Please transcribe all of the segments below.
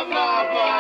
Baba,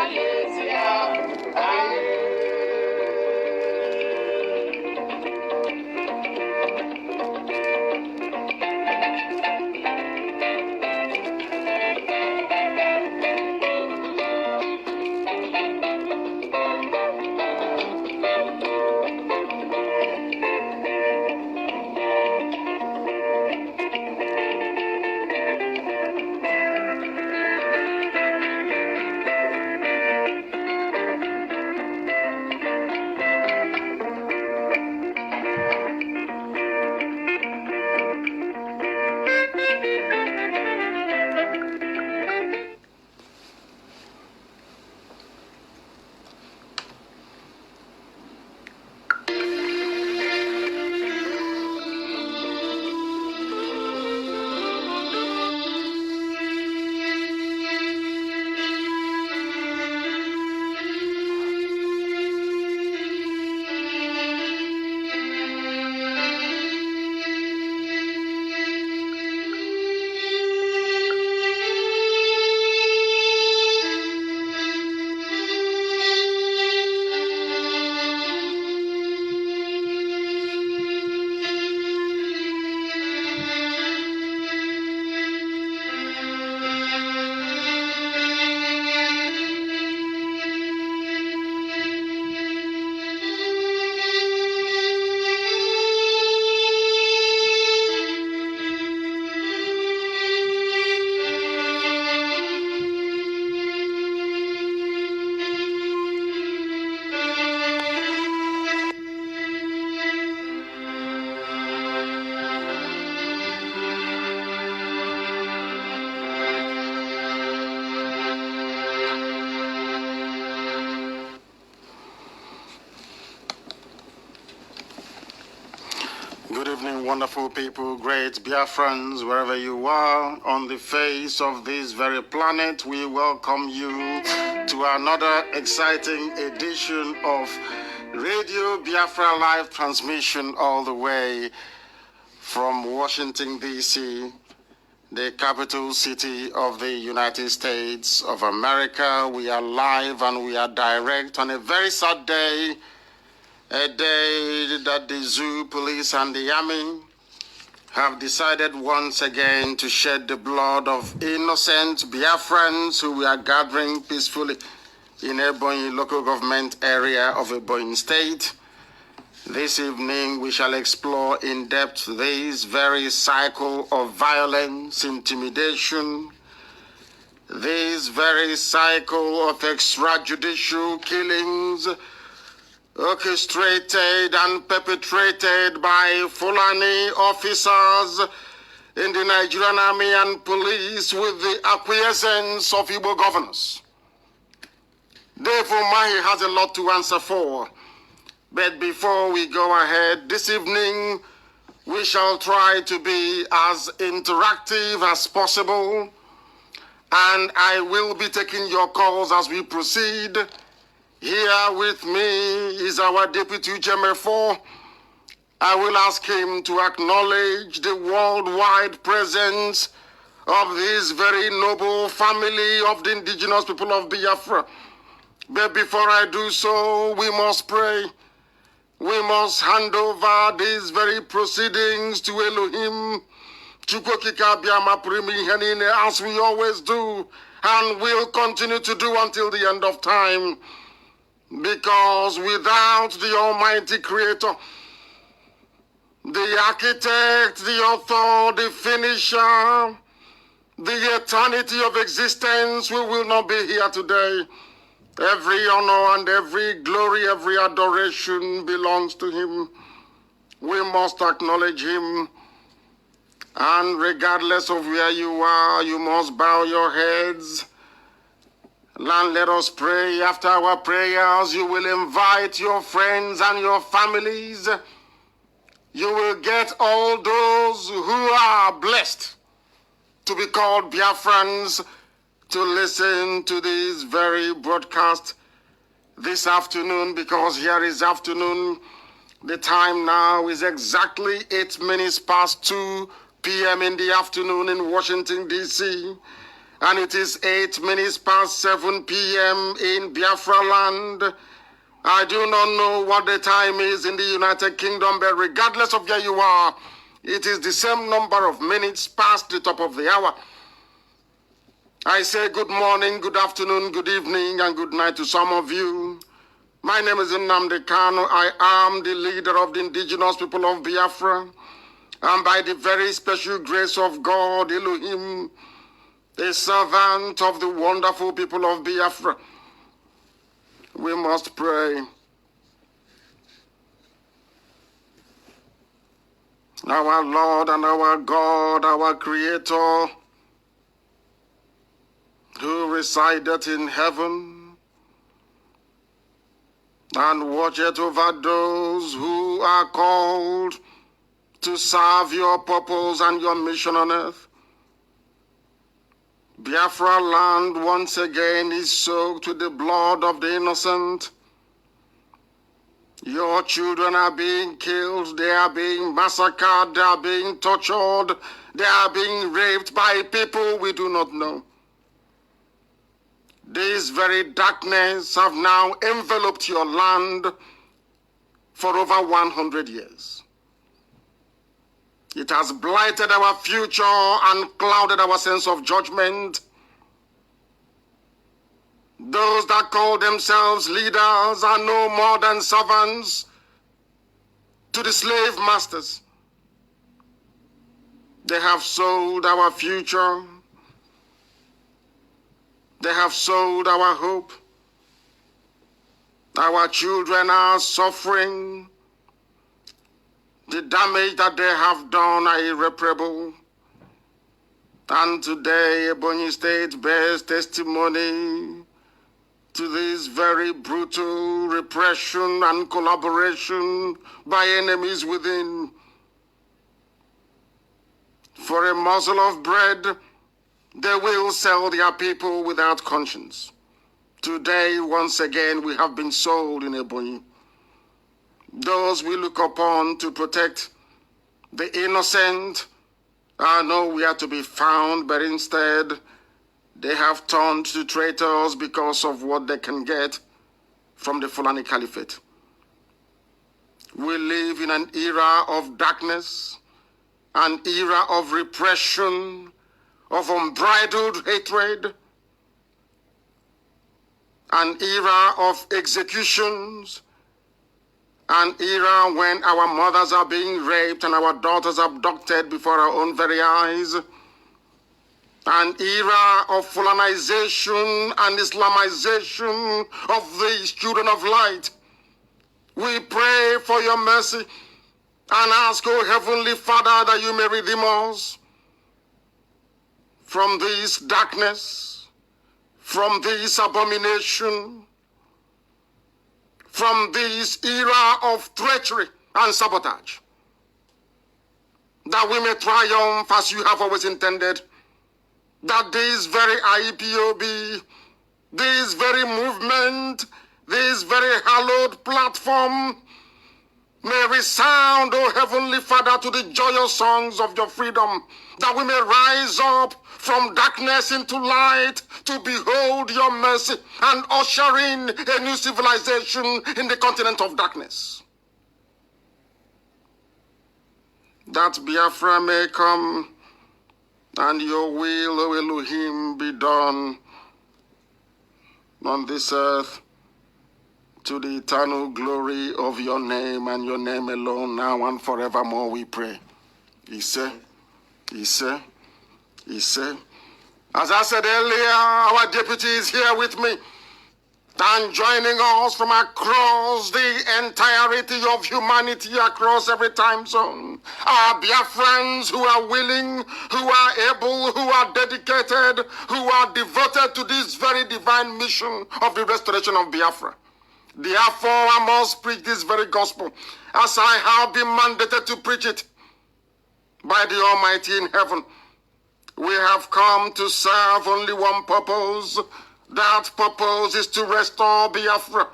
wonderful people, great Biafrans, wherever you are on the face of this very planet, we welcome you to another exciting edition of Radio Biafra live transmission all the way from Washington, D.C., the capital city of the United States of America. We are live and we are direct on a very sad day, a day that the zoo, police, and the army have decided once again to shed the blood of innocent Biafrans who were gathering peacefully in Ebonyi local government area of Ebonyi State. This evening we shall explore in depth this very cycle of violence, intimidation, this very cycle of extrajudicial killings orchestrated and perpetrated by Fulani officers in the Nigerian army and police with the acquiescence of Igbo governors. Therefore, Mahi has a lot to answer for. But before we go ahead, this evening we shall try to be as interactive as possible, and I will be taking your calls as we proceed. Here with me is our Deputy Uche Mefor. I will ask him to acknowledge the worldwide presence of this very noble family of the indigenous people of Biafra. But before I do so, we must pray. We must hand over these very proceedings to Elohim, as we always do, and will continue to do until the end of time. Because without the Almighty Creator, the architect, the author, the finisher, the eternity of existence, we will not be here today. Every honor and every glory, every adoration belongs to him. We must acknowledge him. And regardless of where you are, you must bow your heads. And let us pray. After our prayers, you will invite your friends and your families. You will get all those who are blessed to be called Biafrans to listen to this very broadcast this afternoon, because here is afternoon. The time now is exactly 8 minutes past 2 p.m. in the afternoon in Washington, D.C., and it is 8 minutes past 7 p.m. in Biafraland. I do not know what the time is in the United Kingdom, but regardless of where you are, it is the same number of minutes past the top of the hour. I say good morning, good afternoon, good evening, and good night to some of you. My name is Nnamdi Kanu. I am the leader of the indigenous people of Biafra, and by the very special grace of God, Elohim, a servant of the wonderful people of Biafra. We must pray. Our Lord and our God, our Creator, who resideth in heaven and watcheth over those who are called to serve your purpose and your mission on earth. Biafraland once again is soaked with the blood of the innocent. Your children are being killed, they are being massacred, they are being tortured, they are being raped by people we do not know. This very darkness have now enveloped your land for over 100 years. It has blighted our future and clouded our sense of judgment. Those that call themselves leaders are no more than servants to the slave masters. They have sold our future. They have sold our hope. Our children are suffering. The damage that they have done are irreparable. And today, Ebonyi State bears testimony to this very brutal repression and collaboration by enemies within. For a morsel of bread, they will sell their people without conscience. Today, once again, we have been sold in Ebonyi. Those we look upon to protect the innocent are nowhere to be found, but instead, they have turned to traitors because of what they can get from the Fulani Caliphate. We live in an era of darkness, an era of repression, of unbridled hatred, an era of executions, an era when our mothers are being raped and our daughters abducted before our own very eyes, an era of Fulanization and Islamization of these children of light. We pray for your mercy and ask, O Heavenly Father, that you may redeem us from this darkness, from this abomination, from this era of treachery and sabotage, that we may triumph as you have always intended, that this very IPOB, this very movement, this very hallowed platform may resound, O Heavenly Father, to the joyous songs of your freedom, that we may rise up from darkness into light to behold your mercy and usher in a new civilization in the continent of darkness. That Biafra may come and your will, O Elohim, be done on this earth to the eternal glory of your name and your name alone, now and forevermore, we pray. He said. As I said earlier, our deputy is here with me and joining us from across the entirety of humanity, across every time zone. Our Biafrans who are willing, who are able, who are dedicated, who are devoted to this very divine mission of the restoration of Biafra. Therefore, I must preach this very gospel as I have been mandated to preach it by the Almighty in heaven. We have come to serve only one purpose. That purpose is to restore Biafra.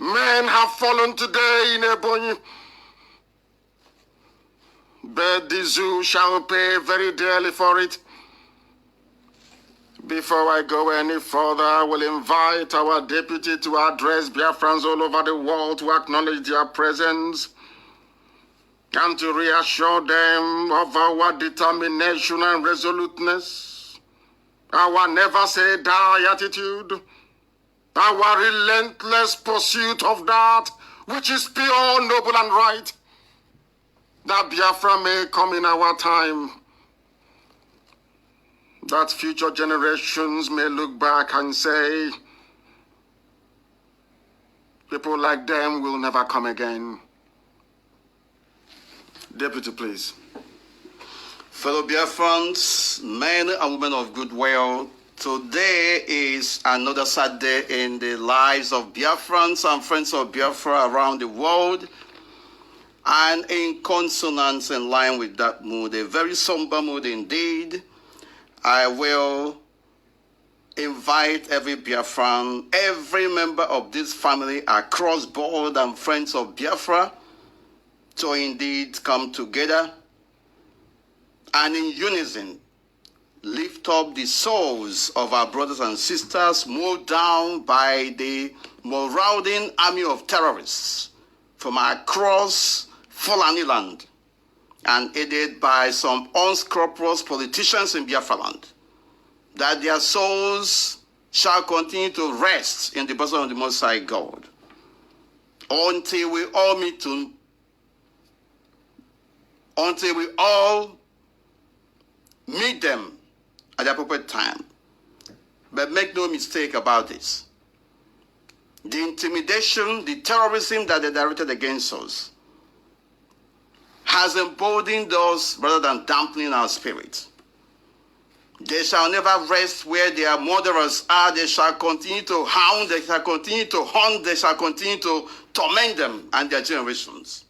Men have fallen today in Ebonyi, but the zoo shall pay very dearly for it. Before I go any further, I will invite our deputy to address Biafrans all over the world to acknowledge their presence and to reassure them of our determination and resoluteness, our never say die attitude, our relentless pursuit of that which is pure, noble, and right, that Biafra may come in our time, that future generations may look back and say, people like them will never come again. Deputy, please. Fellow Biafrans, men and women of goodwill, today is another sad day in the lives of Biafrans and friends of Biafra around the world. And in consonance, in line with that mood, a very somber mood indeed, I will invite every Biafran, every member of this family across board and friends of Biafra to indeed come together and in unison lift up the souls of our brothers and sisters mowed down by the marauding army of terrorists from across Fulani land and aided by some unscrupulous politicians in Biafraland, that their souls shall continue to rest in the bosom of the Most High God until we all meet them at the appropriate time. But make no mistake about this. The intimidation, the terrorism that they directed against us has emboldened us rather than dampening our spirit. They shall never rest where their murderers are. They shall continue to hound, they shall continue to hunt, they shall continue to torment them and their generations.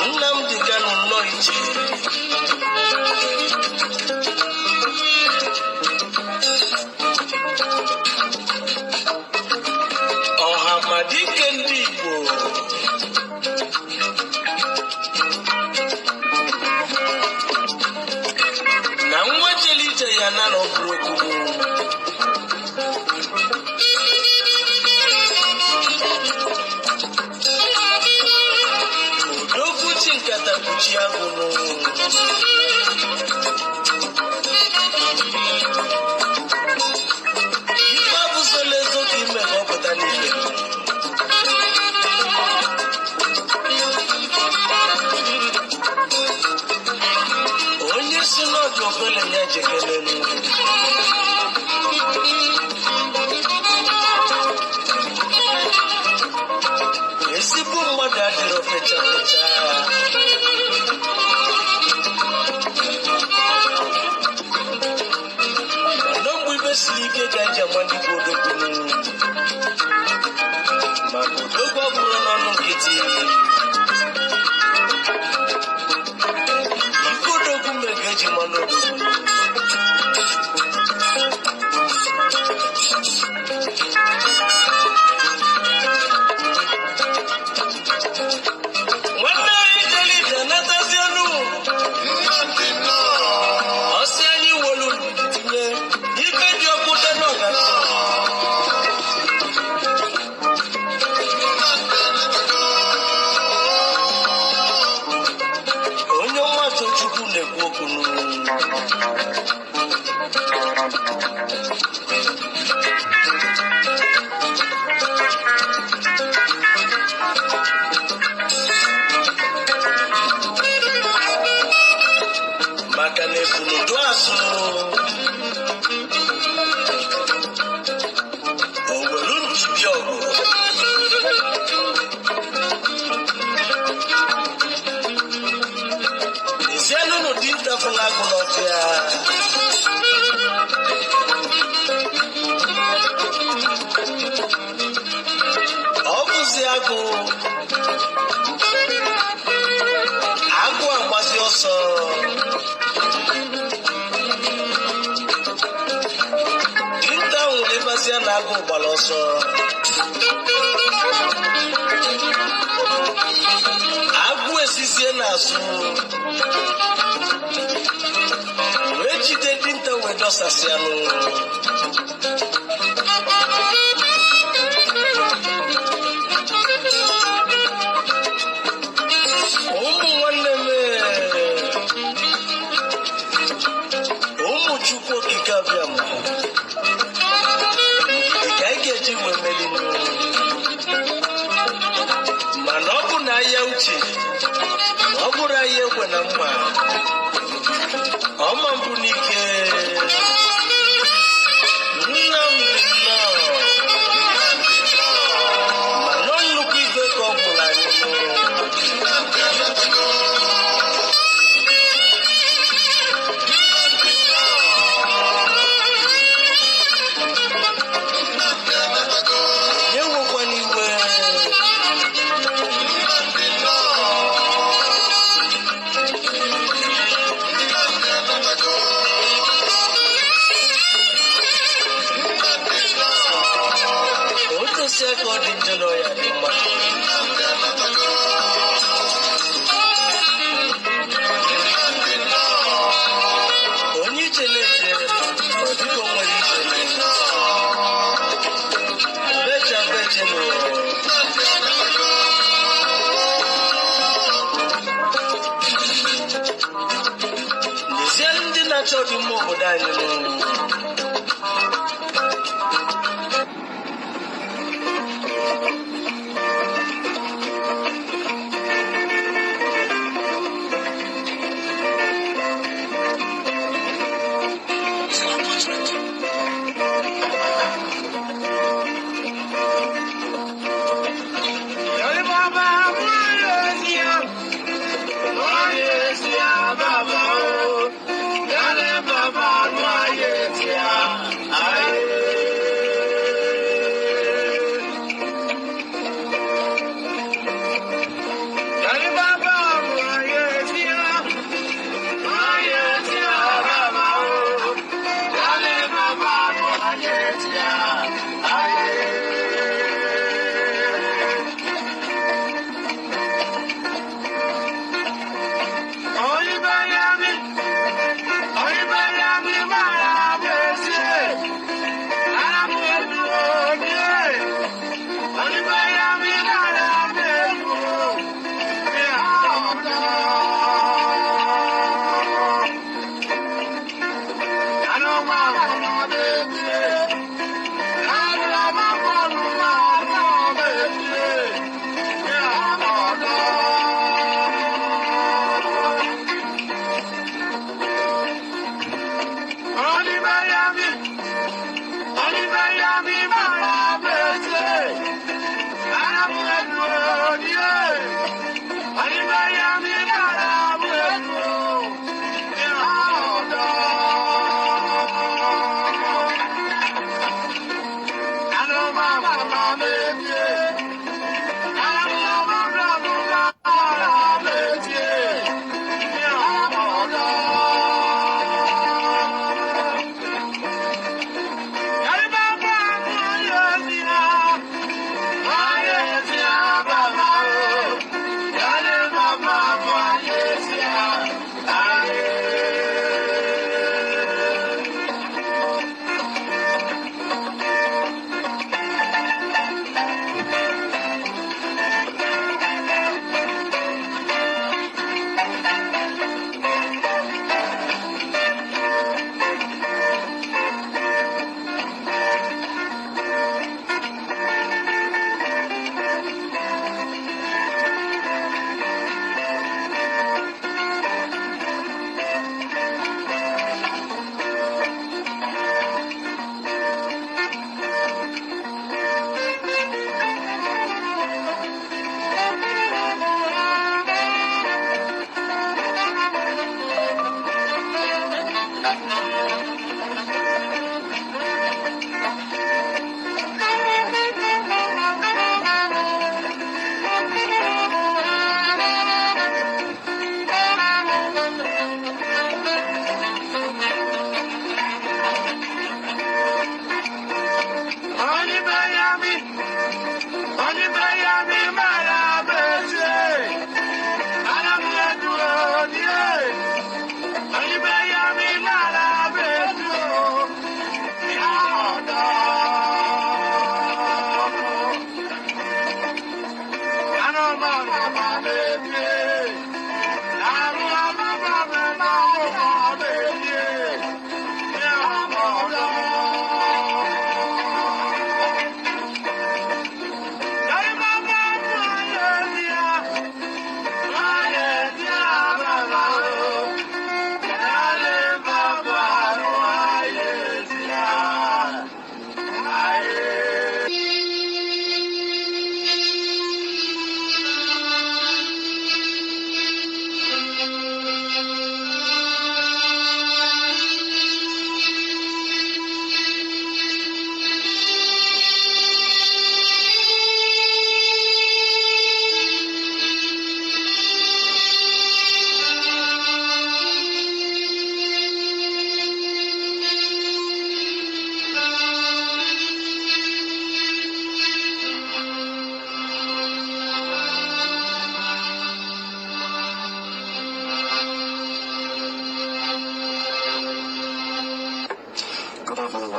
Nnamdi Kanu nọ iche ọhamadike ndị Igbo na nwa jere ije ya na n'ọbụrụ okwu Katakuchi agụnụ ife abụzọla ezo ka ime ka ọ pụta n'ife onye si n'ọdụ ofele ya jekelelu ezigbo mmadụ adịrọ fecha fecha ike ka eji agba ndị bụ odogwu maka odogwu abụrụ n'ọnụ nkịtị ike odogwu mere ka eji ma n'odogwu nwanne anyị jere ije natazi elu ọsị anyị wolu tinye ife dị ọkụ dị n'ọgara onye mmadụ Chukwu na-ekwu okwu maka na ebunudu azụ owelu mbibi ọgụ ezienu n'ụdị ntafụla agụ n'ọfịa ọ bụzi agụ agbazi ọsọ dinta ahụ lebazia na agụ gbara ọsọ agụ esisi n'azụ wee jide dinta wee dọsasịanụ ụmụ nwanne m ụmụ Chukwu okike abịa ma dịka anyị ga-eji wee melinu mana ọ bụ na ahịa uche ọ bụrụ ahịa ekwe na mma ọma mbụ n'ike Nnamdi mana nnukwu igwe ka ọ bụla anyị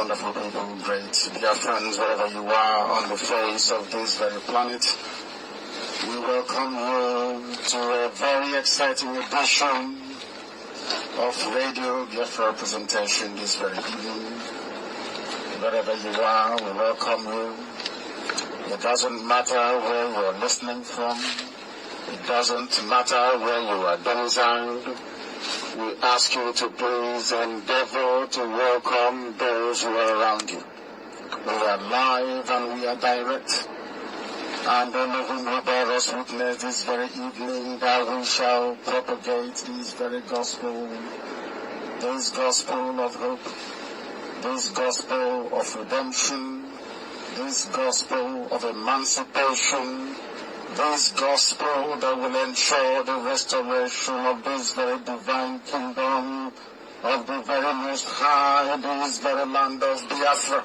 wonderful people, great dear friends, wherever you are on the face of this very planet. We welcome you to a very exciting edition of Radio Biafra presentation this very evening. Wherever you are, we welcome you. It doesn't matter where you are listening from. It doesn't matter where you are domiciled. We ask you to please endeavor to welcome those who are around you. We are live and we are direct. And only whom will bear us witness this very evening that we shall propagate this very gospel of hope, this gospel of redemption, this gospel of emancipation, this gospel that will ensure the restoration of this very divine kingdom of the very Most High, this very land of Biafra,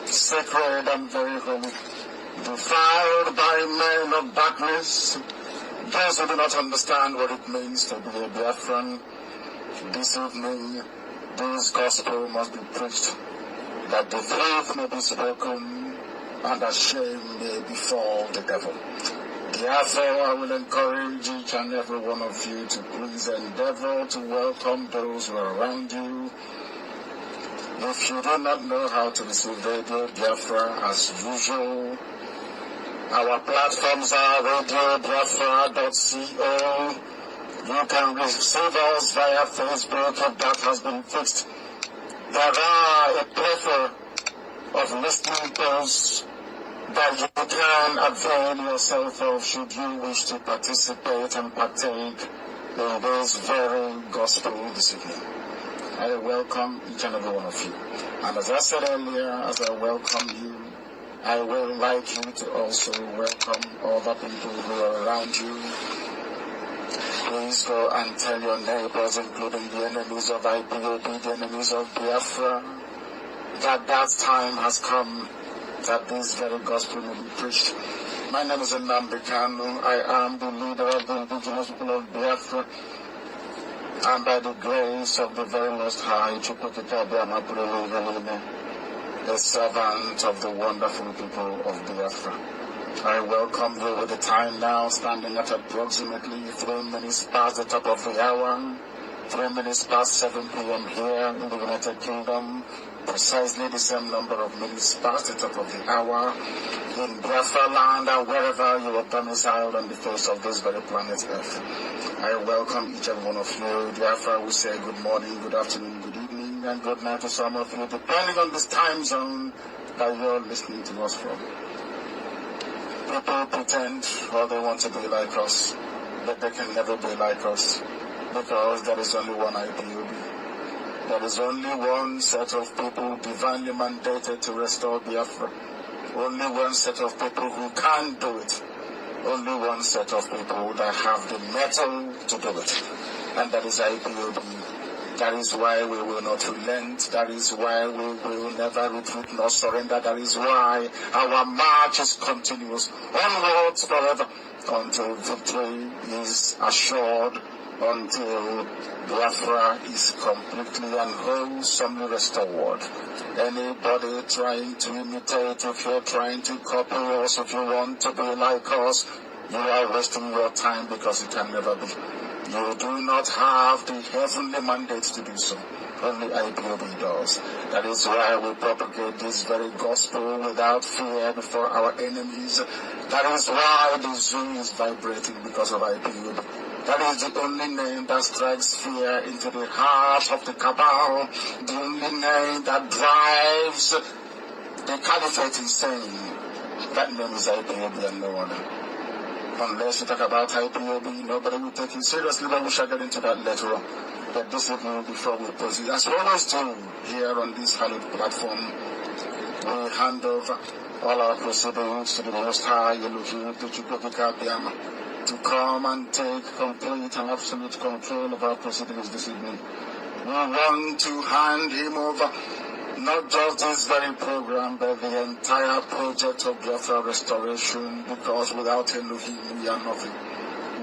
sacred and very holy, defiled by men of darkness, those who do not understand what it means to be a Biafran. This evening, this gospel must be preached, that the truth may be spoken, and that shame may befall the devil. Therefore, I will encourage each and every one of you to please endeavor to welcome those who are around you. If you do not know how to receive Radio Biafra, as usual, our platforms are radiobiafra.co. You can receive us via Facebook if that has been fixed. There are a plethora of listening posts that you can avail yourself of should you wish to participate and partake in this very gospel this evening. I welcome each and every one of you. And as I said earlier, as I welcome you, I would like you to also welcome other people who are around you. Please go and tell your neighbors, including the enemies of IPOB, the enemies of Biafra, that time has come that this very gospel will be preached. My name is Nnamdi Kanu. I am the leader of the Indigenous people of Biafra. And by the grace of the very Most High, the servant of the wonderful people of Biafra. I welcome you with the time now standing at approximately 3 minutes past the top of the hour, 3 minutes past 7 p.m. here in the United Kingdom, precisely the same number of minutes past the top of the hour in Biafraland and wherever you are domiciled on the face of this very planet Earth. I welcome each and one of you. Biafra will say good morning, good afternoon, good evening, and good night to some of you, depending on this time zone that you're listening to us from. People pretend or they want to be like us, but they can never be like us, because there is only one IPOB. There is only one set of people divinely mandated to restore Biafra. Only one set of people who can do it. Only one set of people that have the mettle to do it. And that is IPOB. That is why we will not relent. That is why we will never retreat nor surrender. That is why our march is continuous, onwards forever, until victory is assured, until Biafra is completely and wholesomely restored. Anybody trying to imitate, if you're trying to copy us, if you want to be like us, you are wasting your time, because it can never be. You do not have the heavenly mandate to do so. Only IPOB does. That is why we propagate this very gospel without fear before our enemies. That is why the zoo is vibrating, because of IPOB. That is the only name that strikes fear into the heart of the cabal. The only name that drives the caliphate insane. That name is IPOB and no other. Unless you talk about IPOB, nobody will take you seriously, but we shall get into that later on. But this evening, before we proceed, as we always do here on this hallowed platform, we hand over all our proceedings to the Most High, Elohim, to come and take complete and absolute control of our proceedings this evening. We want to hand him over not just this very program, but the entire project of Biafra restoration, because without Elohim we are nothing.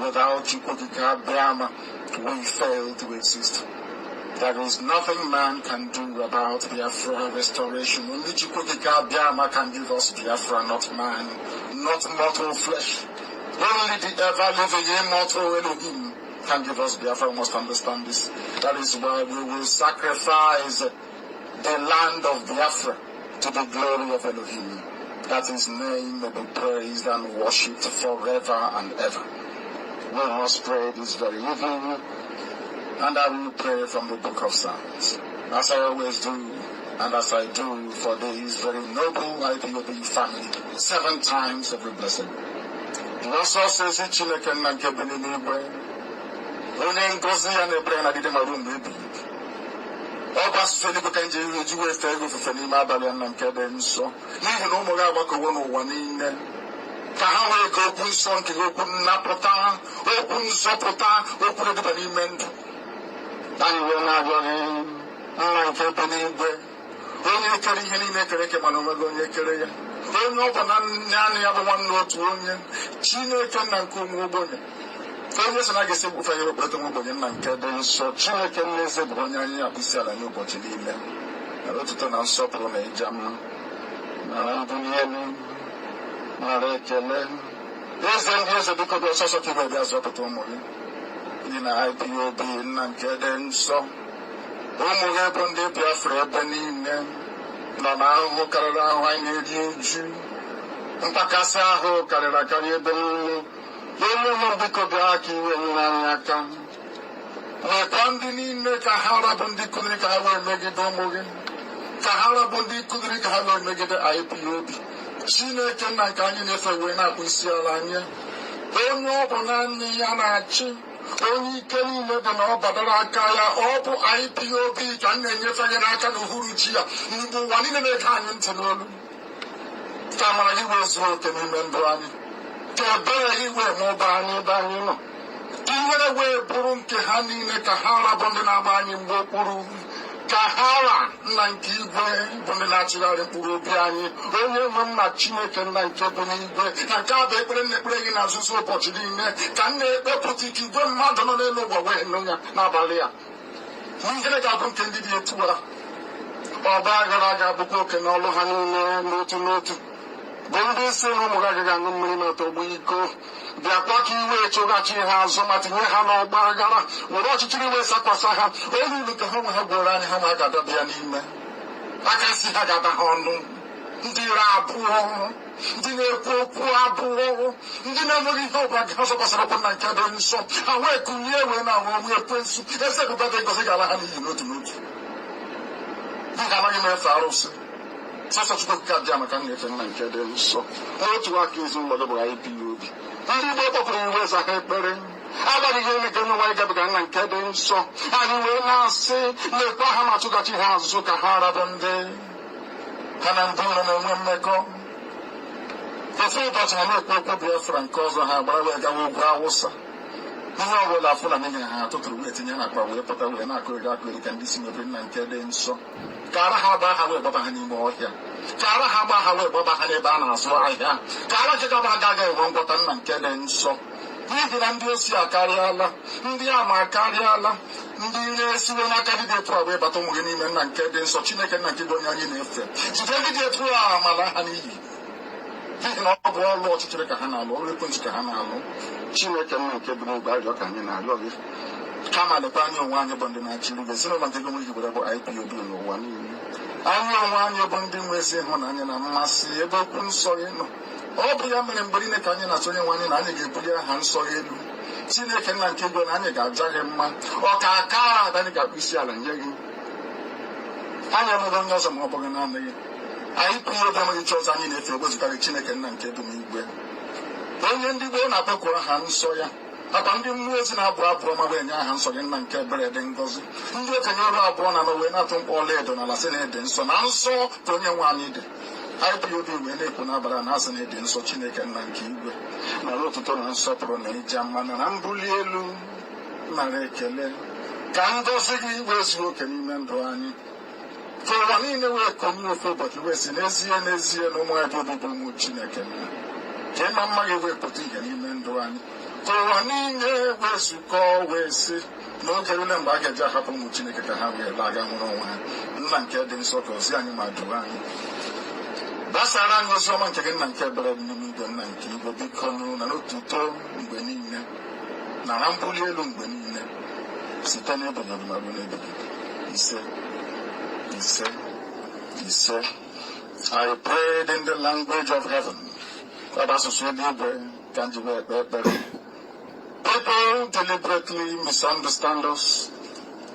Without Chukwukika Brahma, we fail to exist. There is nothing man can do about Biafra restoration. Only Chukwukika Biama can give us Biafra, not man, not mortal flesh. Only the ever-living immortal Elohim can give us Biafra. We must understand this. That is why we will sacrifice the land of Biafra to the glory of Elohim. That his name may be praised and worshipped forever and ever. We must pray this very evening, and I will pray from the book of Psalms, as I always do, and as I do for this very noble IPOB family, 7 times every blessing. The also says it, Chineke na nke bi n'eluigwe, onye ngozi ya na-ebere na dide maru mgbe ebighị ebi. Ọ bụ asụsụ eluigwe ka nje ihe ji wee fee ofufe n'ime abalị ya na nke dị nsọ, n'ihi na ụmụ gị agbakọwo n'ụwa niile. Ka ha wee ga okwu nsọ nke gị, okwu nnapụta, okwu nzọpụta, okwu na-eduba n'ime ndụ. Anyị wee na-arịọ gị, nna nke bi n'igwe, onye kere ihe niile kere eke mana onweghị onye kere ya. Onye ọ bụ na naanị ya bụ nwanne otu onye, Chineke nna nke ụmụ ogbenye. Onye sị na ga-esi egbufe ya okpete nwa ogbenye nna nke dị nsọ. Chineke n'eze bụ onye anyị akpụsi ala n'ụbọchị niile. Nara otuto na nsọpụrụ na ịja mma. Nara mbuli elu. Nara ekele. Eze ndị eze biko dị ọsọsọ ka ibe bịa zọpụta ụmụ gị. Ndị na IPOB nna nke dị nsọ. Ụmụ gị bụ ndị Biafra ebe niile nọ n'ahụhụ karịrị ahụ anyị na-eri uju. Mkpakasị ahụ karịrị akarị ebe niile. Onye nwe biko bịa ka iwe nyere anyị aka. Nwekwa ndị niile ka ha rabụ ndị kụziri ka ha wee megide ụmụ gị. Ka ha rabụ ndị kụziri ka ha wee megide IPOB. Chineke nna nke anyị na-efe wee na-akpụ isi ala anyị. Onye ọ bụ naanị ya na-achị. Onye ike niile dị na ọ badara aka ya. Ọ bụ IPOB ka m na-enyefe ya n'aka n'uhuruchi ya. Mgbe ụwa niile na-ege anyị ntị n'olu. Ka amara gị wee zuo oke n'ime ndụ anyị. Ka ebere gị wee mụba anyị ebe anyị nọ. Ka ihere wee bụrụ nke ha niile, ka ha rabụ ndị na-agba anyị mgbe okpuru. Ka ha ra nna nke igwe bụ ndị na-achịgharị mkpụrụ obi anyị. Onye nwe m na Chineke nna nke bụ n'igwe, na nke a bụ ekpere na-ekpere gị na nzuzo ụbọchị niile. Ka m na-ekpepụta ike igwe mmadụ nọ n'elu ụwa wee nụ ya n'abalị a. Gịnị ga-abụ nke ndị dị etu a? Ọba aghara ga-abụkwa oke n'ọlụ ha niile n'otu n'otu. Bụ ndị isi na ụmụ gị agaghị aṅụ mmiri ma tọgbọ iko. Bịakwa ka iwe chụghachi ha azụ ma tinye ha n'ọgba aghara. Were ọchịchịrị wee sakwasa ha. Onye ilu ka ha nwe ha gwere anyị ha ma ga-adọba ya n'ime. Aka isi ha ga-ada ha ọnụ. Ndị ire abụọ, ndị na-ekwu okwu abụọ, ndị na-enweghị ihe ọbụla ha zọkwasara okwu na nke dị nsọ. Ha wee kụnye wee na ahụ ọnwụ ekwensu. Eze ebube dị ngozi ga-ala ha n'iyi n'otu n'otu. M ga-anaghị m efe arụsị. Sọsọ Chukwu ka bịa maka nnefe nna nke dị nsọ. Otu aka ezinụlọ gị bụ IPOB. Ndị Igbo kpọpụrụ iwe za ha ekpere. Agaghị eme ka onye nwaanyị gabiga nna nke dị nsọ. Anyị wee na-asị na-ekwe ha ma chụghachi ha azụ ka ha rabụ ndị ha na mbụ nọ na-enwe mmekọ. Ofu ụbọchị ha na-ekwe okwu Biafra nke ọzọ ha gbara wee gawa ugwu Awụsa. Ihe ọ bụla Fulani nyere ha tụtụrụ wee tinye n'akpa wee pụta wee na-akụrịrị akụrị ka ndị si mebiri nna nke dị nsọ. Ka ara ha gbaa ha wee gbaba ha n'ime ọhịa. Ka ara ha gbaa ha wee gbaba ha n'ebe a na-azụ ahịa. Ka ara chekaba ha agaghị enwe ngwọta nna nke dị nsọ. N'ihi na ndị osi akarịala, ndị ama akarịala, ndị na-esiwe n'aka dị etu a wee bata ụmụ gị n'ime nna nke dị nsọ. Chineke nna nke bụ onye anyị na-efe. Jide ndị dị etu a mala ha n'iyi. N'ihi na ọ bụ ọlụ ọchịchịrị ka ha na-alụ, ọrụ ekwensu ka ha na-alụ. Chineke nna nke bụ n'igwe arịọ ka anyị na-arịọ gị. Kama lekwa anyị onwe anyị bụ ndị na-achịrị gị. Ezinụlọ nke gị nwere bụ IPOB n'ụwa niile. Anyị onwe anyị bụ ndị nwe ezi ịhụnanya na mmasị ebe okwu nsọ gị nọ. Ọ bụ ya mere mgbe niile ka anyị na-atụ onye nwe anyị na anyị ga-ebuli aha nsọ gị elu. Chineke nna nke igwe na anyị ga-aja gị mma. Ọ ka aka ada anyị ga-akpụ isi ala nye gị. Anyị enweghị onye ọzọ ma ọ bụghị naanị gị. IPOB enweghị chi ọzọ anyị na-efe ewezụga gị Chineke nna nke dị n'igwe. Onye ndị Igbo na-akpọkuru aha nsọ ya. Akwa ndị mmụọ ozi na-abụ abụọ ma wee nye aha nsọ gị nna nke ebere dị ngọzi. Ndị okenye ọrụ abụọ na wee na-atụ mkpọ ọlaedo n'ala sị na-ede nsọ na nsọ ka onye nwe anyị dị. IPOB wee na-ekwu n'abalị na asị na-ede nsọ Chineke nna nke igwe. Nara otuto na nsọpụrụ na ịja mma na mbuli elu nara ekele. Ka ngọzi gị wee zuo oke n'ime ndụ anyị. Ka ụwa niile wee kọmie ofe ụbọchị wee si n'ezie n'ezie na ụmụ IPOB bụ ụmụ Chineke nna. Ka ịma mma gị wee pụta ihe n'ime ndụ anyị. Kowanine wesuko wesi. No kerule mbage ja hapo muchineke ka ha we laga nworo nwa. Nna nke dị nsọ ka ozi anyị ma duwa anyị. Basara anyị ozi ọma nke gị nna nke bere n'ime igwe nna nke igwe biko na n'otuto mgbe niile. Na na mbuli elu mgbe niile. Site n'ebe na mmadụ n'ebe. He said, I prayed in the language of heaven. People deliberately misunderstand us.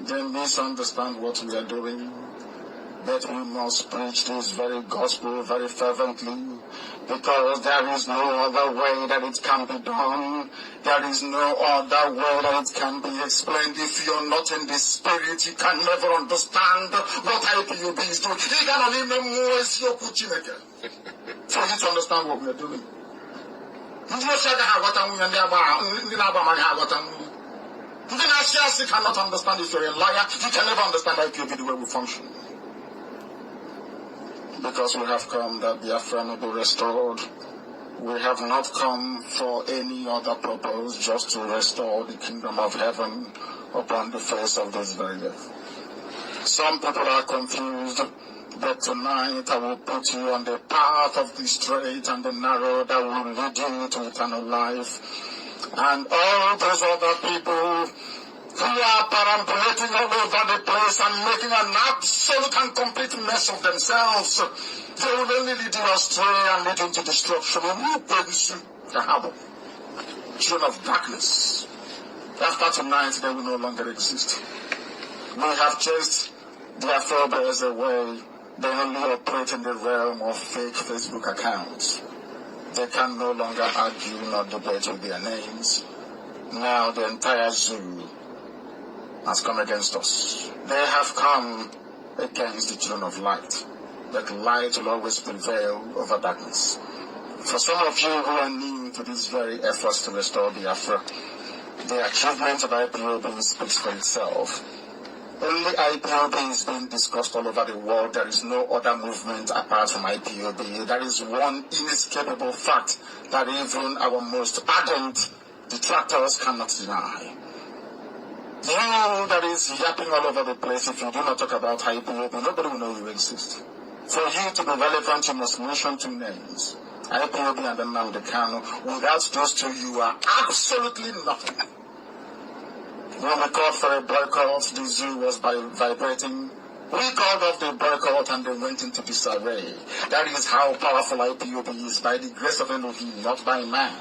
They misunderstand what we are doing. But we must preach this very gospel very fervently, because there is no other way that it can be done. There is no other way that it can be explained. If you're not in the spirit, you can never understand what IPOB is doing. You can only for you to understand what we are doing. You cannot understand if you're a liar. You can never understand IPOB the way we function. Because we have come that Biafra may be restored. We have not come for any other purpose, just to restore the kingdom of heaven upon the face of this very earth. Some people are confused, but tonight I will put you on the path of the straight and the narrow that will lead you to eternal life. And all those other people who are perambulating all over the place and making an absolute and complete mess of themselves, they will only lead you astray and lead you into destruction. Who brings you to harbor? Children of darkness. After tonight, they will no longer exist. We have chased their forebears away. They only operate in the realm of fake Facebook accounts. They can no longer argue nor debate with their names. Now the entire zoo has come against us. They have come against the children of light. But light will always prevail over darkness. For some of you who are new to these very efforts to restore Biafra, the achievement of IPOB speaks for itself. Only IPOB is being discussed all over the world. There is no other movement apart from IPOB. That is one inescapable fact that even our most ardent detractors cannot deny. You that is yapping all over the place, if you do not talk about IPOB, nobody will know you exist. For you to be relevant, you must mention two names, IPOB and Nnamdi Kanu. Without those two, you are absolutely nothing. When we called for a boycott, the zoo was vibrating. We called off the boycott and they went into disarray. That is how powerful IPOB is, by the grace of Elohim, not by man.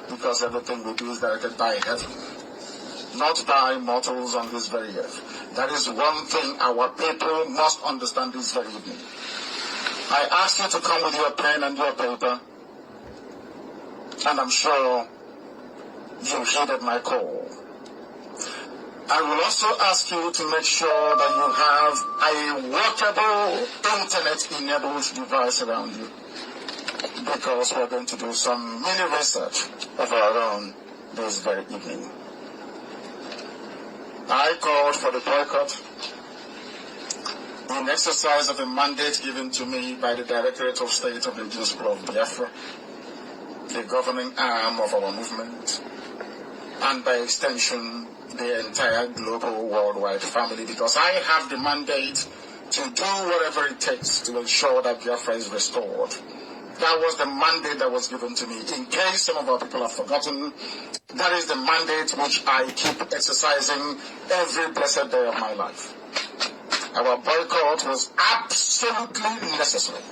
Because everything we do is directed by heaven, not by mortals on this very earth. That is one thing our people must understand this very evening. I ask you to come with your pen and your paper, and I'm sure you heeded my call. I will also ask you to make sure that you have a workable internet-enabled device around you, because we're going to do some mini research of our own this very evening. I called for the boycott in exercise of a mandate given to me by the Directorate of State of the Indigenous People of Biafra, the governing arm of our movement, and by extension, the entire global worldwide family, because I have the mandate to do whatever it takes to ensure that Biafra is restored. That was the mandate that was given to me. In case some of our people have forgotten, that is the mandate which I keep exercising every blessed day of my life. Our boycott was absolutely necessary,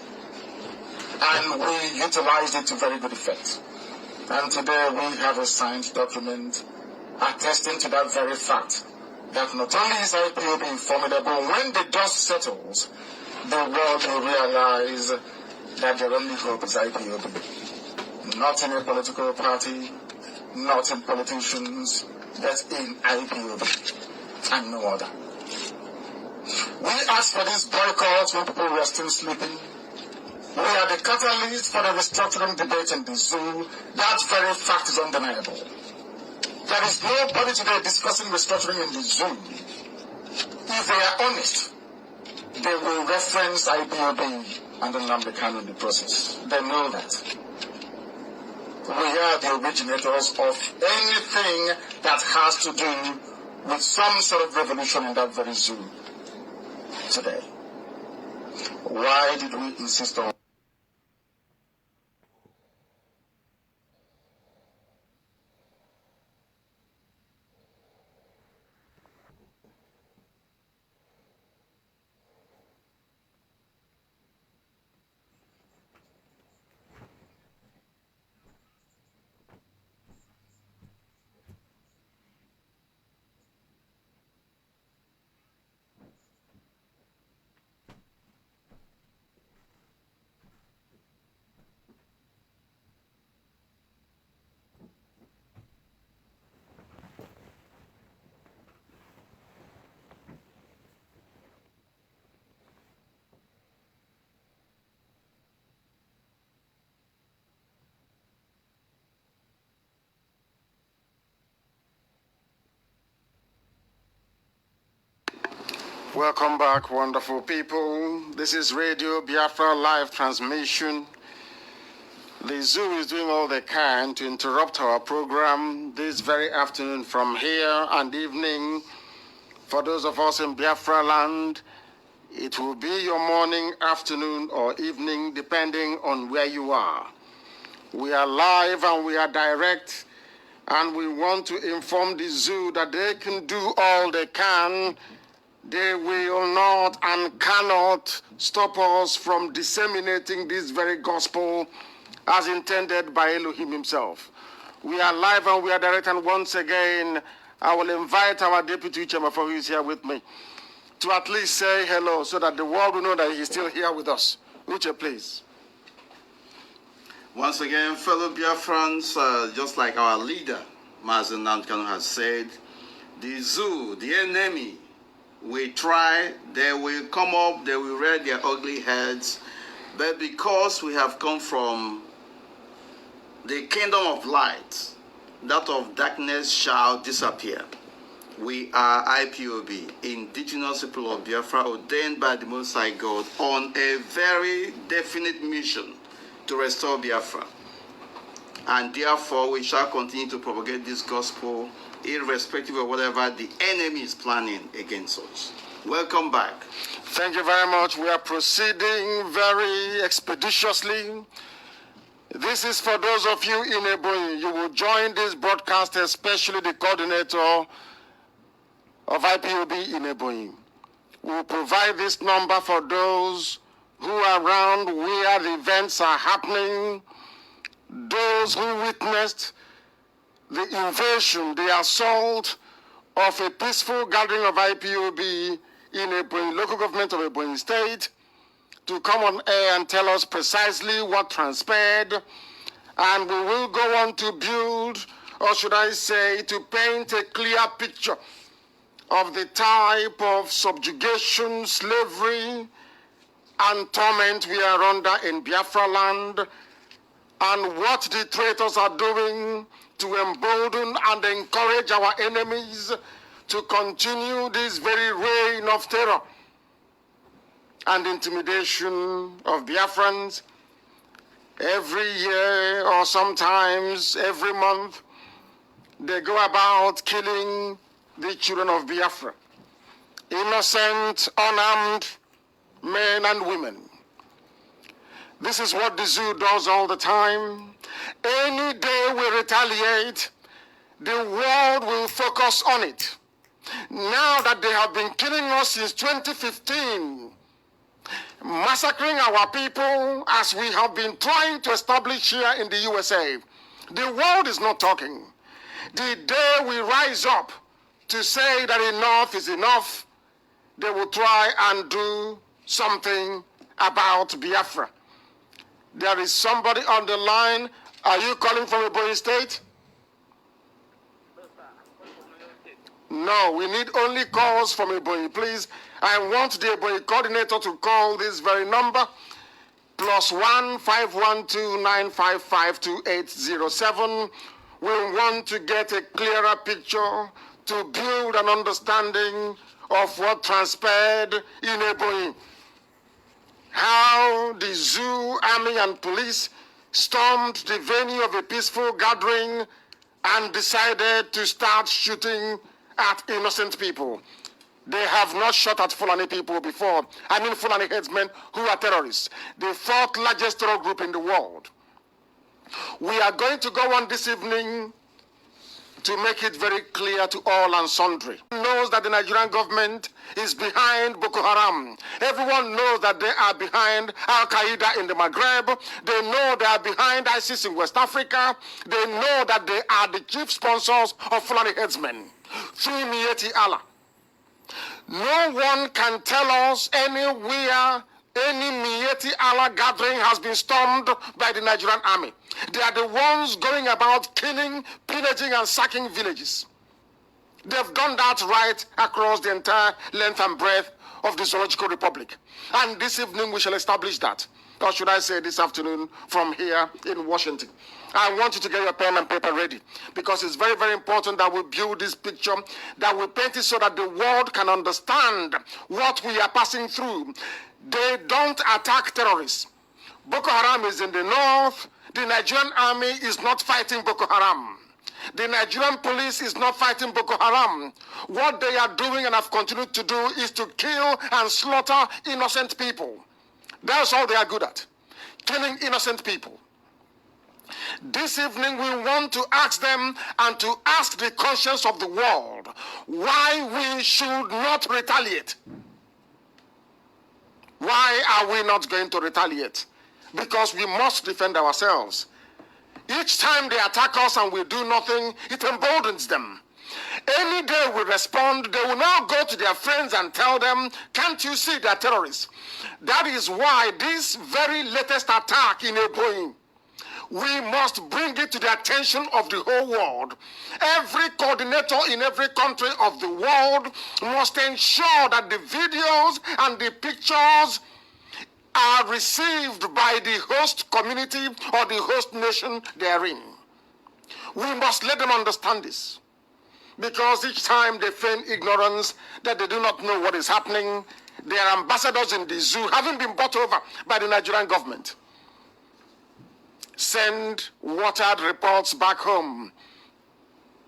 and we utilized it to very good effect. And today we have a signed document attesting to that very fact, that not only is IPOB formidable, when the dust settles, the world will realize that their only hope is IPOB. Not in a political party, not in politicians, but in IPOB, and no other. We asked for this boycott when people were still sleeping. We are the catalyst for the restructuring debate in the zoo. That very fact is undeniable. There is nobody today discussing restructuring in the zoo. If they are honest, they will reference IPOB and Nnamdi Kanu in the process. They know that. we are the originators of anything that has to do with some sort of revolution in that very zoo today. Why did we insist on? Welcome back, wonderful people. This is Radio Biafra live transmission. The zoo is doing all they can to interrupt our program this very afternoon from here and evening. For those of us in Biafraland, it will be your morning, afternoon, or evening, depending on where you are. We are live and we are direct, and we want to inform the zoo that they can do all they can. They will not and cannot stop us from disseminating this very gospel as intended by Elohim himself. We are live and we are direct, and once again, I will invite our Deputy Uche Mefor, who is here with me, to at least say hello so that the world will know that he's still here with us. Uche, please. Once again, fellow Biafrans, just like our leader, Mazi Kanu, has said, the zoo, the enemy, we try, they will come up, they will rear their ugly heads, but because we have come from the kingdom of light, that of darkness shall disappear. We are IPOB, Indigenous people of Biafra, ordained by the Most High God on a very definite mission to restore Biafra. And therefore, we shall continue to propagate this gospel irrespective of whatever the enemy is planning against us. Welcome back. Thank you very much. We are proceeding very expeditiously. This is for those of you in Ebonyi. You will join this broadcast, especially the coordinator of IPOB in Ebonyi. We will provide this number for those who are around where the events are happening, those who witnessed the invasion, the assault of a peaceful gathering of IPOB in Ebonyi, local government of Ebonyi State, to come on air and tell us precisely what transpired. And we will go on to build, or should I say, to paint a clear picture of the type of subjugation, slavery, and torment we are under in Biafraland, and what the traitors are doing to embolden and encourage our enemies to continue this very reign of terror and intimidation of Biafrans. Every year, or sometimes every month, they go about killing the children of Biafra, innocent, unarmed men and women. This is what the zoo does all the time. Any day we retaliate, the world will focus on it. Now that they have been killing us since 2015, massacring our people as we have been trying to establish here in the USA, the world is not talking. The day we rise up to say that enough is enough, they will try and do something about Biafra. There is somebody on the line. Are you calling from Ebonyi State? No, we need only calls from Ebonyi, please. I want the Ebonyi coordinator to call this very number, +1 512 955 2807. We want to get a clearer picture to build an understanding of what transpired in Ebonyi. How the zoo, army, and police stormed the venue of a peaceful gathering and decided to start shooting at innocent people. They have not shot at Fulani people before. I mean Fulani headsmen who are terrorists. The fourth largest terror group in the world. We are going to go on this evening to make it very clear to all and sundry. Everyone knows that the Nigerian government is behind Boko Haram. Everyone knows that they are behind Al-Qaeda in the Maghreb. They know they are behind ISIS in West Africa. They know that they are the chief sponsors of Fulani headsmen. Through Mieti Allah. No one can tell us anywhere any Mieti Allah gathering has been stormed by the Nigerian army. They are the ones going about killing, pillaging, and sacking villages. They've done that right across the entire length and breadth of the Zoological Republic. And this evening we shall establish that. Or should I say this afternoon from here in Washington. I want you to get your pen and paper ready because it's very, very important that we build this picture, that we paint it so that the world can understand what we are passing through. They don't attack terrorists. Boko Haram is in the north. The Nigerian army is not fighting Boko Haram. The Nigerian police is not fighting Boko Haram. What they are doing and have continued to do is to kill and slaughter innocent people. That's all they are good at, killing innocent people. This evening we want to ask them and to ask the conscience of the world why we should not retaliate. Why are we not going to retaliate? Because we must defend ourselves. Each time they attack us and we do nothing, it emboldens them. Any day we respond, they will now go to their friends and tell them, can't you see they're terrorists? That is why this very latest attack in Ebonyi, we must bring it to the attention of the whole world. Every coordinator in every country of the world must ensure that the videos and the pictures are received by the host community or the host nation they're in. We must let them understand this. Because each time they feign ignorance, that they do not know what is happening, their ambassadors in the zoo, having been bought over by the Nigerian government, send watered reports back home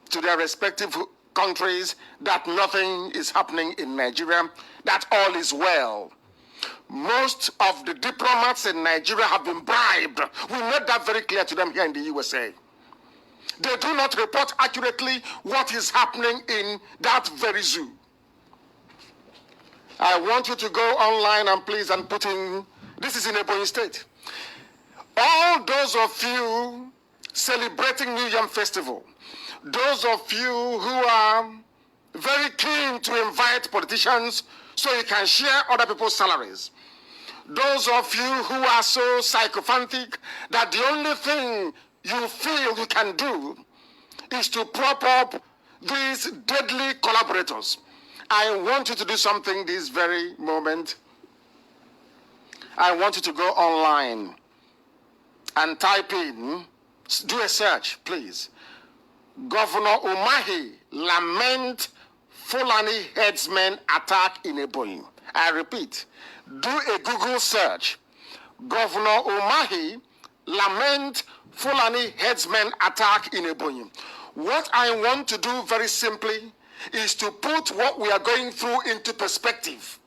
to their respective countries that nothing is happening in Nigeria, that all is well. Most of the diplomats in Nigeria have been bribed. We made that very clear to them here in the USA. They do not report accurately what is happening in that very zoo. I want you to go online and please and put in, this is in Ebonyi State. All those of you celebrating New Yam Festival, those of you who are very keen to invite politicians so you can share other people's salaries, those of you who are so sycophantic that the only thing you feel you can do is to prop up these deadly collaborators. I want you to do something this very moment. I want you to go online and type in, do a search, please. Governor Umahi lament Fulani headsmen attack in Ebonyi. I repeat, do a Google search. Governor Umahi lament Fulani headsmen attack in Ebonyi. What I want to do very simply is to put what we are going through into perspective.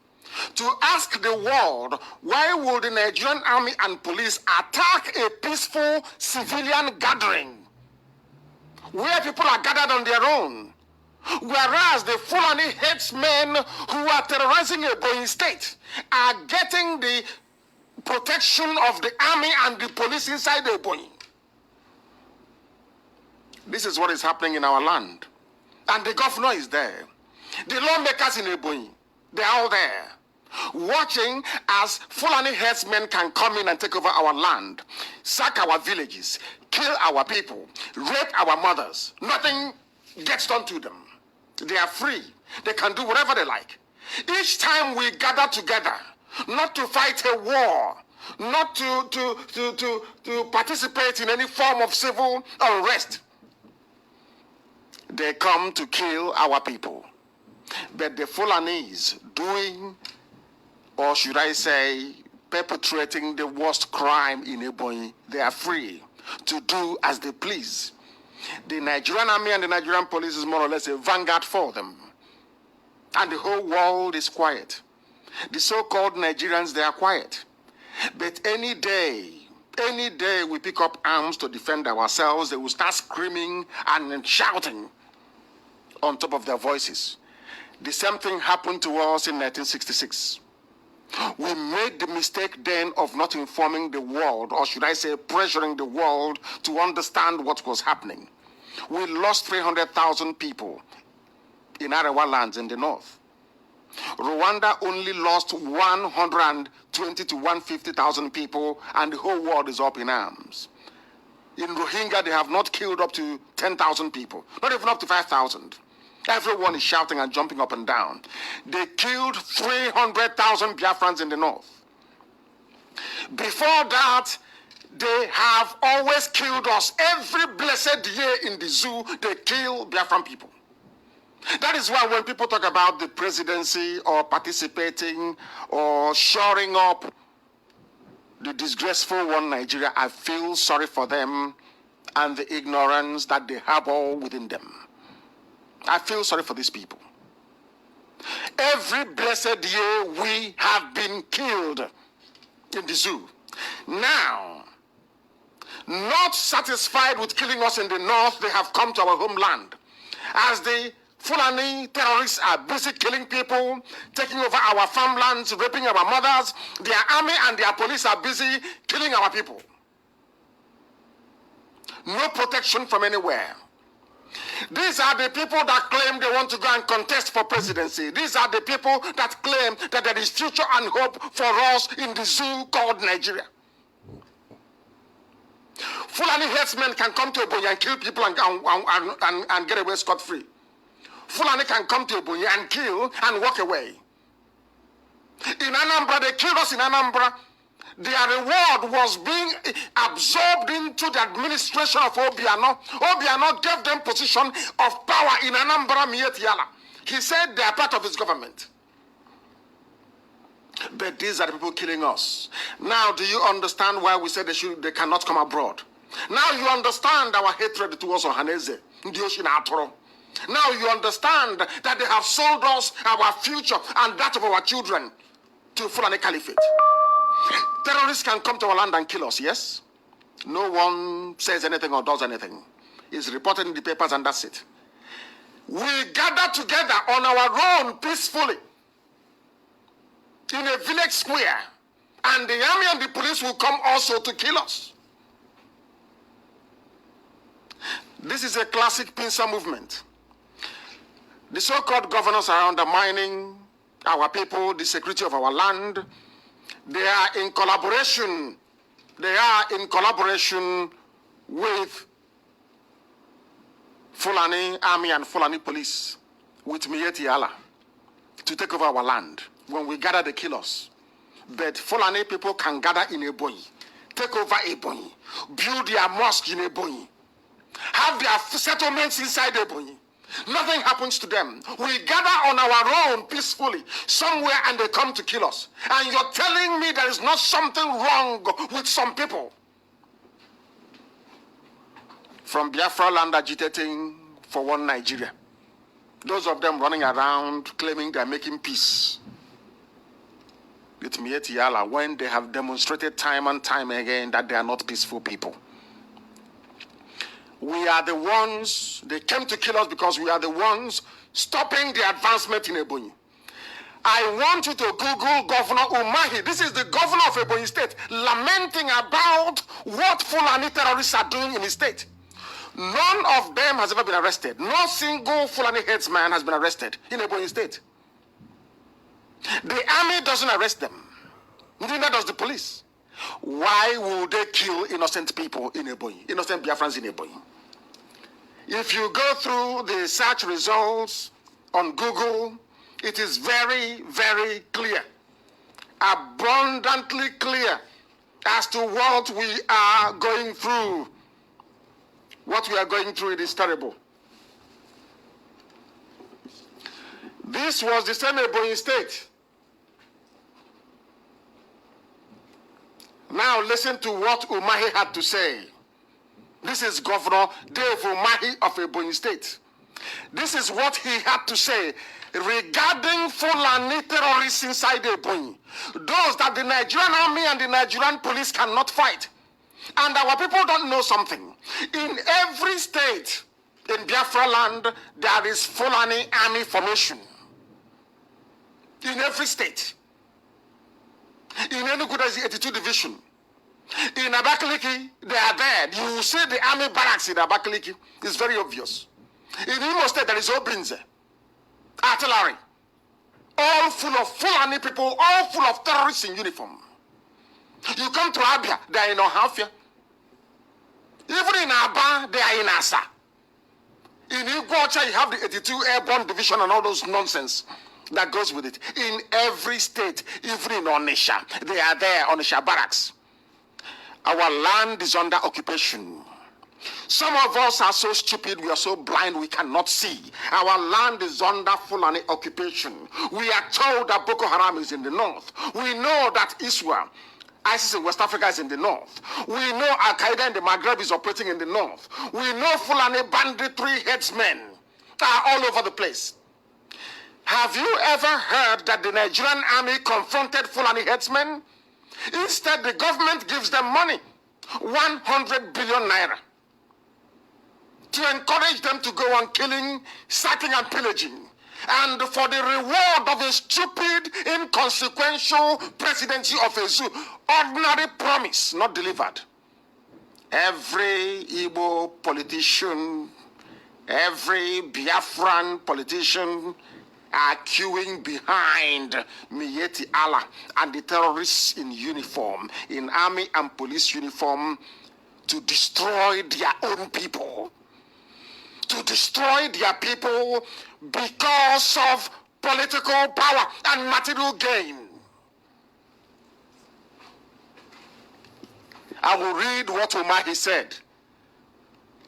To ask the world, why will the Nigerian army and police attack a peaceful civilian gathering where people are gathered on their own? Whereas the Fulani headsmen who are terrorizing Ebonyi State are getting the protection of the army and the police inside Ebonyi. This is what is happening in our land. And the governor is there. The lawmakers in Ebonyi, they are all there, watching as Fulani headsmen can come in and take over our land, sack our villages, kill our people, rape our mothers. Nothing gets done to them. They are free. They can do whatever they like. Each time we gather together, not to fight a war, not to participate in any form of civil unrest, they come to kill our people. But the Fulanis doing, or should I say, perpetrating the worst crime in Ebonyi. They are free to do as they please. The Nigerian army and the Nigerian police is more or less a vanguard for them. And the whole world is quiet. The so-called Nigerians, they are quiet. But any day we pick up arms to defend ourselves, they will start screaming and shouting on top of their voices. The same thing happened to us in 1966. We made the mistake then of not informing the world, or should I say pressuring the world to understand what was happening. We lost 300,000 people in Arewa lands in the north. Rwanda only lost 120 to 150,000 people, and the whole world is up in arms. In Rohingya, they have not killed up to 10,000 people, not even up to 5,000. Everyone is shouting and jumping up and down. They killed 300,000 Biafrans in the north. Before that, they have always killed us. Every blessed year in the zoo, they kill Biafran people. That is why when people talk about the presidency or participating or shoring up the disgraceful one Nigeria, I feel sorry for them and the ignorance that they have all within them. I feel sorry for these people. Every blessed year we have been killed in the zoo. Now, not satisfied with killing us in the north, they have come to our homeland. As the Fulani terrorists are busy killing people, taking over our farmlands, raping our mothers, their army and their police are busy killing our people. No protection from anywhere. These are the people that claim they want to go and contest for presidency. These are the people that claim that there is future and hope for us in the zoo called Nigeria. Fulani herdsmen can come to Ebonyi and kill people and get away scot-free. Fulani can come to Ebonyi and kill and walk away. In Anambra, they killed us in Anambra. Their reward was being absorbed into the administration of Obiano. Obiano gave them position of power in Anambra Mietiala. He said they are part of his government. But these are the people killing us. Now, do you understand why we said they cannot come abroad? Now you understand our hatred towards Ohaneze, Ndioshi na Atoro. Now you understand that they have sold us our future and that of our children to Fulani Caliphate. Terrorists can come to our land and kill us, yes? No one says anything or does anything. It's reported in the papers and that's it. We gather together on our own peacefully in a village square, and the army and the police will come also to kill us. This is a classic pincer movement. The so-called governors are undermining our people, the security of our land. They are in collaboration. They are in collaboration with Fulani Army and Fulani Police, with Mieti Allah, to take over our land. When we gather, they kill us. But Fulani people can gather in Ebonyi, take over Ebonyi, build their mosque in Ebonyi, have their settlements inside Ebonyi. Nothing happens to them. We gather on our own peacefully somewhere and they come to kill us. And you're telling me there is not something wrong with some people from Biafraland agitating for one Nigeria. Those of them running around claiming they're making peace with Mieti Yala when they have demonstrated time and time again that they are not peaceful people. We are the ones, they came to kill us because we are the ones stopping the advancement in Ebonyi. I want you to Google Governor Umahi. This is the governor of Ebonyi State, lamenting about what Fulani terrorists are doing in his state. None of them has ever been arrested. No single Fulani headsman has been arrested in Ebonyi State. The army doesn't arrest them. Neither does the police. Why would they kill innocent people in Ebonyi, innocent Biafrans in Ebonyi? If you go through the search results on Google, it is very, very clear, abundantly clear as to what we are going through. What we are going through, it is terrible. This was the same Ebonyi State Now listen to what Umahi had to say. This is Governor Dave Umahi of Ebonyi State. This is what he had to say regarding Fulani terrorists inside Ebonyi. Those that the Nigerian army and the Nigerian police cannot fight. And our people don't know something. In every state in Biafraland, there is Fulani army formation. In every state. In Enugu, there is the 82 division. In Abakaliki, they are there. You will see the army barracks in Abakaliki. It's very obvious. In Imo State, there is Obinze, artillery, all full of Fulani people, all full of terrorists in uniform. You come to Abia, they are in Ohafia. Even in Aba, they are in Asa. In Iguacha, you have the 82 Airborne Division and all those nonsense that goes with it. In every state, even in Onisha, they are there, Onisha barracks. Our land is under occupation. Some of us are so stupid, we are so blind, we cannot see. Our land is under Fulani occupation. We are told that Boko Haram is in the north. We know that ISWA, ISIS in West Africa, is in the north. We know Al-Qaeda in the Maghreb is operating in the north. We know Fulani banditry headsmen are all over the place. Have you ever heard that the Nigerian army confronted Fulani headsmen? Instead, the government gives them money, 100 billion naira, to encourage them to go on killing, sacking, and pillaging. And for the reward of a stupid, inconsequential presidency of a zoo, ordinary promise not delivered. Every Igbo politician, every Biafran politician are queuing behind Miyetti Allah and the terrorists in uniform, in army and police uniform, to destroy their own people. To destroy their people because of political power and material gain. I will read what Umahi said.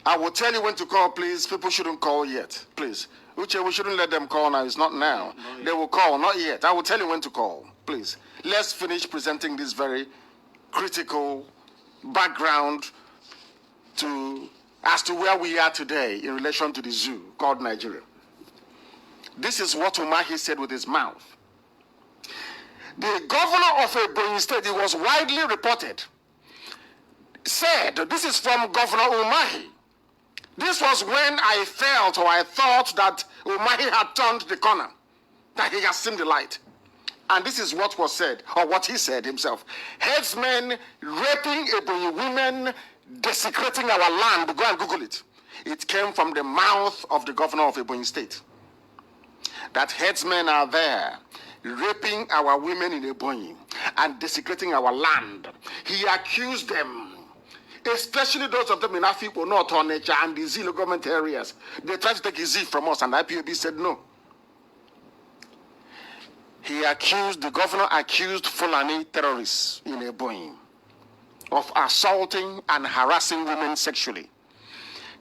I will tell you when to call, please. People shouldn't call yet, please. Uche, we shouldn't let them call now. It's not now. No, they will call, not yet. I will tell you when to call, please. Let's finish presenting this very critical background as to where we are today in relation to the zoo called Nigeria. This is what Umahi said with his mouth. The governor of Ebonyi State, it was widely reported, said, this is from Governor Umahi. This was when I felt or I thought that Umahi had turned the corner, that he has seen the light. And this is what was said, or what he said himself. Headsmen raping Ebonyi women, desecrating our land. Go and Google it. It came from the mouth of the governor of Ebonyi State. That headsmen are there, raping our women in Ebonyi and desecrating our land. He accused them, especially those of them in Afikpo, North Onitsha, and the Z government areas. They tried to take his Z from us, and IPOB said no. The governor accused Fulani terrorists in Ebonyi of assaulting and harassing women sexually.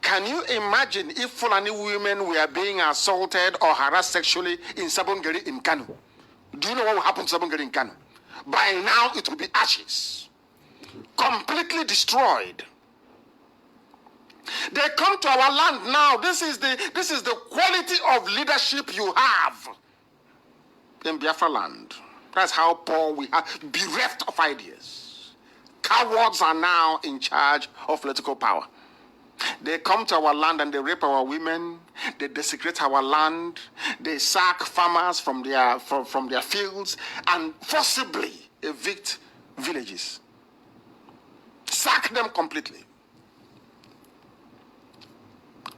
Can you imagine if Fulani women were being assaulted or harassed sexually in Sabongeri in Kanu? Do you know what will happen to Sabongeri in Kanu? By now, it will be ashes. Completely destroyed. They come to our land now. This is the quality of leadership you have in Biafraland. That's how poor we are, bereft of ideas. Cowards are now in charge of political power. They come to our land and they rape our women. They desecrate our land. They sack farmers from their fields and forcibly evict villages. Sack them completely.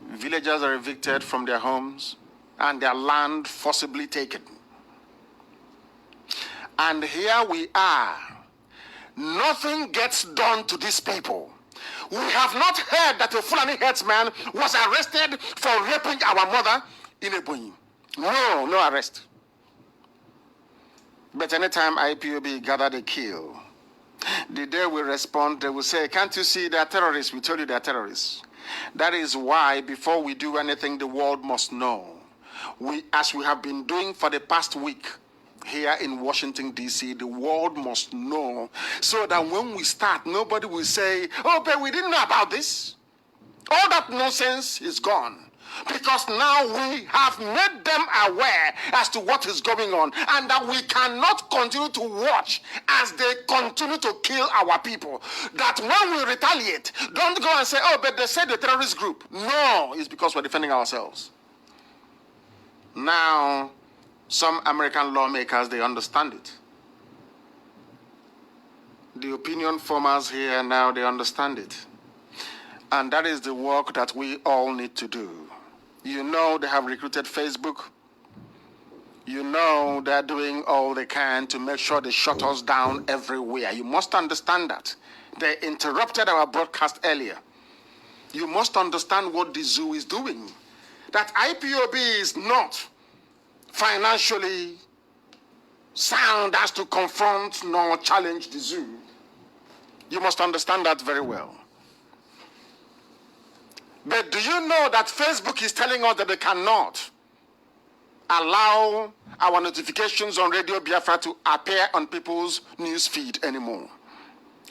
Villagers are evicted from their homes and their land forcibly taken. And here we are. Nothing gets done to these people. We have not heard that a Fulani headsman was arrested for raping our mother in Ebonyi. No arrest. But anytime IPOB gathered a kill, the day we respond, they will say, can't you see they are terrorists? We told you they are terrorists. That is why before we do anything, the world must know. As we have been doing for the past week, here in Washington, D.C., the world must know, so that when we start, nobody will say, oh, but we didn't know about this. All that nonsense is gone. Because now we have made them aware as to what is going on, and that we cannot continue to watch as they continue to kill our people. That when we retaliate, don't go and say, oh, but they said the terrorist group. No, it's because we're defending ourselves. Now, some American lawmakers, they understand it. The opinion formers here now, they understand it. And that is the work that we all need to do. You know they have recruited Facebook. You know they're doing all they can to make sure they shut us down everywhere. You must understand that. They interrupted our broadcast earlier. You must understand what the zoo is doing. That IPOB is not financially sound as to confront nor challenge the zoo. You must understand that very well. But do you know that Facebook is telling us that they cannot allow our notifications on Radio Biafra to appear on people's news feed anymore?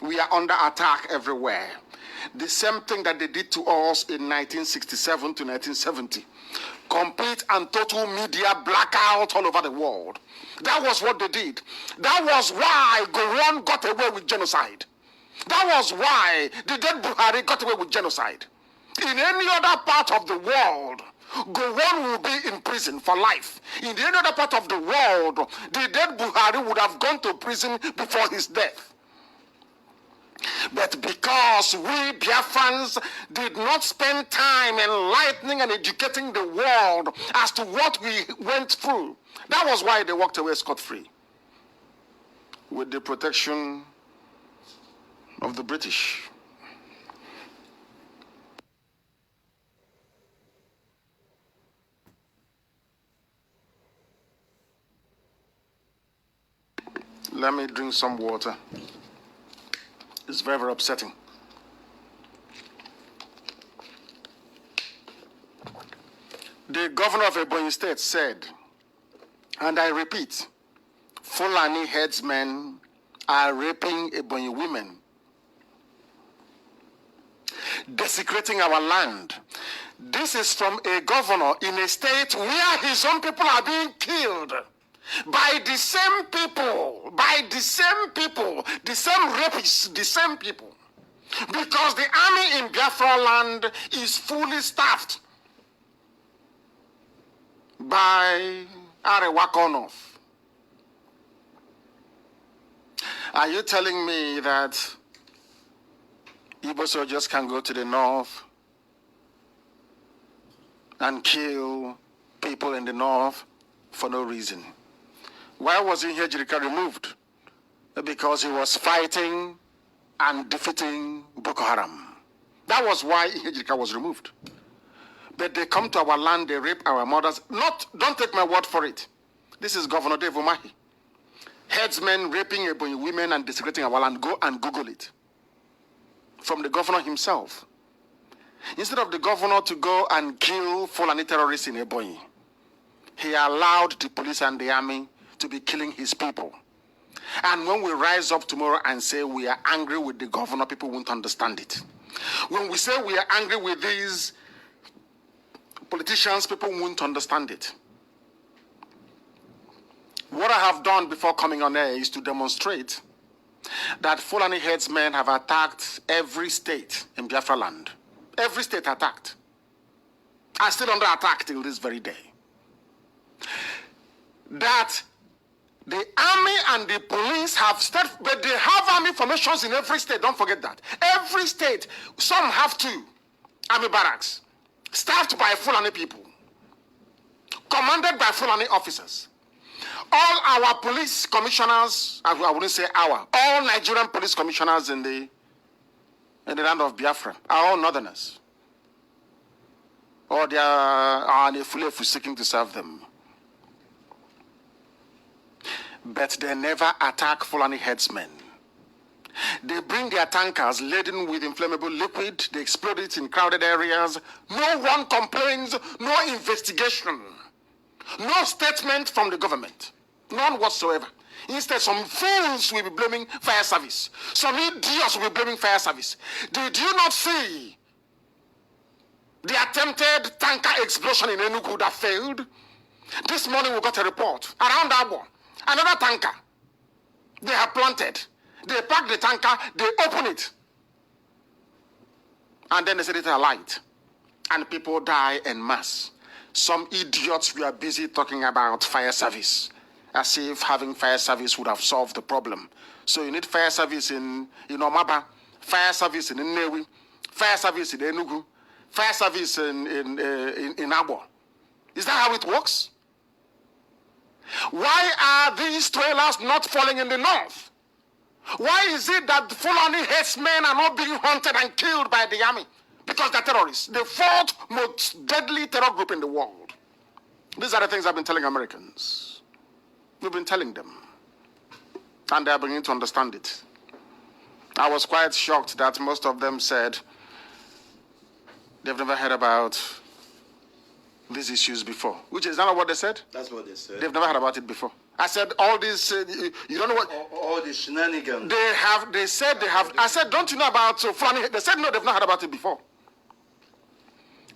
We are under attack everywhere. The same thing that they did to us in 1967 to 1970. Complete and total media blackout all over the world. That was what they did. That was why Gowon got away with genocide. That was why the dead Buhari got away with genocide. In any other part of the world, Gowon will be in prison for life. In any other part of the world, the dead Buhari would have gone to prison before his death. But because we Biafrans did not spend time enlightening and educating the world as to what we went through, that was why they walked away scot-free. With the protection of the British. Let me drink some water. It's very, very upsetting. The governor of Ebonyi State said, and I repeat, Fulani headsmen are raping Ebonyi women, desecrating our land. This is from a governor in a state where his own people are being killed. By the same people, the same rapists, the same people. Because the army in Biafraland is fully staffed by Arewakonov. Are you telling me that Igbo soldiers can go to the north and kill people in the north for no reason? Why was Ihejirika removed? Because he was fighting and defeating Boko Haram. That was why Ihejirika was removed. But they come to our land, they rape our mothers. Don't take my word for it. This is Governor Dave Umahi. Headsmen raping Ebonyi women and desecrating our land. Go and Google it. From the governor himself. Instead of the governor to go and kill Fulani terrorists in Ebonyi, he allowed the police and the army to be killing his people. And when we rise up tomorrow and say we are angry with the governor, people won't understand it. When we say we are angry with these politicians, people won't understand it. What I have done before coming on air is to demonstrate that Fulani headsmen have attacked every state in Biafraland. Every state attacked. Are still under attack till this very day. That the army and the police have started, but they have army formations in every state. Don't forget that. Every state, some have 2 army barracks, staffed by Fulani people, commanded by Fulani officers. All our police commissioners, I wouldn't say all Nigerian police commissioners in the land of Biafra are all northerners. Or they are Nefulefu seeking to serve them. But they never attack Fulani headsmen. They bring their tankers laden with inflammable liquid, they explode it in crowded areas. No one complains, no investigation, no statement from the government. None whatsoever. Instead, some fools will be blaming fire service. Some idiots will be blaming fire service. Did you not see the attempted tanker explosion in Enugu that failed? This morning we got a report around Abo. Another tanker. They have planted. They pack the tanker, they open it. And then they set it alight. And people die en masse. Some idiots were busy talking about fire service, as if having fire service would have solved the problem. So you need fire service in Omaba, fire service in Nnewi, fire service in Enugu, fire service in Abo. Is that how it works? Why are these trailers not falling in the north? Why is it that Fulani herdsmen are not being hunted and killed by the army? Because they're terrorists. The fourth most deadly terror group in the world. These are the things I've been telling Americans. We've been telling them. And they're beginning to understand it. I was quite shocked that most of them said they've never heard about these issues before. Which is not what they said? That's what they said. They've never heard about it before. I said all this, you don't know what? All the shenanigans. They said they have. I said, don't you know about Fulani? They said, no, they've not heard about it before.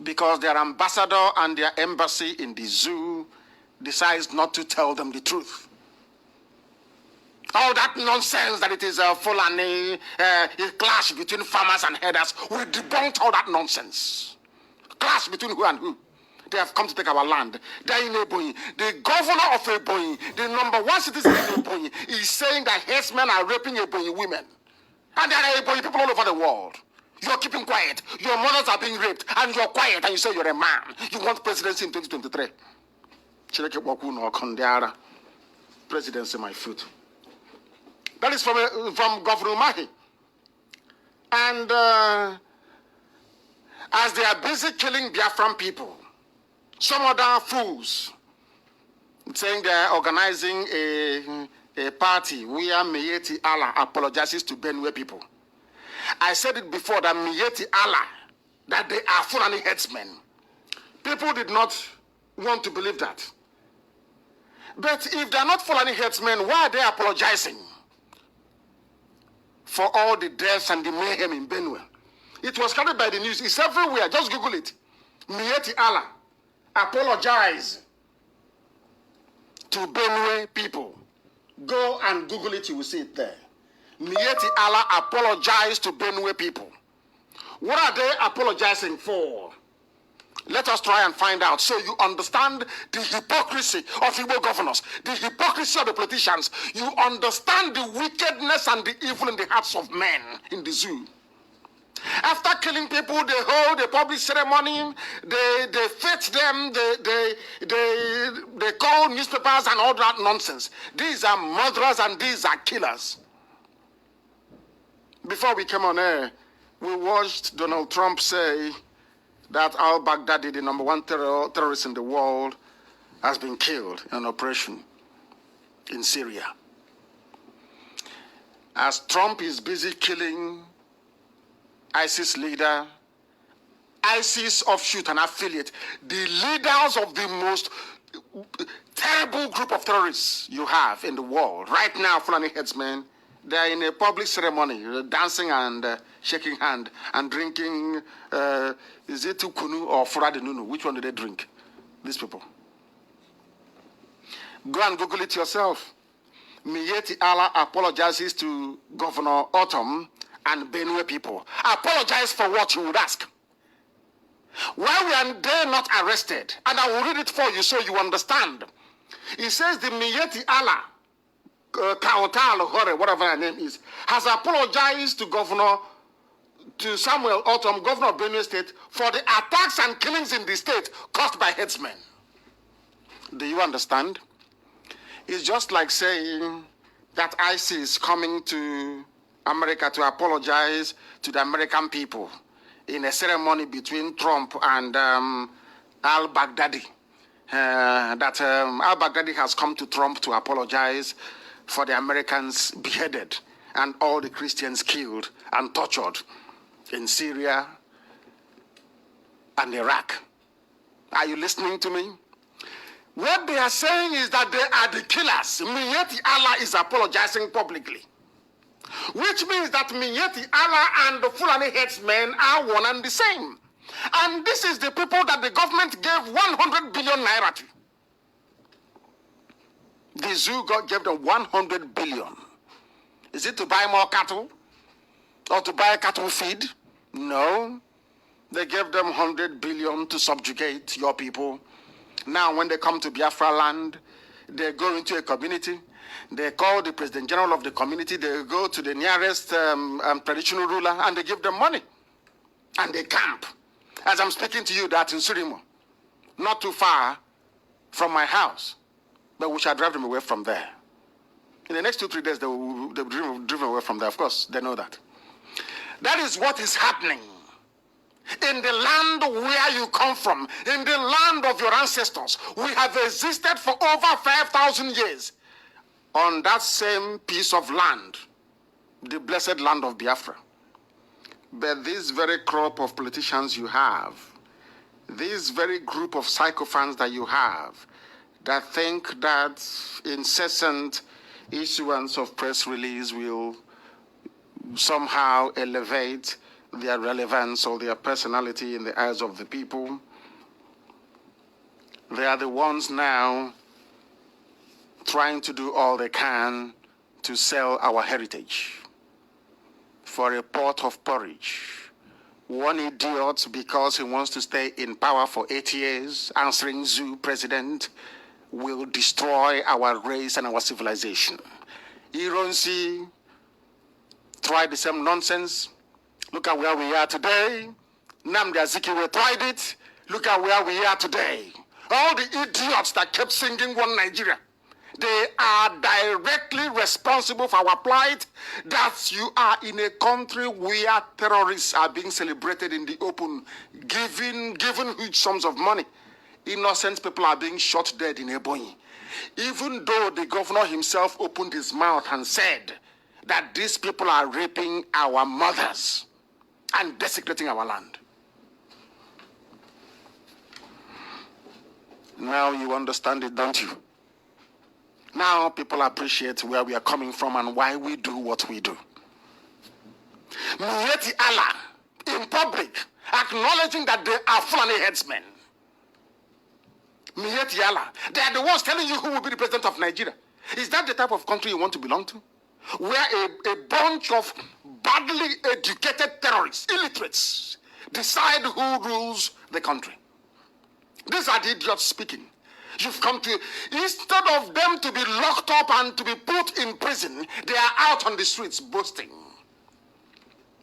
Because their ambassador and their embassy in the zoo decides not to tell them the truth. All that nonsense that it is a Fulani, a clash between farmers and herders, we debunked all that nonsense. Clash between who and who? They have come to take our land. They're in Ebonyi. The governor of Ebonyi, the number one citizen in Ebonyi, is saying that herdsmen are raping Ebonyi women. And there are Ebonyi people all over the world. You're keeping quiet. Your mothers are being raped, and you're quiet, and you say you're a man. You want presidency in 2023. Presidency, my foot. That is from Governor Mahi. And as they are busy killing Biafran people, some other fools saying they are organizing a party where Miyetti Allah apologizes to Benue people. I said it before that Miyetti Allah, that they are Fulani headsmen. People did not want to believe that. But if they are not Fulani headsmen, why are they apologizing for all the deaths and the mayhem in Benue? It was carried by the news. It's everywhere. Just Google it. Miyetti Allah apologize to Benue people. Go and Google it, you will see it there. Miyetti Allah apologized to Benue people. What are they apologizing for? Let us try and find out so you understand the hypocrisy of Igbo governors, the hypocrisy of the politicians. You understand the wickedness and the evil in the hearts of men in the zoo. After killing people, they hold a public ceremony, they fetch them, they call newspapers and all that nonsense. These are murderers and these are killers. Before we came on air, we watched Donald Trump say that al-Baghdadi, the number one terrorist in the world, has been killed in an operation in Syria. As Trump is busy killing ISIS leader, ISIS offshoot and affiliate, the leaders of the most terrible group of terrorists you have in the world. Right now, Fulani headsmen, they're in a public ceremony, dancing and shaking hand and drinking, is it Kanu or Nunu? Which one do they drink? These people. Go and Google it yourself. Miyetti Allah apologizes to Governor Autumn and Benue people. Apologize for what, you would ask. Why were they not arrested? And I will read it for you so you understand. It says the Miyetti Allah, whatever her name is, has apologized to Samuel Autumn, governor of Benue State, for the attacks and killings in the state caused by headsmen. Do you understand? It's just like saying that ISIS coming to America to apologize to the American people in a ceremony between Trump and al-Baghdadi. That al-Baghdadi has come to Trump to apologize for the Americans beheaded and all the Christians killed and tortured in Syria and Iraq. Are you listening to me? What they are saying is that they are the killers. Miyetti Allah is apologizing publicly. Which means that Miyetti Allah and the Fulani headsmen are one and the same. And this is the people that the government gave 100 billion naira to. The zoo god gave them 100 billion. Is it to buy more cattle? Or to buy cattle feed? No. They gave them 100 billion to subjugate your people. Now when they come to Biafraland, they go into a community. They call the president general of the community. They go to the nearest traditional ruler and they give them money. And they camp. As I'm speaking to you, that's in Surimo. Not too far from my house. But we shall drive them away from there. In the next 2-3 days, they'll be driven away from there. Of course, they know that. That is what is happening. In the land where you come from, in the land of your ancestors, we have existed for over 5,000 years on that same piece of land, the blessed land of Biafra. But this very crop of politicians you have, this very group of sycophants that you have, that think that incessant issuance of press release will somehow elevate their relevance or their personality in the eyes of the people. They are the ones now trying to do all they can to sell our heritage for a pot of porridge. One idiot, because he wants to stay in power for 8 years, answering zoo president, will destroy our race and our civilization. Ironsi tried the same nonsense. Look at where we are today. Nnamdi tried it. Look at where we are today. All the idiots that kept singing One Nigeria, they are directly responsible for our plight. That you are in a country where terrorists are being celebrated in the open, given huge sums of money. Innocent people are being shot dead in Ebonyi. Even though the governor himself opened his mouth and said that these people are raping our mothers and desecrating our land. Now you understand it, don't you? Now people appreciate where we are coming from and why we do what we do. Miyetti Allah, in public, acknowledging that they are Fulani headsmen. Miyetti Allah, they are the ones telling you who will be the president of Nigeria. Is that the type of country you want to belong to? Where a bunch of badly educated terrorists, illiterates, decide who rules the country. These are the idiots speaking. You've come to, instead of them to be locked up and to be put in prison, they are out on the streets boasting.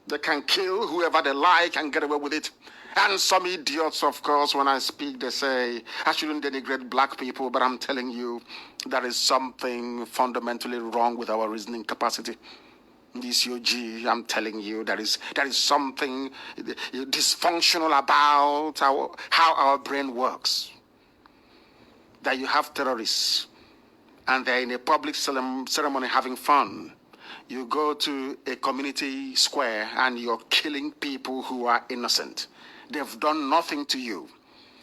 They can kill whoever they like and get away with it. And some idiots, of course, when I speak, they say, I shouldn't denigrate black people, but I'm telling you, there is something fundamentally wrong with our reasoning capacity. This UG, I'm telling you, there is something dysfunctional about how our brain works. That you have terrorists, and they're in a public ceremony having fun. You go to a community square, and you're killing people who are innocent. They've done nothing to you.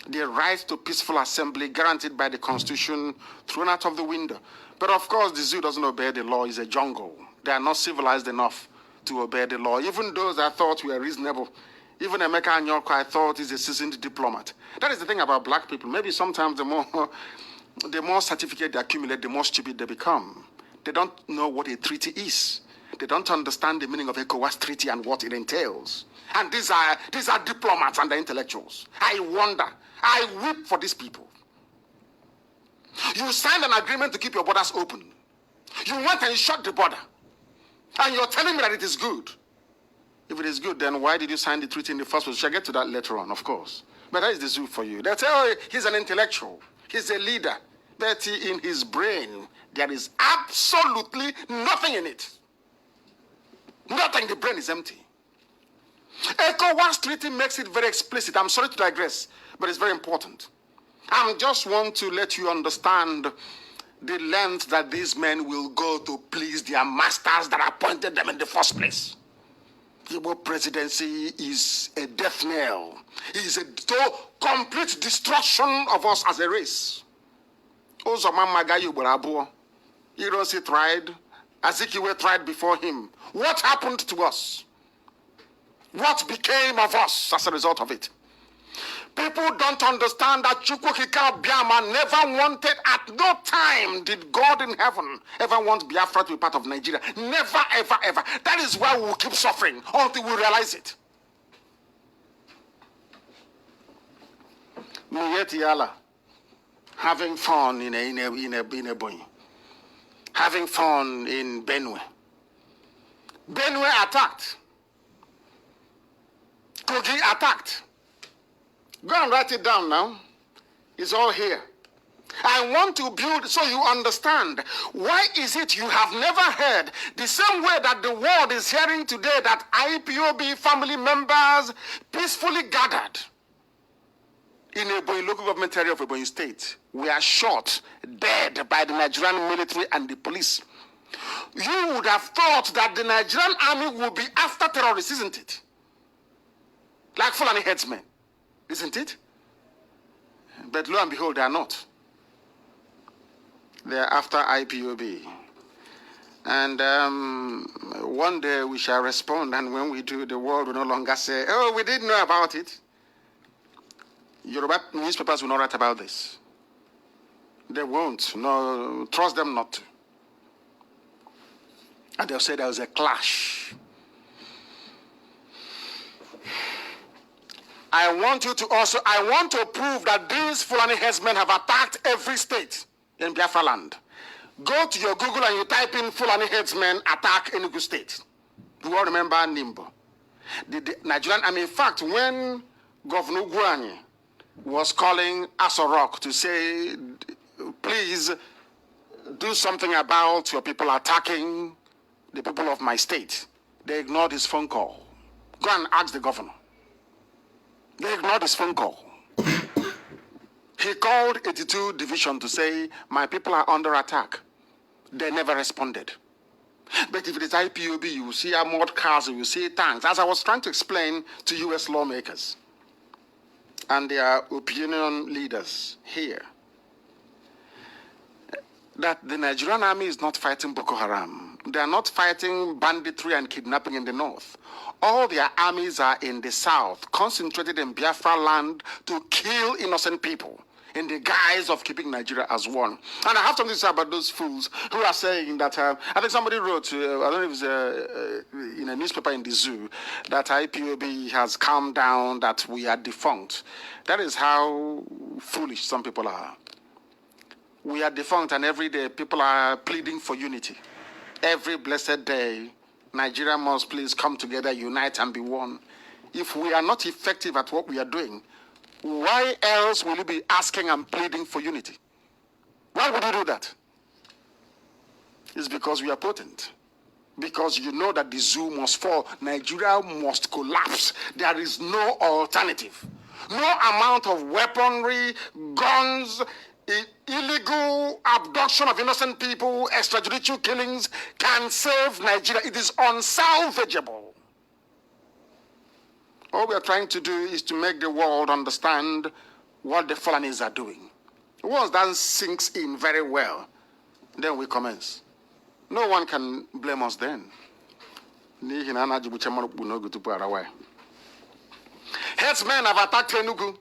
The right to peaceful assembly guaranteed by the Constitution thrown out of the window. But of course, the zoo doesn't obey the law. It's a jungle. They are not civilized enough to obey the law. Even those I thought were reasonable. Even Emeka Anyoko, I thought, is a seasoned diplomat. That is the thing about black people. Maybe sometimes the more certificate they accumulate, the more stupid they become. They don't know what a treaty is. They don't understand the meaning of ECOWAS treaty and what it entails. And these are diplomats and the intellectuals. I wonder, I weep for these people. You signed an agreement to keep your borders open. You went and shut the border. And you're telling me that it is good. If it is good, then why did you sign the treaty in the first place? We'll get to that later on, of course. But that is the zoo for you. They'll say, oh, he's an intellectual. He's a leader. But in his brain, there is absolutely nothing in it. Nothing. The brain is empty. ECOWAS treaty makes it very explicit. I'm sorry to digress, but it's very important. I just want to let you understand the length that these men will go to please their masters that appointed them in the first place. The Igbo presidency is a death knell. It is a complete destruction of us as a race. Uzoma Magayu Burabuo. Irosi tried. Azikiwe tried before him. What happened to us? What became of us as a result of it? People don't understand that Chukwukika Biama never wanted, at no time did God in heaven ever want Biafra to be part of Nigeria. Never, ever, ever. That is why we will keep suffering until we realize it. Miyetiala, having fun in a boy. Having fun in Benue. Benue attacked. Kogi attacked. Go and write it down now. It's all here. I want to build so you understand. Why is it you have never heard the same way that the world is hearing today that IPOB family members peacefully gathered in Ebonyi local government area of Ebonyi State were shot dead by the Nigerian military and the police? You would have thought that the Nigerian army would be after terrorists, isn't it? Like Fulani headsmen, isn't it? But lo and behold, they are not. They are after IPOB. And one day we shall respond, and when we do, the world will no longer say, oh, we didn't know about it. Yoruba newspapers will not write about this. They won't. No, trust them not to. And they'll say there was a clash. I want to prove that these Fulani herdsmen have attacked every state in Biafraland. Go to your Google and you type in Fulani herdsmen attack Enugu State. You all remember Nimbo. The Nigerian army, in fact, when Governor Guanyi was calling Asorok to say, please do something about your people attacking the people of my state, they ignored his phone call. Go and ask the governor. They ignored his phone call. He called 82 Division to say, my people are under attack. They never responded. But if it is IPOB, you will see armored cars, you will see tanks. As I was trying to explain to US lawmakers and their opinion leaders here, that the Nigerian army is not fighting Boko Haram. They are not fighting banditry and kidnapping in the north. All their armies are in the south, concentrated in Biafraland to kill innocent people in the guise of keeping Nigeria as one. And I have something to say about those fools who are saying that, I think somebody wrote, I don't know if it was in a newspaper in the zoo, that IPOB has calmed down, that we are defunct. That is how foolish some people are. We are defunct, and every day people are pleading for unity. Every blessed day, Nigeria must please come together, unite, and be one. If we are not effective at what we are doing, why else will you be asking and pleading for unity? Why would you do that? It's because we are potent. Because you know that the zoo must fall. Nigeria must collapse. There is no alternative. No amount of weaponry, guns, illegal abduction of innocent people, extrajudicial killings can save Nigeria. It is unsalvageable. All we are trying to do is to make the world understand what the Fulanis are doing. Once that sinks in very well, then we commence. No one can blame us then. Headsmen have attacked Enugu.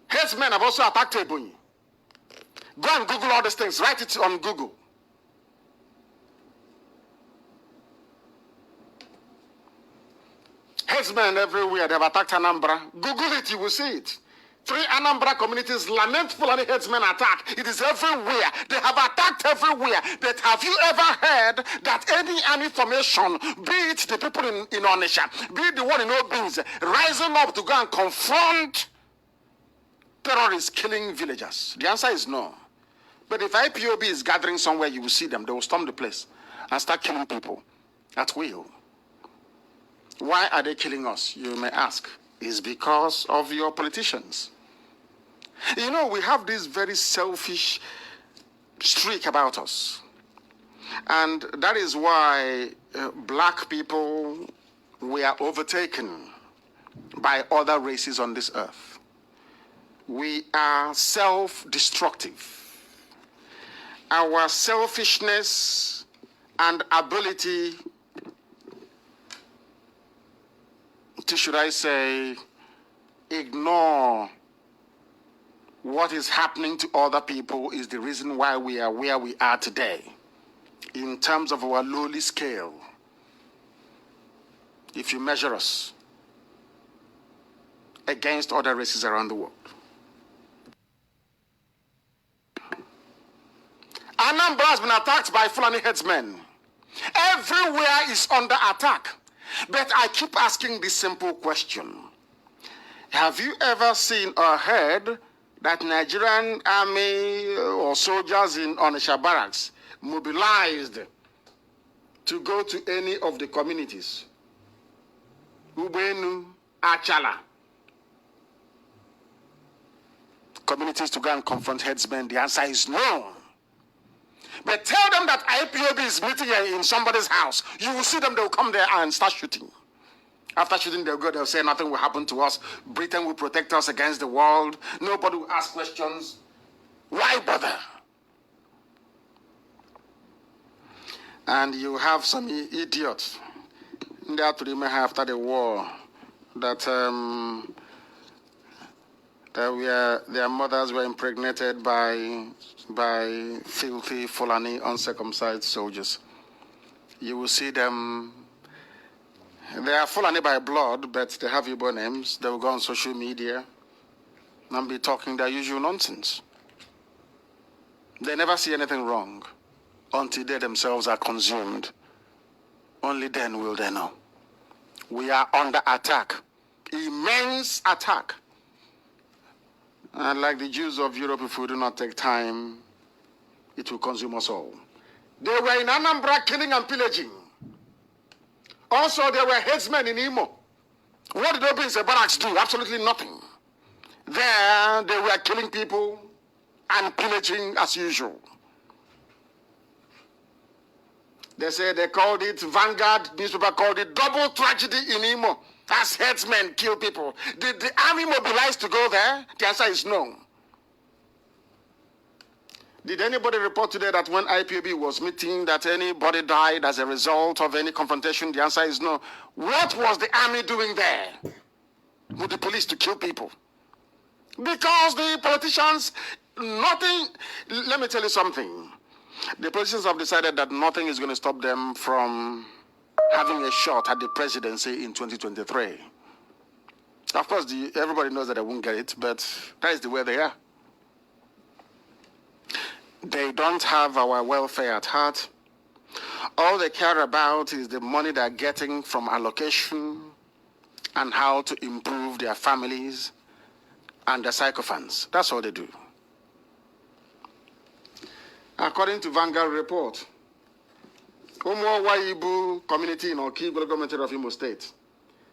Headsmen have also attacked Ebonyi. Go and Google all these things. Write it on Google. Headsmen everywhere, they have attacked Anambra. Google it, you will see it. 3 Anambra communities lament Fulani headsmen attack. It is everywhere. They have attacked everywhere. But have you ever heard that any army formation, be it the people in Onisha, be it the one in Obins, rising up to go and confront terrorists killing villagers? The answer is no. But if IPOB is gathering somewhere, you will see them. They will storm the place and start killing people at will. Why are they killing us, you may ask? It's because of your politicians. You know, we have this very selfish streak about us. And that is why black people were overtaken by other races on this earth. We are self-destructive. Our selfishness and ability to, should I say, ignore what is happening to other people is the reason why we are where we are today in terms of our lowly scale. If you measure us against other races around the world. Nnamdi has been attacked by Fulani headsmen. Everywhere is under attack. But I keep asking this simple question. Have you ever seen or heard that Nigerian army or soldiers in Onitsha barracks mobilized to go to any of the communities? Ubenu, Achala. Communities to go and confront headsmen? The answer is no. But tell them that IPOB is meeting in somebody's house. You will see them, they will come there and start shooting. After shooting, they'll go, they'll say nothing will happen to us. Britain will protect us against the world. Nobody will ask questions. Why bother? And you have some idiots there to remember after the war that their mothers were impregnated by filthy Fulani uncircumcised soldiers. You will see them. They are Fulani by blood, but they have Igbo names. They will go on social media and be talking their usual nonsense. They never see anything wrong until they themselves are consumed. Only then will they know. We are under attack, immense attack. And like the Jews of Europe, if we do not take time, it will consume us all. They were in Anambra killing and pillaging. Also, there were headsmen in Imo. What did Obin's barracks do? Absolutely nothing. There, they were killing people and pillaging as usual. They say they called it, Vanguard newspaper called it double tragedy in Imo. As headsmen kill people. Did the army mobilize to go there? The answer is no. Did anybody report today that when IPOB was meeting that anybody died as a result of any confrontation? The answer is no. What was the army doing there with the police to kill people? Because the politicians, nothing, let me tell you something. The politicians have decided that nothing is going to stop them from having a shot at the presidency in 2023. Of course, everybody knows that they won't get it, but that is the way they are. They don't have our welfare at heart. All they care about is the money they're getting from allocation and how to improve their families and their sycophants. That's all they do. According to Vanguard report, Umo Waibu community in Okigwe government of Imo State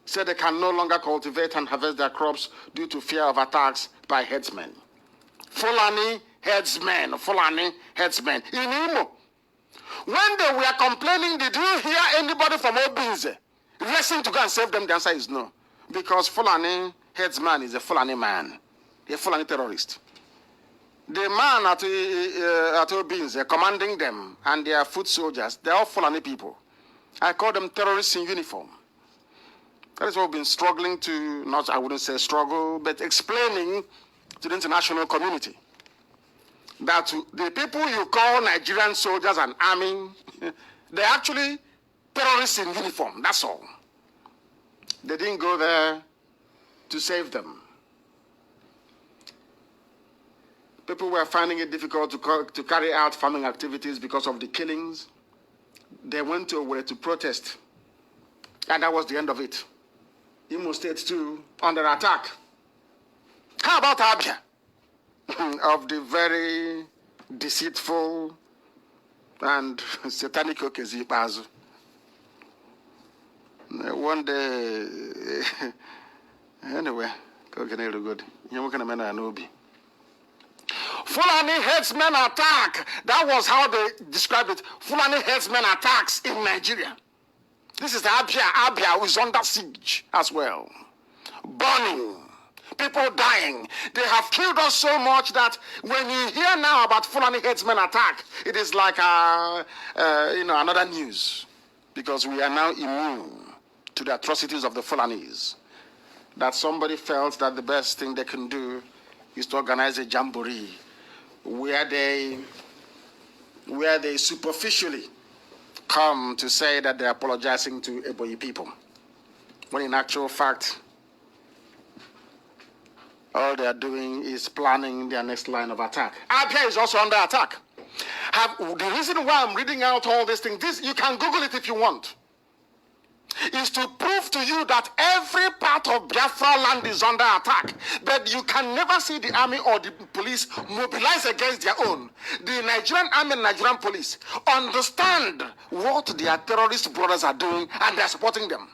said they can no longer cultivate and harvest their crops due to fear of attacks by headsmen. Fulani headsmen in Imo. When they were complaining, did you hear anybody from Obinze racing to go and save them? The answer is no. Because Fulani headsman is a Fulani man, a Fulani terrorist. The man at Obinze commanding them and their foot soldiers, they're all Fulani people. I call them terrorists in uniform. That is what we've been struggling to, not, I wouldn't say struggle, but explaining to the international community. That the people you call Nigerian soldiers and army, they're actually terrorists in uniform, that's all. They didn't go there to save them. People were finding it difficult to carry out farming activities because of the killings. They went to Owerri to protest. And that was the end of it. Imo State too, under attack. How about Abia? Of the very deceitful and satanic Okezipazu. One day, anyway, good. You're going to Anobi. Fulani headsmen attack. That was how they described it. Fulani headsmen attacks in Nigeria. This is the Abia. Abia is under siege as well. Burning. people dying. They have killed us so much that when you hear now about Fulani headsmen attack, it is like another news, because we are now immune to the atrocities of the Fulanis. That somebody felt that the best thing they can do is to organize a jamboree where they superficially come to say that they're apologizing to Eboyi people, when in actual fact, all they are doing is planning their next line of attack. Abia is also under attack. The reason why I'm reading out all these things, you can Google it if you want, is to prove to you that every part of Biafraland is under attack. But you can never see the army or the police mobilize against their own. The Nigerian army and Nigerian police understand what their terrorist brothers are doing, and they're supporting them.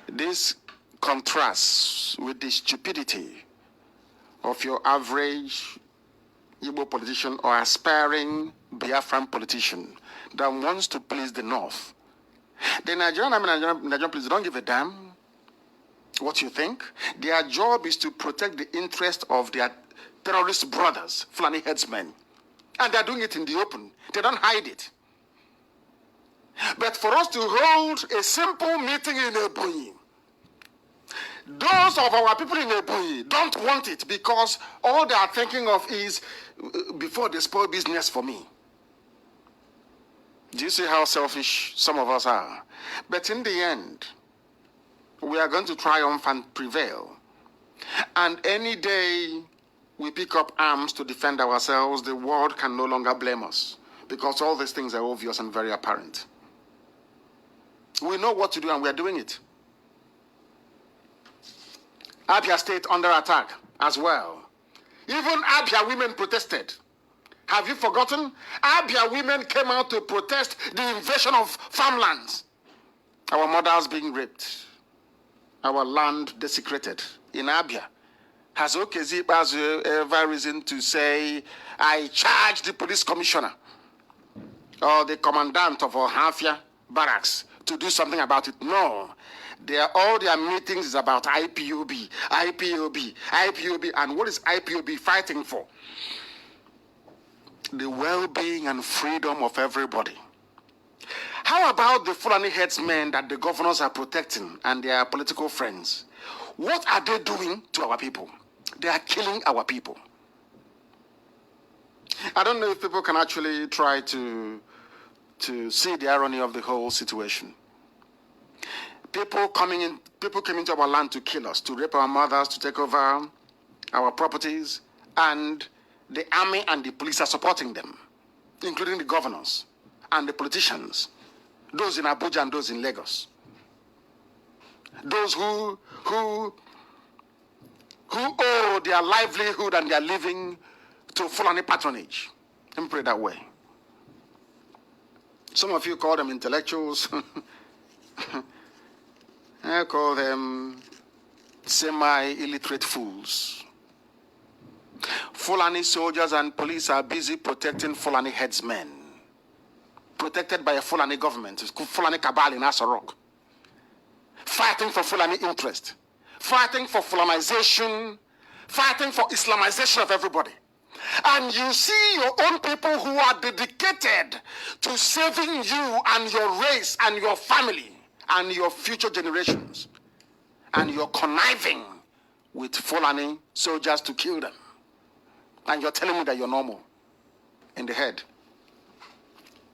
This contrasts with the stupidity of your average Igbo politician or aspiring Biafran politician that wants to please the North. The Nigerian army and Nigerian police don't give a damn what you think. Their job is to protect the interest of their terrorist brothers, Fulani headsmen. And they're doing it in the open. They don't hide it. But for us to hold a simple meeting in Ebonyi, those of our people in Ebonyi don't want it, because all they are thinking of is before they spoil business for me. Do you see how selfish some of us are? But in the end, we are going to triumph and prevail. And any day we pick up arms to defend ourselves, the world can no longer blame us, because all these things are obvious and very apparent. We know what to do, and we are doing it. Abia State under attack as well. Even Abia women protested. Have you forgotten? Abia women came out to protest the invasion of farmlands. Our mothers being raped. Our land desecrated in Abia. Has Okezibazu ever reason to say, I charge the police commissioner or the commandant of Ohafia barracks to do something about it? No. All their meetings is about IPOB, IPOB, IPOB. And what is IPOB fighting for? The well-being and freedom of everybody. How about the Fulani headsmen that the governors are protecting and their political friends? What are they doing to our people? They are killing our people. I don't know if people can actually try to see the irony of the whole situation. People came into our land to kill us, to rape our mothers, to take over our properties, and the army and the police are supporting them, including the governors and the politicians, those in Abuja and those in Lagos. Those who owe their livelihood and their living to Fulani patronage. Let me put it that way. Some of you call them intellectuals. I call them semi-illiterate fools. Fulani soldiers and police are busy protecting Fulani headsmen, protected by a Fulani government, Fulani cabal in Asarok, fighting for Fulani interest, fighting for Fulanization, fighting for Islamization of everybody. And you see your own people who are dedicated to saving you and your race and your family and your future generations, and you're conniving with Fulani soldiers to kill them. And you're telling me that you're normal in the head.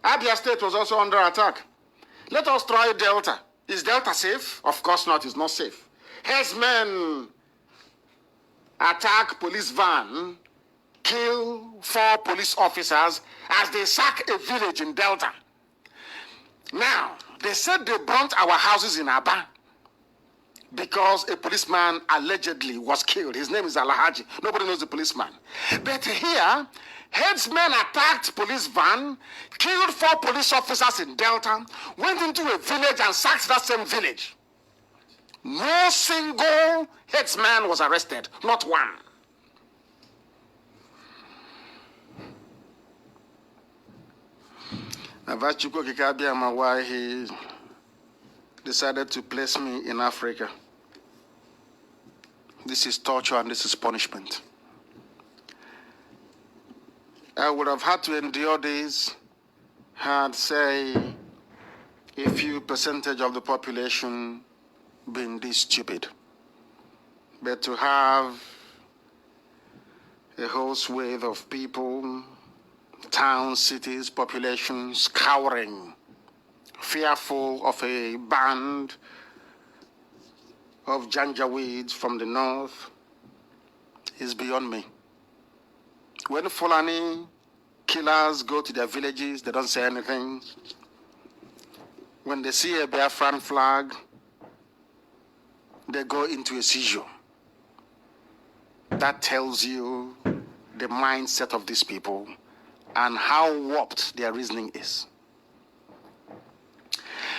Abia State was also under attack. Let us try Delta. Is Delta safe? Of course not, it's not safe. Herdsmen attack police van, kill 4 police officers as they sack a village in Delta. Now, they said they burnt our houses in Aba because a policeman allegedly was killed. His name is Alahaji. Nobody knows the policeman. But here, headsmen attacked police van, killed 4 police officers in Delta, went into a village and sacked that same village. No single headsman was arrested, not one. Avachuko Kikabiama, why he decided to place me in Africa. This is torture and this is punishment. I would have had to endure this had, say, a few percentage of the population been this stupid. But to have a whole swathe of people, towns, cities, populations cowering, fearful of a band of Janjaweeds from the north is beyond me. When Fulani killers go to their villages, they don't say anything. When they see a Biafran flag, they go into a seizure. That tells you the mindset of these people and how warped their reasoning is.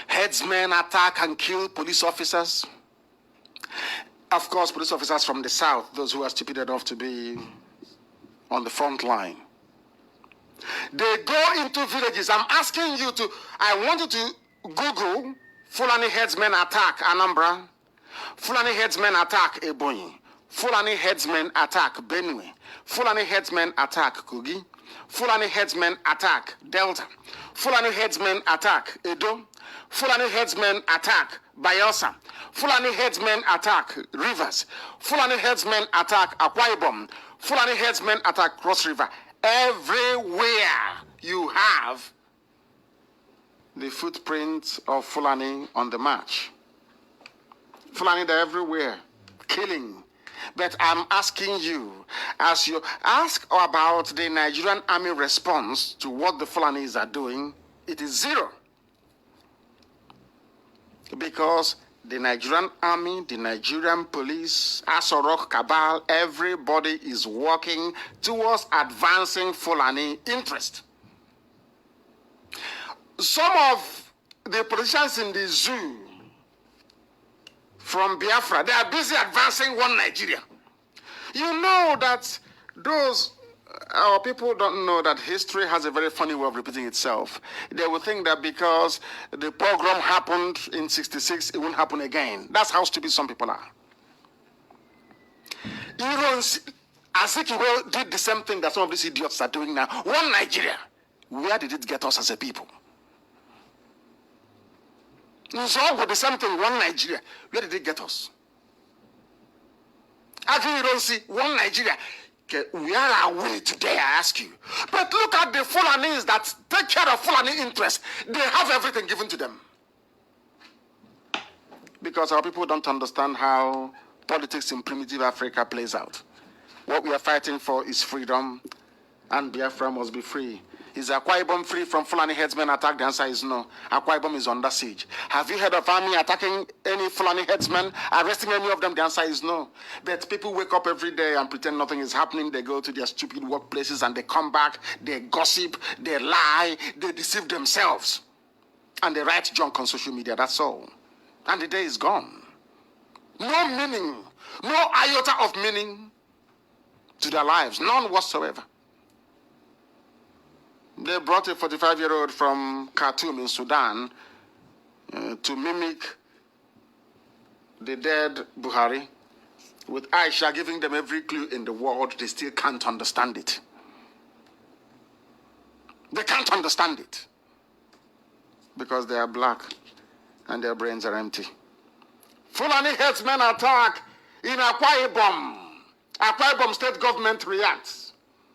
Headsmen attack and kill police officers. Of course, police officers from the south, those who are stupid enough to be on the front line. They go into villages. I'm asking you to, I want you to Google Fulani headsmen attack Anambra, Fulani headsmen attack Ebonyi, Fulani headsmen attack Benue, Fulani headsmen attack Kogi, Fulani headsmen attack Delta, Fulani headsmen attack Edo, Fulani headsmen attack Bayelsa, Fulani headsmen attack Rivers, Fulani headsmen attack Akwa Ibom, Fulani headsmen attack Cross River. Everywhere you have the footprints of Fulani on the march. Fulani, they're everywhere, killing. But I'm asking you, as you ask about the Nigerian army response to what the Fulanis are doing, it is zero. Because the Nigerian army, the Nigerian police, Asorok Cabal, everybody is working towards advancing Fulani interest. Some of the politicians in the zoo from Biafra, they are busy advancing one Nigeria. You know that our people don't know that history has a very funny way of repeating itself. They will think that because the pogrom happened in '66, it won't happen again. That's how stupid some people are. Ezekiel did the same thing that some of these idiots are doing now. One Nigeria. Where did it get us as a people? It's all with the same thing, one Nigeria. Where did it get us? Actually, you don't see one Nigeria. Okay, where are we today, I ask you? But look at the Fulanis that take care of Fulani interests. They have everything given to them. Because our people don't understand how politics in primitive Africa plays out. What we are fighting for is freedom, and Biafra must be free. Is Akwa Ibom free from Fulani headsmen attack? The answer is no. Akwa Ibom is under siege. Have you heard of army attacking any Fulani headsmen, arresting any of them? The answer is no. But people wake up every day and pretend nothing is happening. They go to their stupid workplaces and they come back, they gossip, they lie, they deceive themselves. And they write junk on social media, that's all. And the day is gone. No meaning, no iota of meaning to their lives, none whatsoever. They brought a 45-year-old from Khartoum in Sudan to mimic the dead Buhari, with Aisha giving them every clue in the world. They still can't understand it. They can't understand it because they are black and their brains are empty. Fulani headsmen attack in Akwa Ibom. Akwa Ibom state government reacts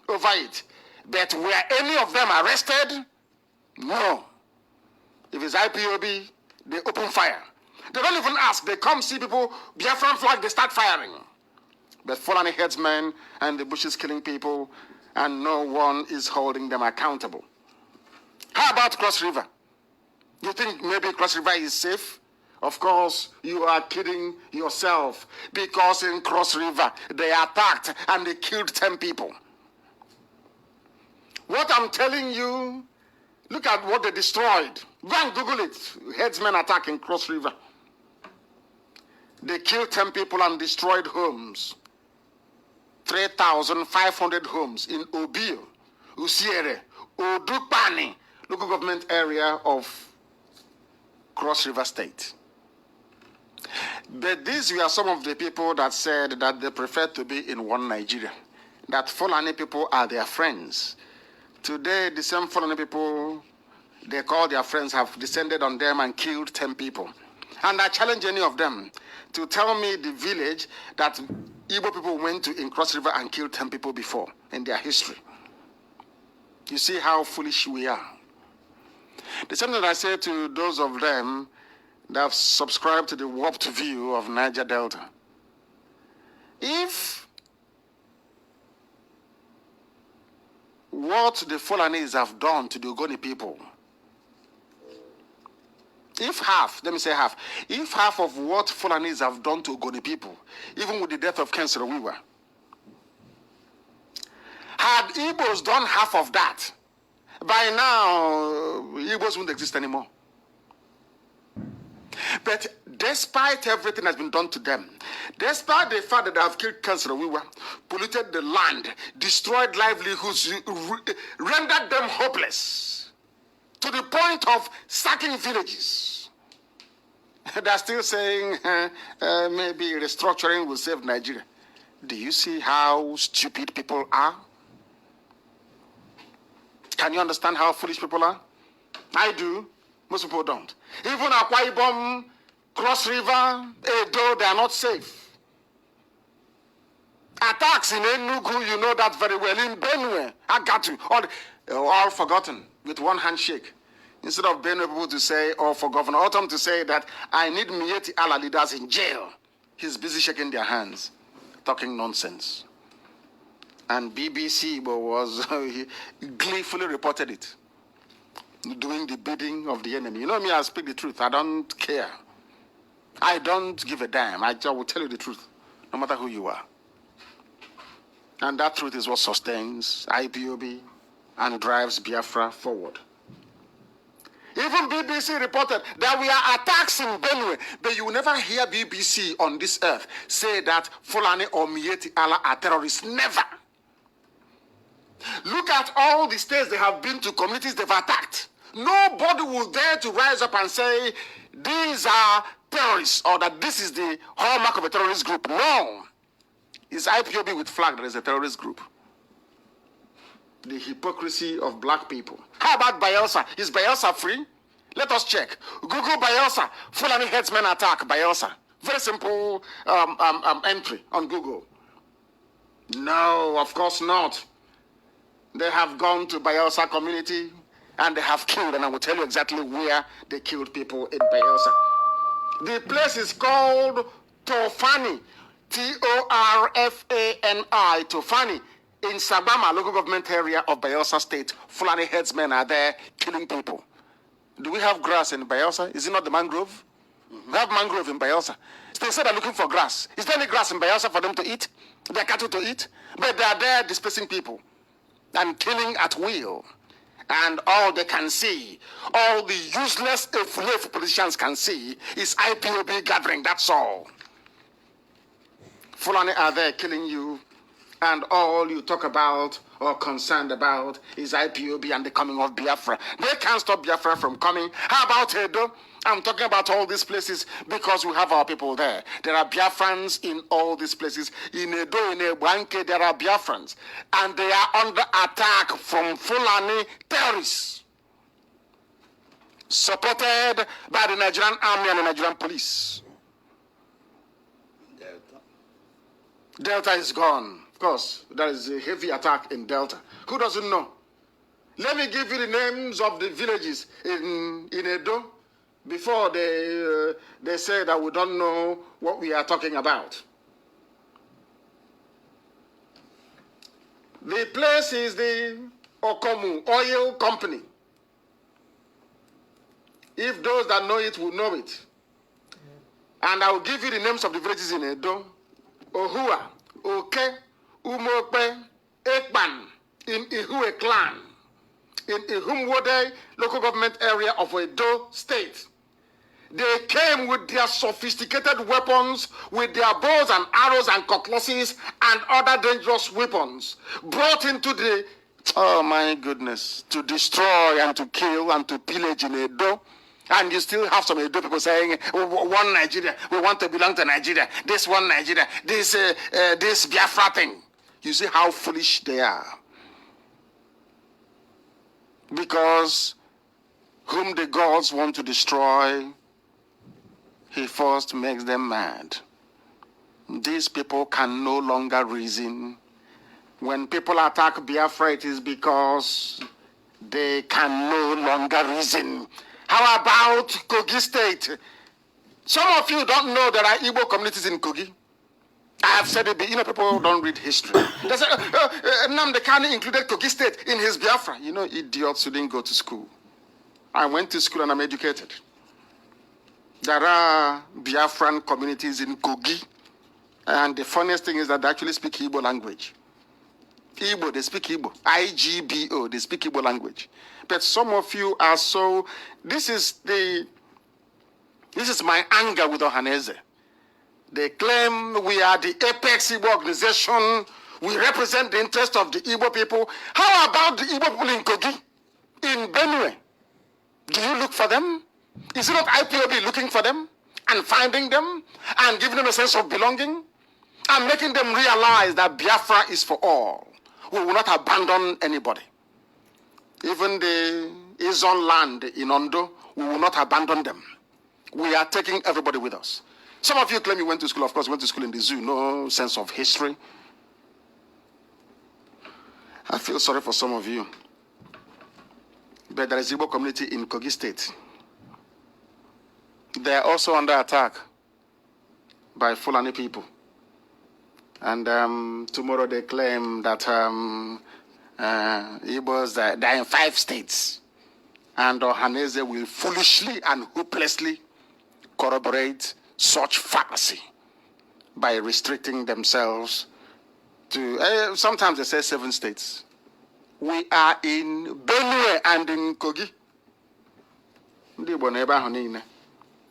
over it. But were any of them arrested? No. If it's IPOB, they open fire. They don't even ask. They come see people, Biafran flag, they start firing. But Fulani headsmen and the bushes killing people, and no one is holding them accountable. How about Cross River? You think maybe Cross River is safe? Of course, you are kidding yourself. Because in Cross River, they attacked and they killed 10 people. What I'm telling you, look at what they destroyed. Go and Google it. Headsmen attack in Cross River. They killed 10 people and destroyed homes. 3,500 homes in Obio, Usiere, Odupani, local government area of Cross River State. But these were some of the people that said that they prefer to be in one Nigeria, that Fulani people are their friends. Today, the same Fulani people they call their friends have descended on them and killed 10 people. And I challenge any of them to tell me the village that Igbo people went to in Cross River and killed 10 people before in their history. You see how foolish we are. The same thing I say to those of them that have subscribed to the warped view of Niger Delta. If what the Fulanese have done to the Ogoni people, if half, let me say half, if half of what Fulanese have done to Ogoni people, even with the death of Kensero Wiwa, had Igbos done half of that, by now, Igbos wouldn't exist anymore. But despite everything that's been done to them, despite the fact that they have killed Kensero Wiwa, polluted the land, destroyed livelihoods, rendered them hopeless, to the point of sacking villages. They're still saying maybe restructuring will save Nigeria. Do you see how stupid people are? Can you understand how foolish people are? I do. Most people don't. Even Akwa Ibom, Cross River, Edo, they are not safe. Attacks in Enugu, you know that very well. In Benue, I got you. All forgotten with one handshake. Instead of Benue people to say, or for Governor Autumn to say that I need Mieti Allah leaders in jail, he's busy shaking their hands, talking nonsense. And BBC was gleefully reported it, doing the bidding of the enemy. You know me, I speak the truth. I don't care. I don't give a damn. I will tell you the truth, no matter who you are. And that truth is what sustains IPOB and drives Biafra forward. Even BBC reported that we are attacks in Benue, but you will never hear BBC on this earth say that Fulani or Mieti Allah are terrorists. Never. Look at all the states they have been to, communities they've attacked. Nobody will dare to rise up and say these are terrorists or that this is the hallmark of a terrorist group. No. It's IPOB with flag that is a terrorist group. The hypocrisy of black people. How about Bayelsa? Is Bayelsa free? Let us check. Google Bayelsa. Fulani headsmen attack Bayelsa. Very simple entry on Google. No, of course not. They have gone to Bayelsa community and they have killed, and I will tell you exactly where they killed people in Bayelsa. The place is called Tofani. Torfani. Tofani. In Sabama, local government area of Bayelsa State, Fulani headsmen are there killing people. Do we have grass in Bayelsa? Is it not the mangrove? We have mangrove in Bayelsa. They say they're looking for grass. Is there any grass in Bayelsa for them to eat? Their cattle to eat? But they are there displacing people and killing at will. And all they can see, all the useless if politicians can see, is IPOB gathering, that's all. Fulani are there killing you, and all you talk about or concerned about is IPOB and the coming of Biafra. They can't stop Biafra from coming. How about Edo? I'm talking about all these places because we have our people there. There are Biafrans in all these places. In Edo, in Ebanke, there are Biafrans. And they are under attack from Fulani terrorists, supported by the Nigerian army and the Nigerian police. Delta is gone. Of course, there is a heavy attack in Delta. Who doesn't know? Let me give you the names of the villages in Edo before they say that we don't know what we are talking about. The place is the Okomu Oil Company. If those that know it will know it. And I will give you the names of the villages in Edo. Ohua, Oke, Umope, Ekban, in Ihue Clan, in Ihumwode local government area of Edo State. They came with their sophisticated weapons, with their bows and arrows and cutlasses and other dangerous weapons, brought into the, oh my goodness, to destroy and to kill and to pillage in Edo. And you still have some Edo people saying, one Nigeria, we want to belong to Nigeria, this one Nigeria, this Biafra thing. You see how foolish they are. Because whom the gods want to destroy, he first makes them mad. These people can no longer reason. When people attack Biafra, it is because they can no longer reason. How about Kogi State? Some of you don't know there are Igbo communities in Kogi. I have said it, people don't read history. They say, Nnamdi Kanu included Kogi State in his Biafra. Idiots who didn't go to school. I went to school and I'm educated. There are Biafran communities in Kogi. And the funniest thing is that they actually speak Igbo language. Igbo, they speak Igbo. IGBO, they speak Igbo language. But some of you are so... This is my anger with Ohaneze. They claim we are the apex Igbo organization. We represent the interest of the Igbo people. How about the Igbo people in Kogi? In Benue? Do you look for them? Is it not IPOB looking for them and finding them and giving them a sense of belonging and making them realize that Biafra is for all? We will not abandon anybody. Even the Izon land in Ondo, we will not abandon them. We are taking everybody with us. Some of you claim you went to school. Of course, you went to school in the zoo. No sense of history. I feel sorry for some of you. But there is Igbo community in Kogi State. They are also under attack by Fulani people. And tomorrow they claim that Igbos are in 5 states. And Ohaneze will foolishly and hopelessly corroborate such fallacy by restricting themselves to, sometimes they say 7 states. We are in Benue and in Kogi.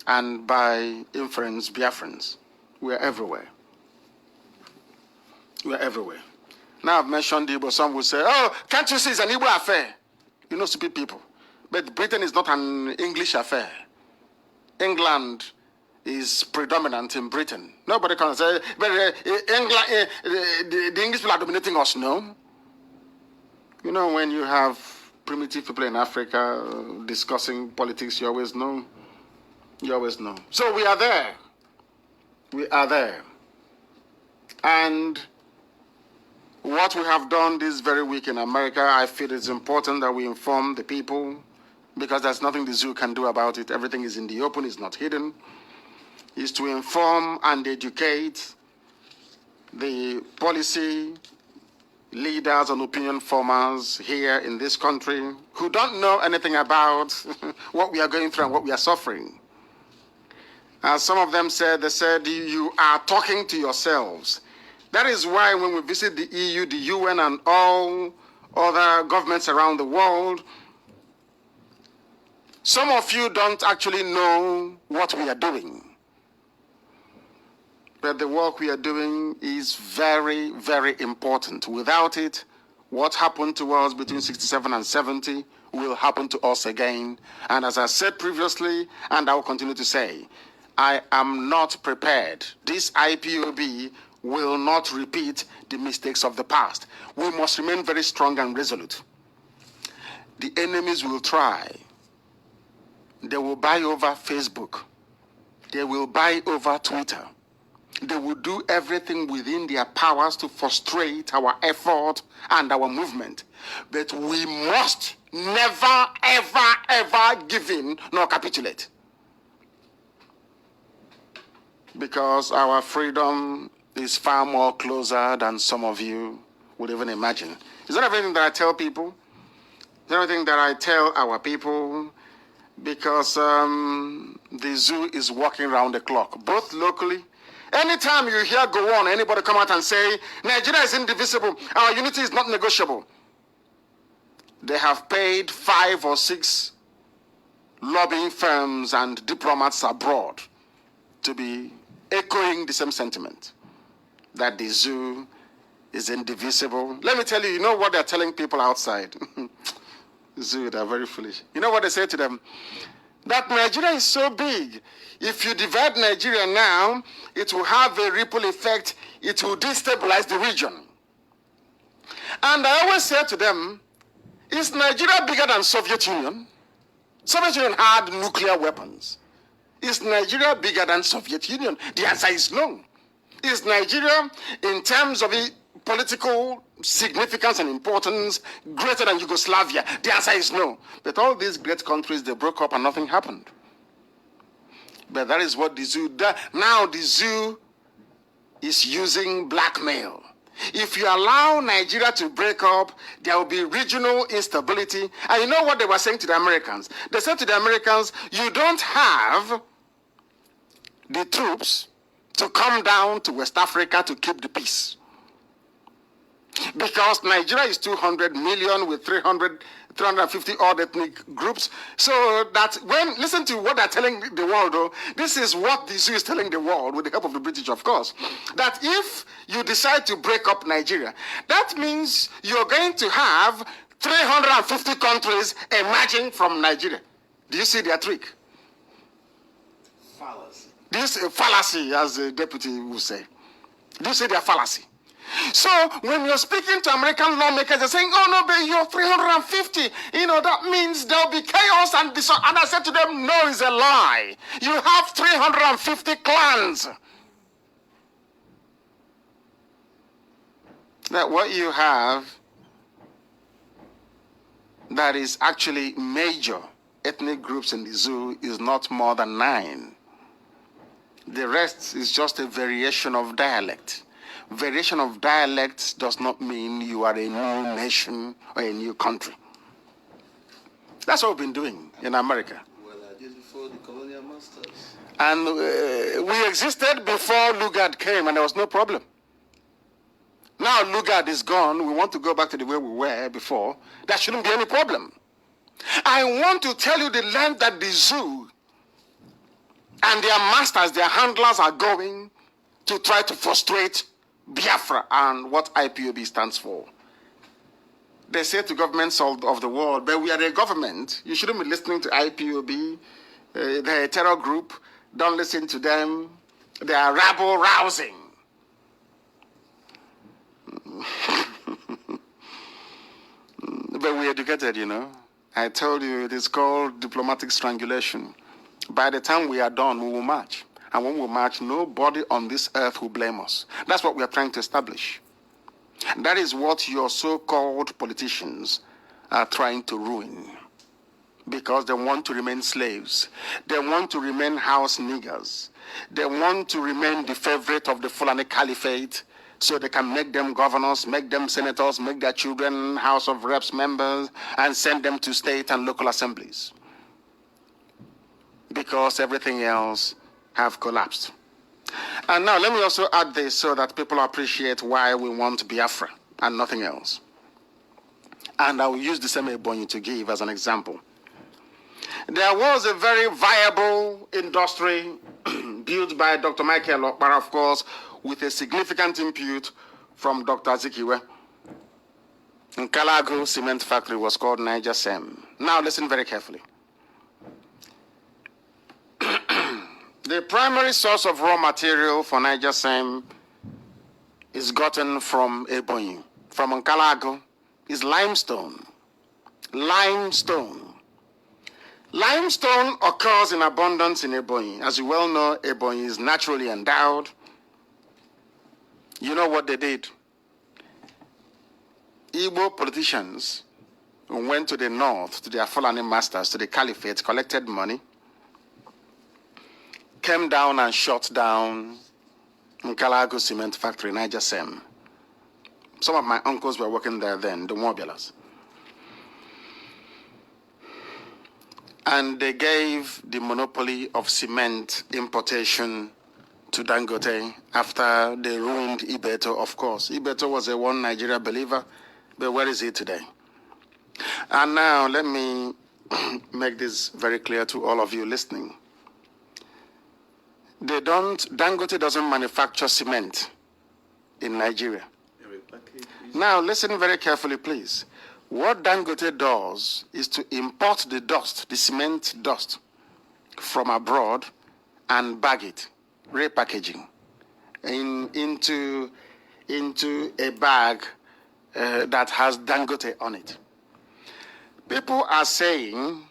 And by inference, Biafrans. We are everywhere. We are everywhere. Now I've mentioned Igbo. Some will say, oh, can't you see it's an Igbo affair? Stupid people. But Britain is not an English affair. England is predominant in Britain. Nobody can say, but England, the English people are dominating us. No. When you have primitive people in Africa discussing politics, you always know. You always know. So we are there. We are there. And what we have done this very week in America, I feel it's important that we inform the people because there's nothing the zoo can do about it. Everything is in the open, it's not hidden. Is to inform and educate the policy leaders and opinion formers here in this country who don't know anything about what we are going through and what we are suffering. As some of them said, they said, you are talking to yourselves. That is why when we visit the EU, the UN, and all other governments around the world, some of you don't actually know what we are doing. But the work we are doing is very, very important. Without it, what happened to us between 67 and 70 will happen to us again. And as I said previously, and I will continue to say, I am not prepared. This IPOB will not repeat the mistakes of the past. We must remain very strong and resolute. The enemies will try. They will buy over Facebook. They will buy over Twitter. They will do everything within their powers to frustrate our effort and our movement. But we must never, ever, ever give in nor capitulate. Because our freedom is far more closer than some of you would even imagine. Is that everything that I tell people? Is that everything that I tell our people? Because the zoo is working around the clock, both locally. Anytime you hear go on, anybody come out and say, Nigeria is indivisible, our unity is not negotiable. They have paid 5 or 6 lobbying firms and diplomats abroad to be echoing the same sentiment, that the zoo is indivisible. Let me tell you, you know what they're telling people outside? Zoo, they're very foolish. You know what they say to them? that Nigeria is so big. If you divide Nigeria now, it will have a ripple effect. It will destabilize the region. And I always say to them, is Nigeria bigger than Soviet Union? Soviet Union had nuclear weapons. Is Nigeria bigger than Soviet Union? The answer is no. Is Nigeria, in terms of political significance and importance, greater than Yugoslavia? The answer is no. But all these great countries, they broke up and nothing happened. But that is what the zoo does. Now the zoo is using blackmail. If you allow Nigeria to break up, there will be regional instability. And you know what they were saying to the Americans? They said to the Americans, you don't have the troops to come down to West Africa to keep the peace. Because Nigeria is 200 million with 350 odd ethnic groups. So that listen to what they're telling the world, though. This is what the zoo is telling the world, with the help of the British, of course. That if you decide to break up Nigeria, that means you're going to have 350 countries emerging from Nigeria. Do you see their trick? Fallacy. This fallacy, as the deputy will say. Do you see their fallacy? So when you're speaking to American lawmakers, they're saying, oh no, but you're 350. You know, that means there'll be chaos and disorder. And I said to them, no, it's a lie. You have 350 clans. That what you have that is actually major ethnic groups in the zoo is not more than 9. The rest is just a variation of dialect. Variation of dialects does not mean you are a new nation or a new country. That's what we've been doing in America. Well, I did before the colonial masters. And we existed before Lugard came, and there was no problem. Now Lugard is gone. We want to go back to the way we were before. There shouldn't be any problem. I want to tell you the length that the zoo and their masters, their handlers are going to try to frustrate Biafra and what IPOB stands for. They say to governments of the world, but we are a government. You shouldn't be listening to IPOB. They're a terror group. Don't listen to them. They are rabble-rousing. But we're educated, you know. I told you it is called diplomatic strangulation. By the time we are done, we will march. And when we march, nobody on this earth will blame us. That's what we are trying to establish. That is what your so-called politicians are trying to ruin. Because they want to remain slaves. They want to remain house niggers. They want to remain the favorite of the Fulani Caliphate, so they can make them governors, make them senators, make their children House of Reps members, and send them to state and local assemblies. Because everything else have collapsed. And now let me also add this so that people appreciate why we want Biafra and nothing else. And I will use the same Ebonyi to give as an example. There was a very viable industry built by Dr. Michael Okpara, of course, with a significant input from Dr. Azikiwe. Nkalago cement factory was called Niger Sem. Now listen very carefully. The primary source of raw material for Niger Sem is gotten from Ebonyi, from Nkalago, is limestone. Limestone. Limestone occurs in abundance in Ebonyi. As you well know, Ebonyi is naturally endowed. You know what they did? Igbo politicians went to the north, to their Fulani masters, to the Caliphate, collected money, came down and shut down Nkalago cement factory, Niger Sem. Some of my uncles were working there then, the Mobilas. And they gave the monopoly of cement importation to Dangote after they ruined Ibeto, of course. Ibeto was a one Nigeria believer, but where is he today? And now let me make this very clear to all of you listening. Dangote doesn't manufacture cement in Nigeria. Now listen very carefully, please. What Dangote does is to import the dust, the cement dust, from abroad and bag it, repackaging, into a bag that has Dangote on it. People are saying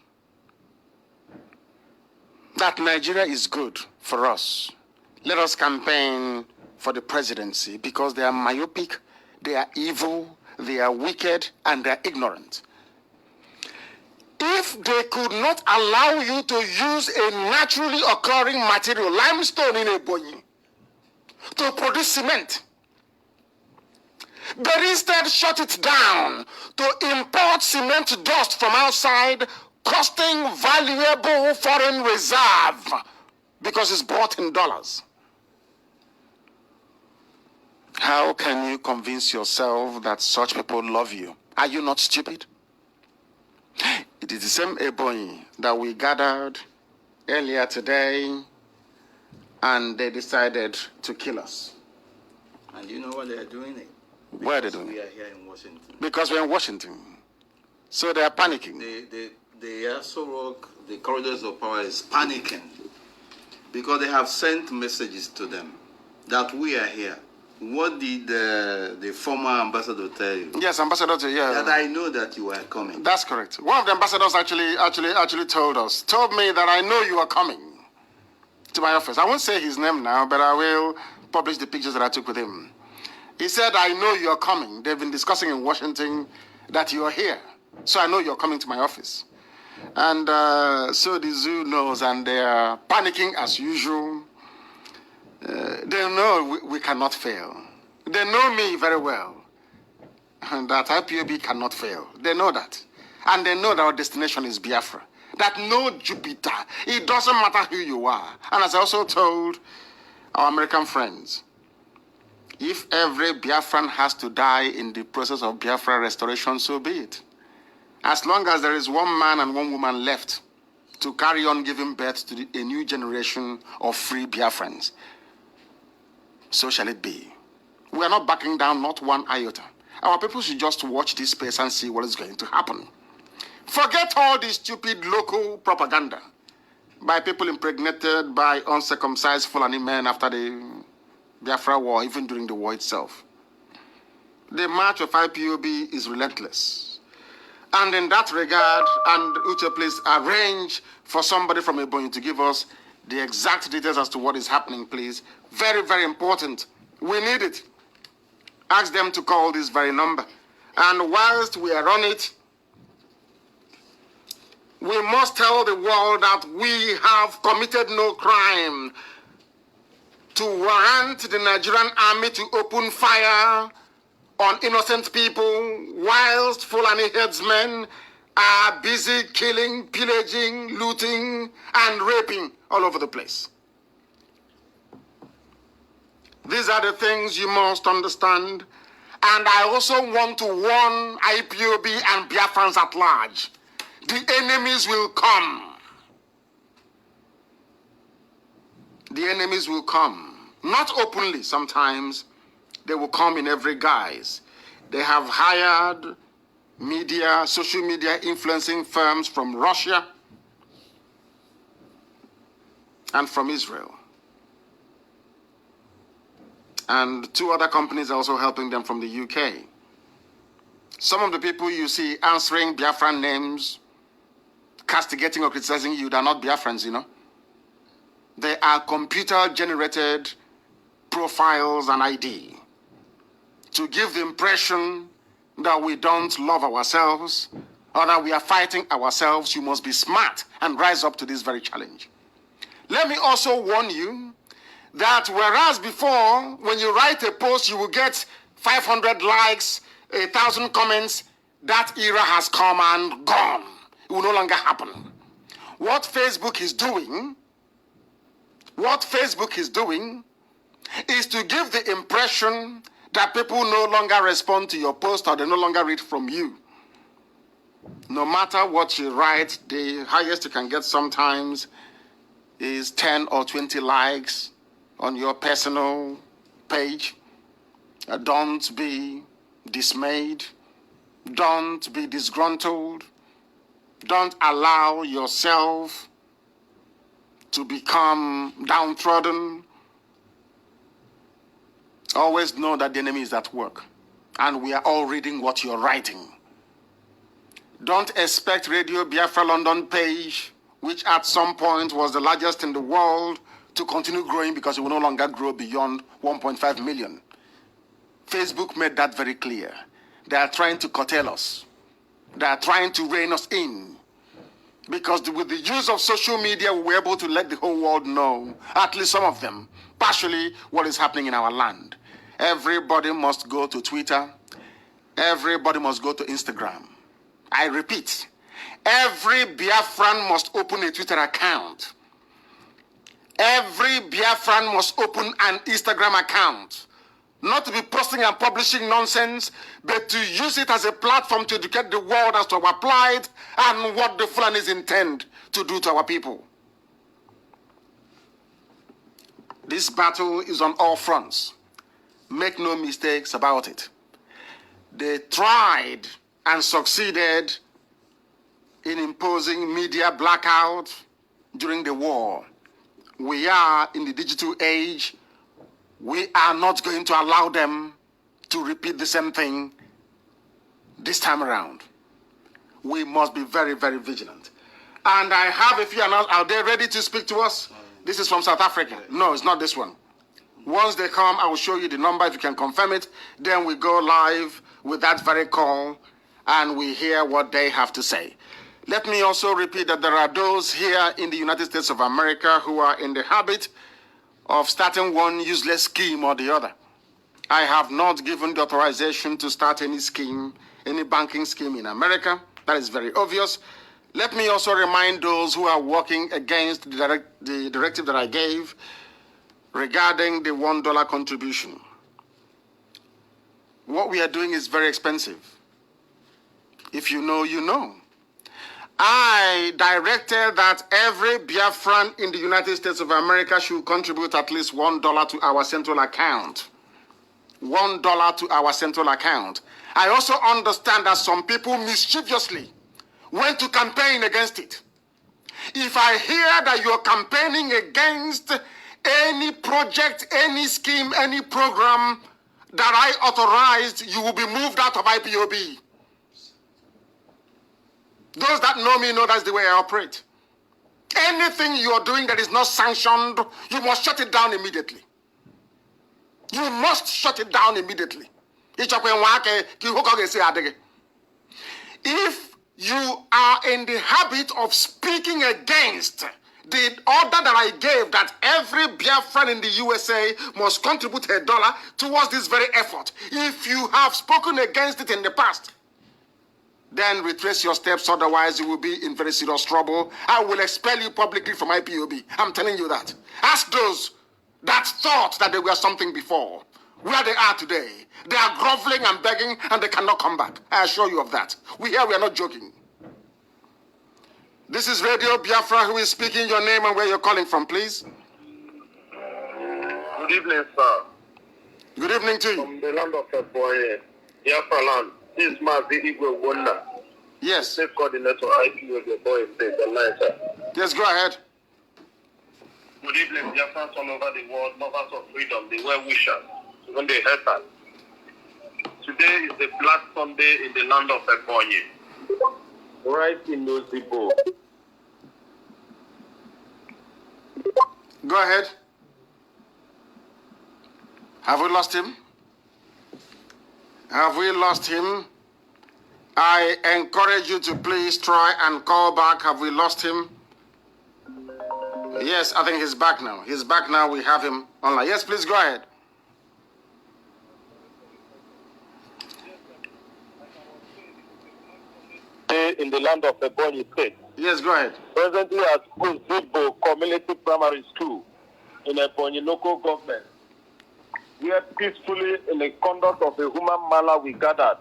that Nigeria is good for us. Let us campaign for the presidency because they are myopic, they are evil, they are wicked, and they are ignorant. If they could not allow you to use a naturally occurring material, limestone in Ebonyi, to produce cement, but instead shut it down to import cement dust from outside, costing valuable foreign reserve because it's bought in dollars. How can you convince yourself that such people love you? Are you not stupid? It is the same Ebonyi that we gathered earlier today, and they decided to kill us. And you know what they are doing it? Where are they doing We it? are here in Washington. Because we're in Washington. So they are panicking. The Aso Rock, the corridors of power is panicking because they have sent messages to them that we are here. What did the former ambassador tell you? Yes, ambassador. Yeah. That I know that you are coming. That's correct. One of the ambassadors actually told me that I know you are coming to my office. I won't say his name now, but I will publish the pictures that I took with him. He said, I know you are coming. They've been discussing in Washington that you are here. So I know you're coming to my office. And so the zoo knows, and they are panicking as usual. They know we cannot fail. They know me very well, and that IPOB cannot fail. They know that. And they know that our destination is Biafra. That no Jupiter, it doesn't matter who you are. And as I also told our American friends, if every Biafran has to die in the process of Biafra restoration, so be it. As long as there is one man and one woman left to carry on giving birth to a new generation of free Biafrans, so shall it be. We are not backing down, not one iota. Our people should just watch this space and see what is going to happen. Forget all this stupid local propaganda by people impregnated by uncircumcised Fulani men after the Biafra war, even during the war itself. The march of IPOB is relentless. And in that regard, and Uche, please arrange for somebody from Ebonyi to give us the exact details as to what is happening, please. Very, very important. We need it. Ask them to call this very number. And whilst we are on it, we must tell the world that we have committed no crime to warrant the Nigerian army to open fire on innocent people whilst Fulani headsmen are busy killing, pillaging, looting, and raping all over the place. These are the things you must understand. And I also want to warn IPOB and Biafrans at large. The enemies will come. The enemies will come. Not openly sometimes. They will come in every guise. They have hired media, social media influencing firms from Russia and from Israel. And two other companies are also helping them from the UK. Some of the people you see answering Biafran names, castigating or criticizing you, they're not Biafrans, you know. They are computer-generated profiles and ID to give the impression that we don't love ourselves or that we are fighting ourselves. You must be smart and rise up to this very challenge. Let me also warn you that whereas before, when you write a post, you will get 500 likes, 1,000 comments, that era has come and gone. It will no longer happen. What Facebook is doing is to give the impression that people no longer respond to your post or they no longer read from you. No matter what you write, the highest you can get sometimes is 10 or 20 likes on your personal page. Don't be dismayed. Don't be disgruntled. Don't allow yourself to become downtrodden, always know that the enemy is at work. And we are all reading what you're writing. Don't expect Radio Biafra London page, which at some point was the largest in the world, to continue growing because it will no longer grow beyond 1.5 million. Facebook made that very clear. They are trying to curtail us. They are trying to rein us in. Because with the use of social media, we were able to let the whole world know, at least some of them, partially what is happening in our land. Everybody must go to Twitter. Everybody must go to Instagram. I repeat, every Biafran must open a Twitter account. Every Biafran must open an Instagram account. Not to be posting and publishing nonsense, but to use it as a platform to educate the world as to our plight and what the Fulanis intend to do to our people. This battle is on all fronts. Make no mistakes about it. They tried and succeeded in imposing media blackout during the war. We are in the digital age. We are not going to allow them to repeat the same thing this time around. We must be very, very vigilant. And I have a few announcements. Are they ready to speak to us? This is from South Africa. No, it's not this one. Once they come, I will show you the number if you can confirm it. Then we go live with that very call and we hear what they have to say. Let me also repeat that there are those here in the United States of America who are in the habit of starting one useless scheme or the other. I have not given the authorization to start any scheme, any banking scheme in America. That is very obvious. Let me also remind those who are working against the directive that I gave regarding the $1 contribution. What we are doing is very expensive. If you know, you know. I directed that every Biafran in the United States of America should contribute at least $1 to our central account. $1 to our central account. I also understand that some people mischievously went to campaign against it. If I hear that you're campaigning against any project, any scheme, any program that I authorized, you will be moved out of IPOB. Those that know me know that's the way I operate. Anything you are doing that is not sanctioned, you must shut it down immediately. You must shut it down immediately. If you are in the habit of speaking against the order that I gave that every Biafran in the USA must contribute $1 towards this very effort, if you have spoken against it in the past, then retrace your steps, otherwise you will be in very serious trouble. I will expel you publicly from IPOB. I'm telling you that. Ask those that thought that they were something before, where they are today. They are groveling and begging and they cannot come back. I assure you of that. We are not joking. This is Radio Biafra. Who is speaking? Your name and where you're calling from, please. Good evening, sir. Good evening to you. From the land of Biafraland. This is Mazi Wonder. Yes. State coordinator, IPOB, the boy state, the line, sir. Yes, go ahead. Good evening, Biafrans all over the world, lovers of freedom, the well-wishers, even the haters. Today is the Black Sunday in the land of Ebonyi. Right in Nozibo. Go ahead. Have we lost him? Have we lost him? I encourage you to please try and call back. Have we lost him? Yes, I think he's back now. He's back now. We have him online. Yes, please go ahead. In the land of Ebonyi State. Yes, go ahead. Presently at Zibo Community Primary School in Ebonyi local government. We are peacefully in the conduct of a human manner we gathered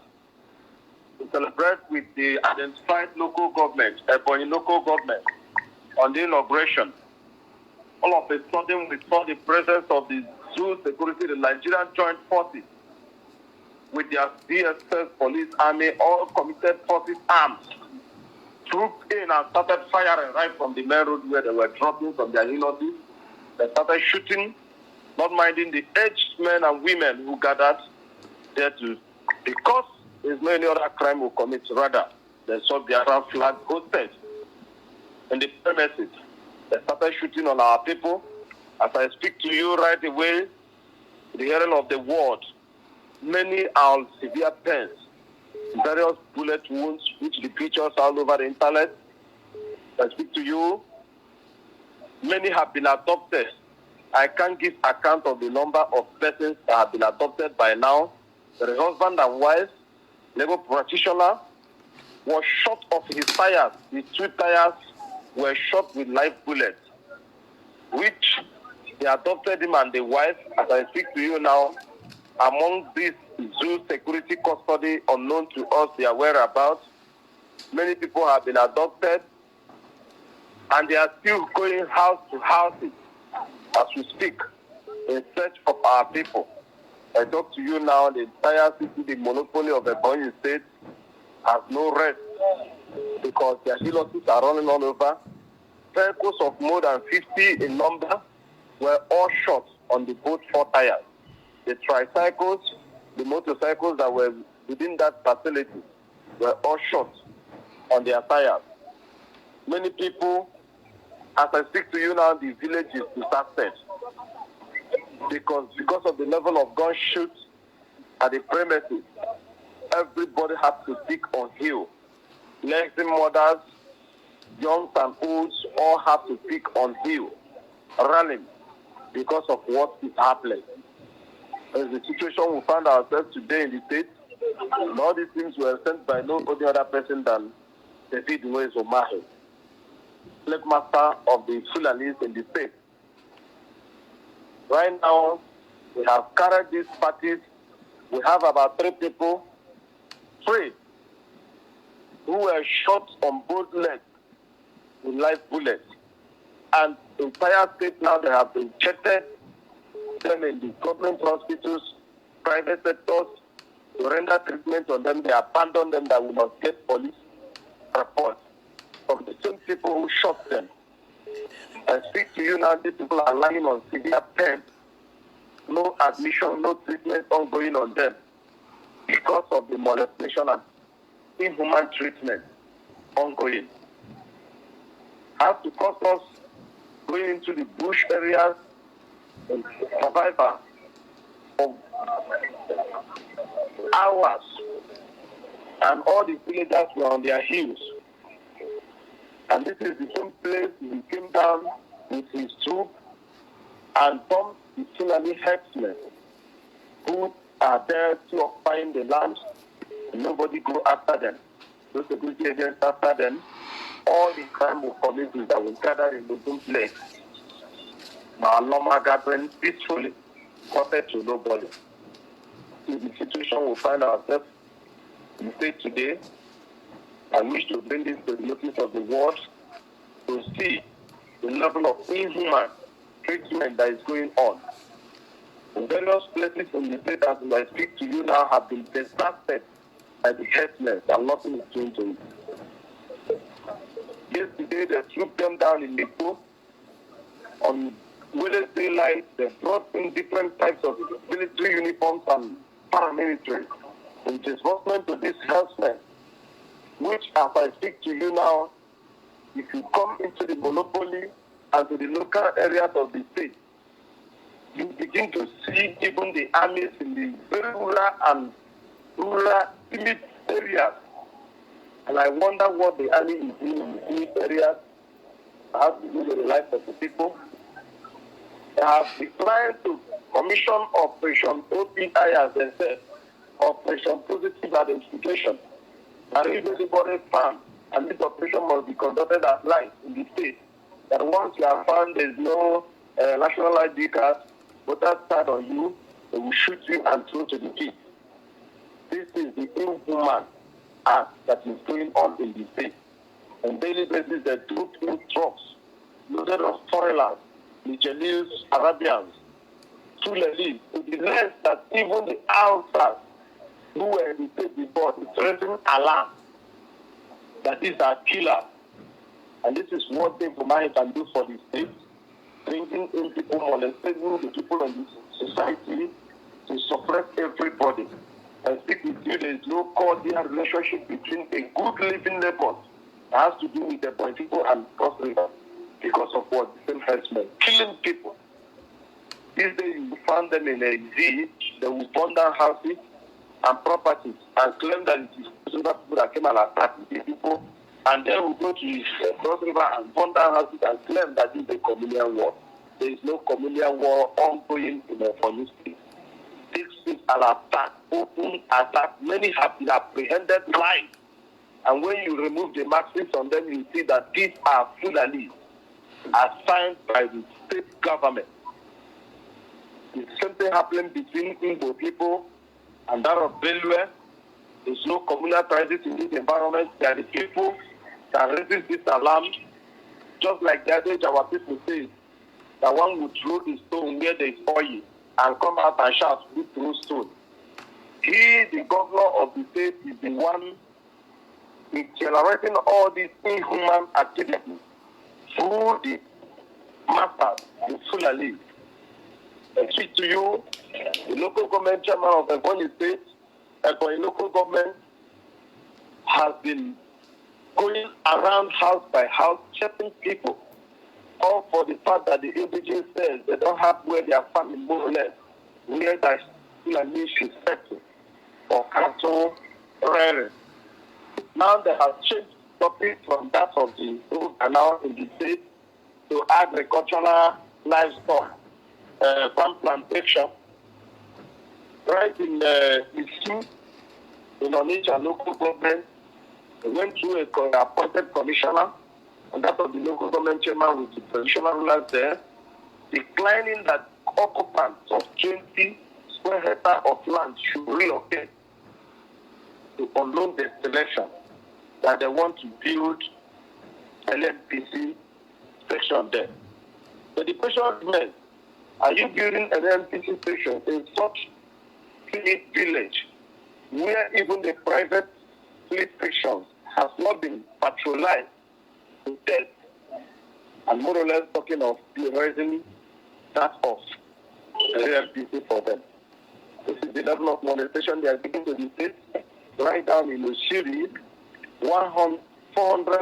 to celebrate with the identified local government, Ebonyi local government, on the inauguration. All of a sudden, we saw the presence of the zoo security, the Nigerian Joint Forces, with their DSS, police, army, all committed forces armed trooped in and started firing right from the main road where they were dropping from their unity. They started shooting, not minding the aged men and women who gathered there to, because there's no any other crime will commit. Rather, they saw Biafra flag hosted in the premises. They started shooting on our people. As I speak to you right away, the hearing of the word, many are on severe pains, various bullet wounds, which the pictures all over the internet. I speak to you, many have been adopted. I can't give account of the number of persons that have been adopted by now. The husband and wife, legal practitioner, was shot off his tires. The 2 tires were shot with live bullets, which they adopted him and the wife. As I speak to you now, among these zoo security custody unknown to us, their whereabouts, many people have been adopted, and they are still going house to house as we speak in search of our people. I talk to you now, the entire city, the monopoly of Ebonyi State, has no rest because their healers are running all over. Vehicles of more than 50 in number were all shot on the both 4 tires. The tricycles, the motorcycles that were within that facility were all shot on their tires. Many people, as I speak to you now, the village is disastered because of the level of gunshots at the premises. Everybody has to seek on hill. Nursing mothers, young and olds, all have to pick on hill, running because of what is happening. As the situation we find ourselves today in the state, and all these things were sent by no other person than Deputy Uche Mefor, slave master of the Fulanis in the state. Right now, we have carried these parties. We have about 3 people, 3, who were shot on both legs with live bullets. And the entire state now, they have been checked them in the government hospitals, private sectors, to render treatment on them. They abandon them, that we must get police reports of the same people who shot them. I speak to you now, these people are lying on severe pain. No admission, no treatment ongoing on them because of the molestation and inhuman treatment ongoing. Have to cost us going into the bush areas and survival of hours, and all the villagers were on their heels. And this is the same place he came down with his troop and bombed the Fulani herdsmen who are there to occupy the land. And nobody go after them. Those security agents after them. All the crime of communities that will gather in the same place. Maloma gathering peacefully, compared to nobody. In the situation we find ourselves in state today, I wish to bring this to the notice of the world to see the level of inhuman treatment that is going on. In various places in the state, as I speak to you now, have been disastered by the herdsmen, and nothing is doing to it. Yesterday, they trooped them down in Nipo. On Wednesday night, they brought in different types of military uniforms and paramilitary in disbursement to these herdsmen, which, as I speak to you now, if you come into the monopoly and to the local areas of the state, you begin to see even the armies in the very rural and rural timid areas. And I wonder what the army is doing in the timid areas, how to do with the life of the people. They have declined to commission Operation OPI as they said, Operation Positive Identification. And if anybody found, and this operation must be conducted at night in the state, that once you have found there's no national ID card, voters card on you, they will shoot you and throw to the pit. This is the inhuman act that is going on in the state. On daily basis, they troop in trucks, loaded of foreigners, Nigeris, Arabians, Fulani, to the length that even the outsiders who were in the state before, it's raising alarm. that these are killers. And this is what the government can do for the state, bringing in people, molesting the people in the society to suppress everybody. And speak with you, there is no cordial relationship between a good living neighbor that has to do with the political and cross river because of what the same herdsmen killing people. These days you find them in a Z, they will burn down houses and properties and claim that it is people that came and attacked the people, and then will go to the cross river and burn down houses and claim that this is a communal war. There is no communal war ongoing in the Ebonyi state. This is an attack, open attack. Many have been apprehended live. And when you remove the markings on them, you see that these are Fulanis assigned by the state government. The same thing happening between Igbo people and that of Benue. There's no communal crisis in this environment. They are the people that resist this alarm. Just like the other our people say, that one would throw a stone where there is oil and come out and shout, "We throw stone." He, the governor of the state, is the one accelerating all these inhuman activities through the masters, the Fulani. I speak to you, the local government chairman of the Ebonyi state, Ebonyi local government has been going around house by house, checking people, all for the fact that the indigenous says they don't have where their family more or less, where that Fulani should settle or cattle rearing. Now they have changed topic from that of the road canal in the state to agricultural livestock, farm plantation. Right in Isu, in Onitsha local government, they went through a appointed commissioner, and that of the local government chairman with the traditional rulers there, declining that occupants of 20 square hectares of land should relocate to unknown destination, that they want to build LMPC station there. So the question remains, are you building an LMPC station in such a village where even the private police stations has not been patrolized to death, and more or less talking of raising that of LMPC for them? This is the level of molestation they are giving to the state. Right down in Oshiri, 400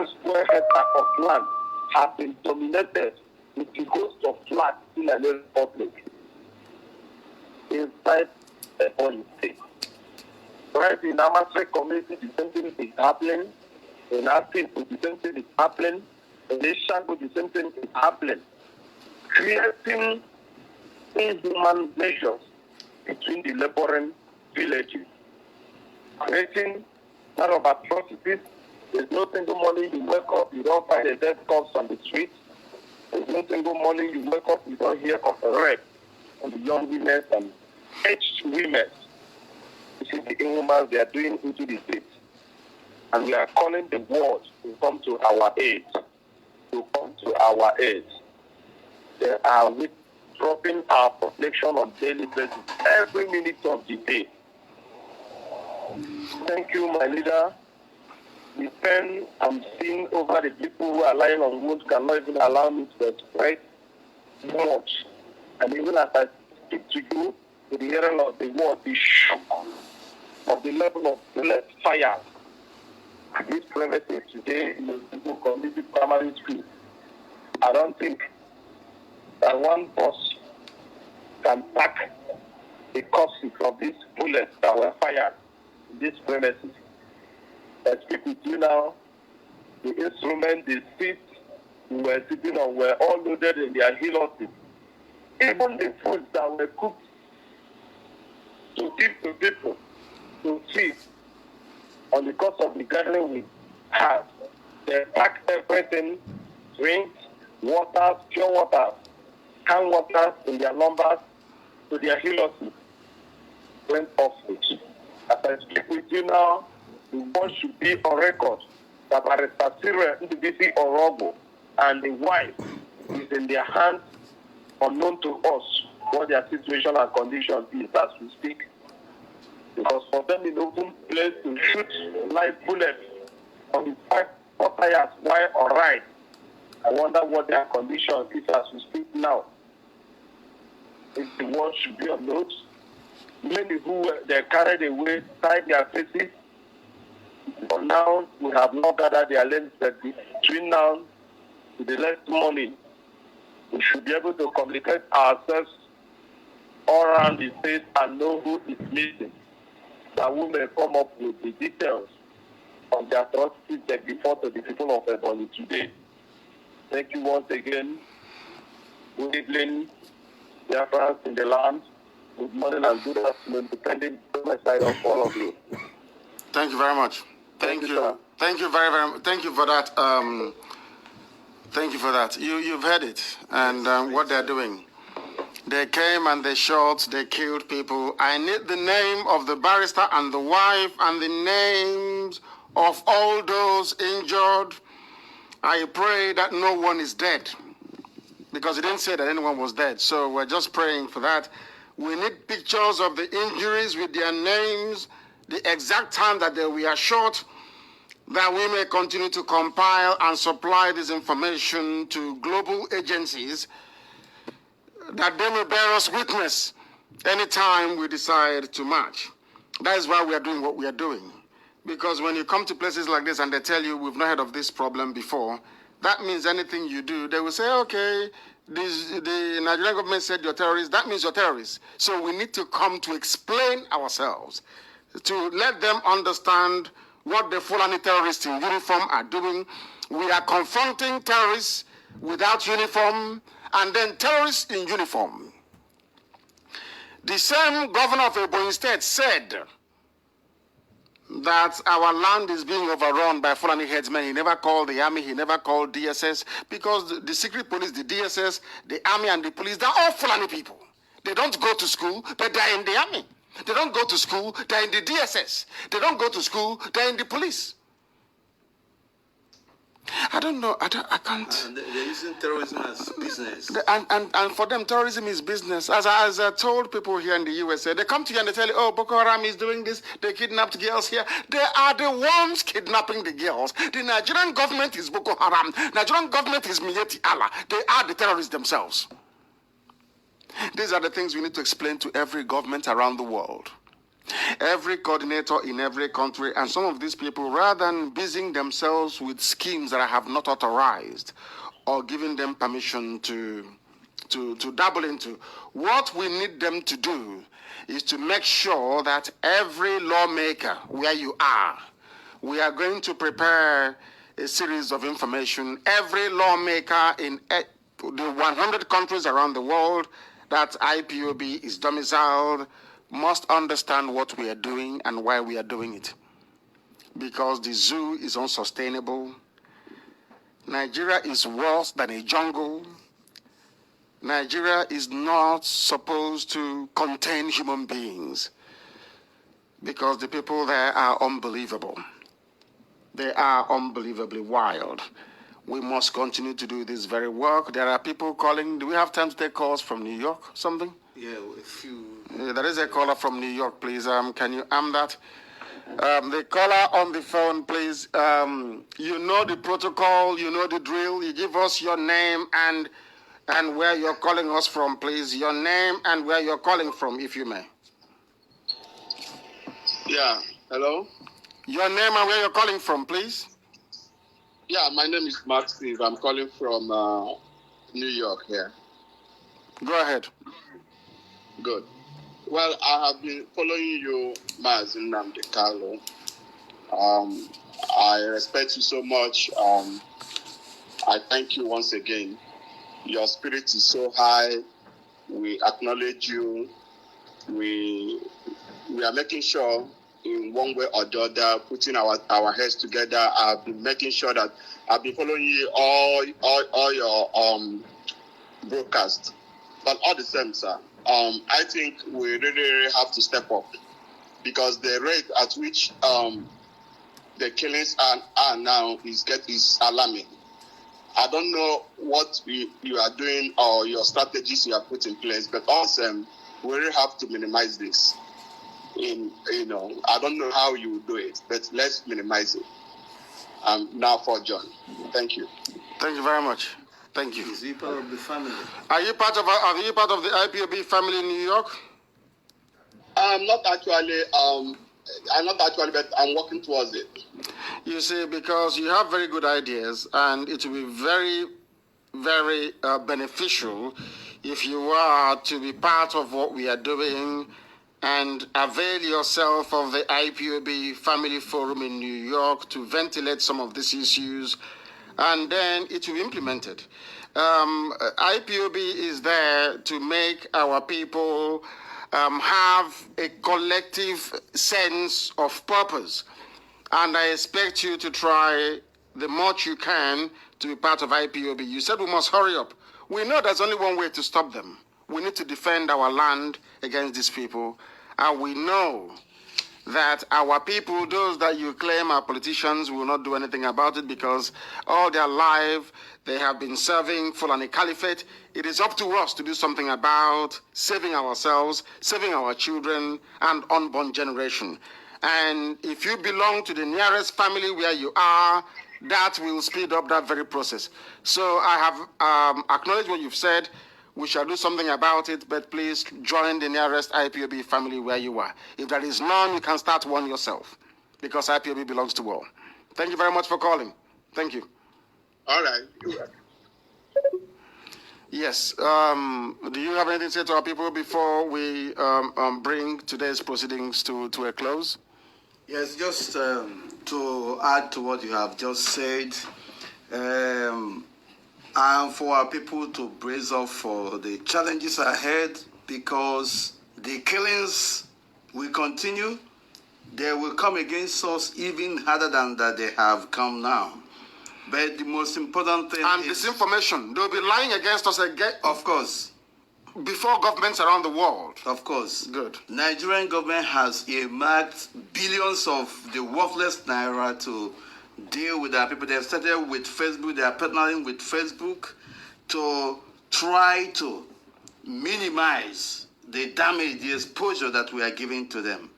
square hectares of land have been dominated with the ghost of flats in a republic inside the Ebonyi state. Right in Amasre community, the same thing is happening. In Asin, the same thing is happening. In Eshango, the same thing is happening. Creating inhuman measures between the laboring villages. Creating a lot of atrocities. There's no single morning you wake up, you don't find a dead corpse on the street. There's no single morning you wake up, you don't hear of a rape on the young women and aged women. This is the inhumans they are doing into the state. And we are calling the world to come to our aid. To come to our aid. They are withdrawing our protection on daily basis, every minute of the day. Thank you, my leader. The pain I'm seeing over the people who are lying on wounds cannot even allow me to express much. And even as I speak to you, with the hearing of the word, the shock of the level of bullet fire at this premises today in the community primary school, I don't think that one bus can pack the corpses of these bullets that were fired in this premises. I speak with you now, the instruments, the seats we were sitting on were all loaded in their helos. Even the foods that were cooked to give to people to feed on the course of the gathering we had, they packed everything, drinks, water, pure water, canned water in their numbers to their helos, went off with. As I speak with you now, the word should be on record that Barrister Cyril Ndubisi Orogo and the wife is in their hands, unknown to us what their situation and condition is as we speak. Because for them in open place to shoot live bullets on his back, four tires, wide or right. I wonder what their condition is as we speak now. If the world should be on note, many who they carried away, tied their faces. But now we have not gathered their limbs, but between now to the next morning, we should be able to communicate ourselves all around the state and know who is missing. That we may come up with the details of the atrocities that before to the people of Ebonyi today. Thank you once again. Good evening, Biafrans in the land. Good morning and good afternoon, depending on the side of all of you. Thank you very much. Thank you. Sir. Thank you very, very much. Thank you for that. Thank you for that. You've heard it. And what they're doing. They came and they shot, they killed people. I need the name of the barrister and the wife and the names of all those injured. I pray that no one is dead, because it didn't say that anyone was dead. So we're just praying for that. We need pictures of the injuries with their names, the exact time that they were shot, that we may continue to compile and supply this information to global agencies, that they may bear us witness anytime we decide to march. That is why we are doing what we are doing. Because when you come to places like this and they tell you we've not heard of this problem before, that means anything you do, they will say, okay, the Nigerian government said you're terrorists, that means you're terrorists. So we need to come to explain ourselves, to let them understand what the Fulani terrorists in uniform are doing. We are confronting terrorists without uniform, and then terrorists in uniform. The same governor of Ebonyi State said that our land is being overrun by Fulani headsmen. He never called the army, he never called DSS, because the secret police, the DSS, the army and the police, they're all Fulani people. They don't go to school, but they're in the army. They don't go to school, they're in the DSS. They don't go to school, they're in the police. I don't know, I can't. They're using terrorism as business. And for them, terrorism is business. As I told people here in the USA, they come to you and they tell you, oh, Boko Haram is doing this, they kidnapped girls here. They are the ones kidnapping the girls. The Nigerian government is Boko Haram. Nigerian government is Miyetti Allah. They are the terrorists themselves. These are the things we need to explain to every government around the world. Every coordinator in every country, and some of these people, rather than busying themselves with schemes that I have not authorized or giving them permission to dabble into, what we need them to do is to make sure that every lawmaker where you are, we are going to prepare a series of information. Every lawmaker in the 100 countries around the world that IPOB is domiciled must understand what we are doing and why we are doing it. Because the zoo is unsustainable. Nigeria is worse than a jungle. Nigeria is not supposed to contain human beings, because the people there are unbelievable. They are unbelievably wild. We must continue to do this very work. There are people calling. Do we have time to take calls from New York? Something? Yeah, a few. There is a caller from New York, please. Can you that? The caller on the phone, please. You know the protocol, you know the drill. You give us your name and where you're calling us from, please. Your name and where you're calling from, if you may. Yeah, hello? Your name and where you're calling from, please. Yeah, my name is Mazi. I'm calling from New York here. Go ahead. Good. Well, I have been following you, Mazi Nnamdi Kanu. I respect you so much. I thank you once again. Your spirit is so high. We acknowledge you. We are making sure in one way or the other, putting our heads together. I've been making sure that I've been following you all your broadcast. But all the same, sir, I think we really have to step up, because the rate at which the killings are now is alarming. I don't know what you are doing or your strategies you have put in place, but also we really have to minimize this. I don't know how you do it, but let's minimize it. now for John. Thank you. Thank you very much. Thank you. Is he part of the family? Are you part of the IPOB family in New York? I'm not actually, but I'm working towards it. You see, because you have very good ideas, and it will be very, very beneficial if you are to be part of what we are doing and avail yourself of the IPOB Family Forum in New York to ventilate some of these issues, and then it will be implemented. IPOB is there to make our people have a collective sense of purpose. And I expect you to try the much you can to be part of IPOB. You said we must hurry up. We know there's only one way to stop them. We need to defend our land against these people. And we know that our people, those that you claim are politicians, will not do anything about it because all their life they have been serving Fulani Caliphate. It is up to us to do something about saving ourselves, saving our children and unborn generation. And if you belong to the nearest family where you are, that will speed up that very process. So I have acknowledged what you've said. We shall do something about it, but please join the nearest IPOB family where you are. If there is none, you can start one yourself, because IPOB belongs to all. Thank you very much for calling. Thank you. All right. Yes. Do you have anything to say to our people before we bring today's proceedings to a close? Yes, just to add to what you have just said, and for our people to brace up for the challenges ahead, because the killings will continue. They will come against us even harder than that they have come now. But the most important thing is disinformation. They'll be lying against us again. Of course. Before governments around the world. Of course. Good. Nigerian government has earmarked billions of the worthless naira to deal with our people. They have started with Facebook. They are partnering with Facebook to try to minimize the damage, the exposure that we are giving to them.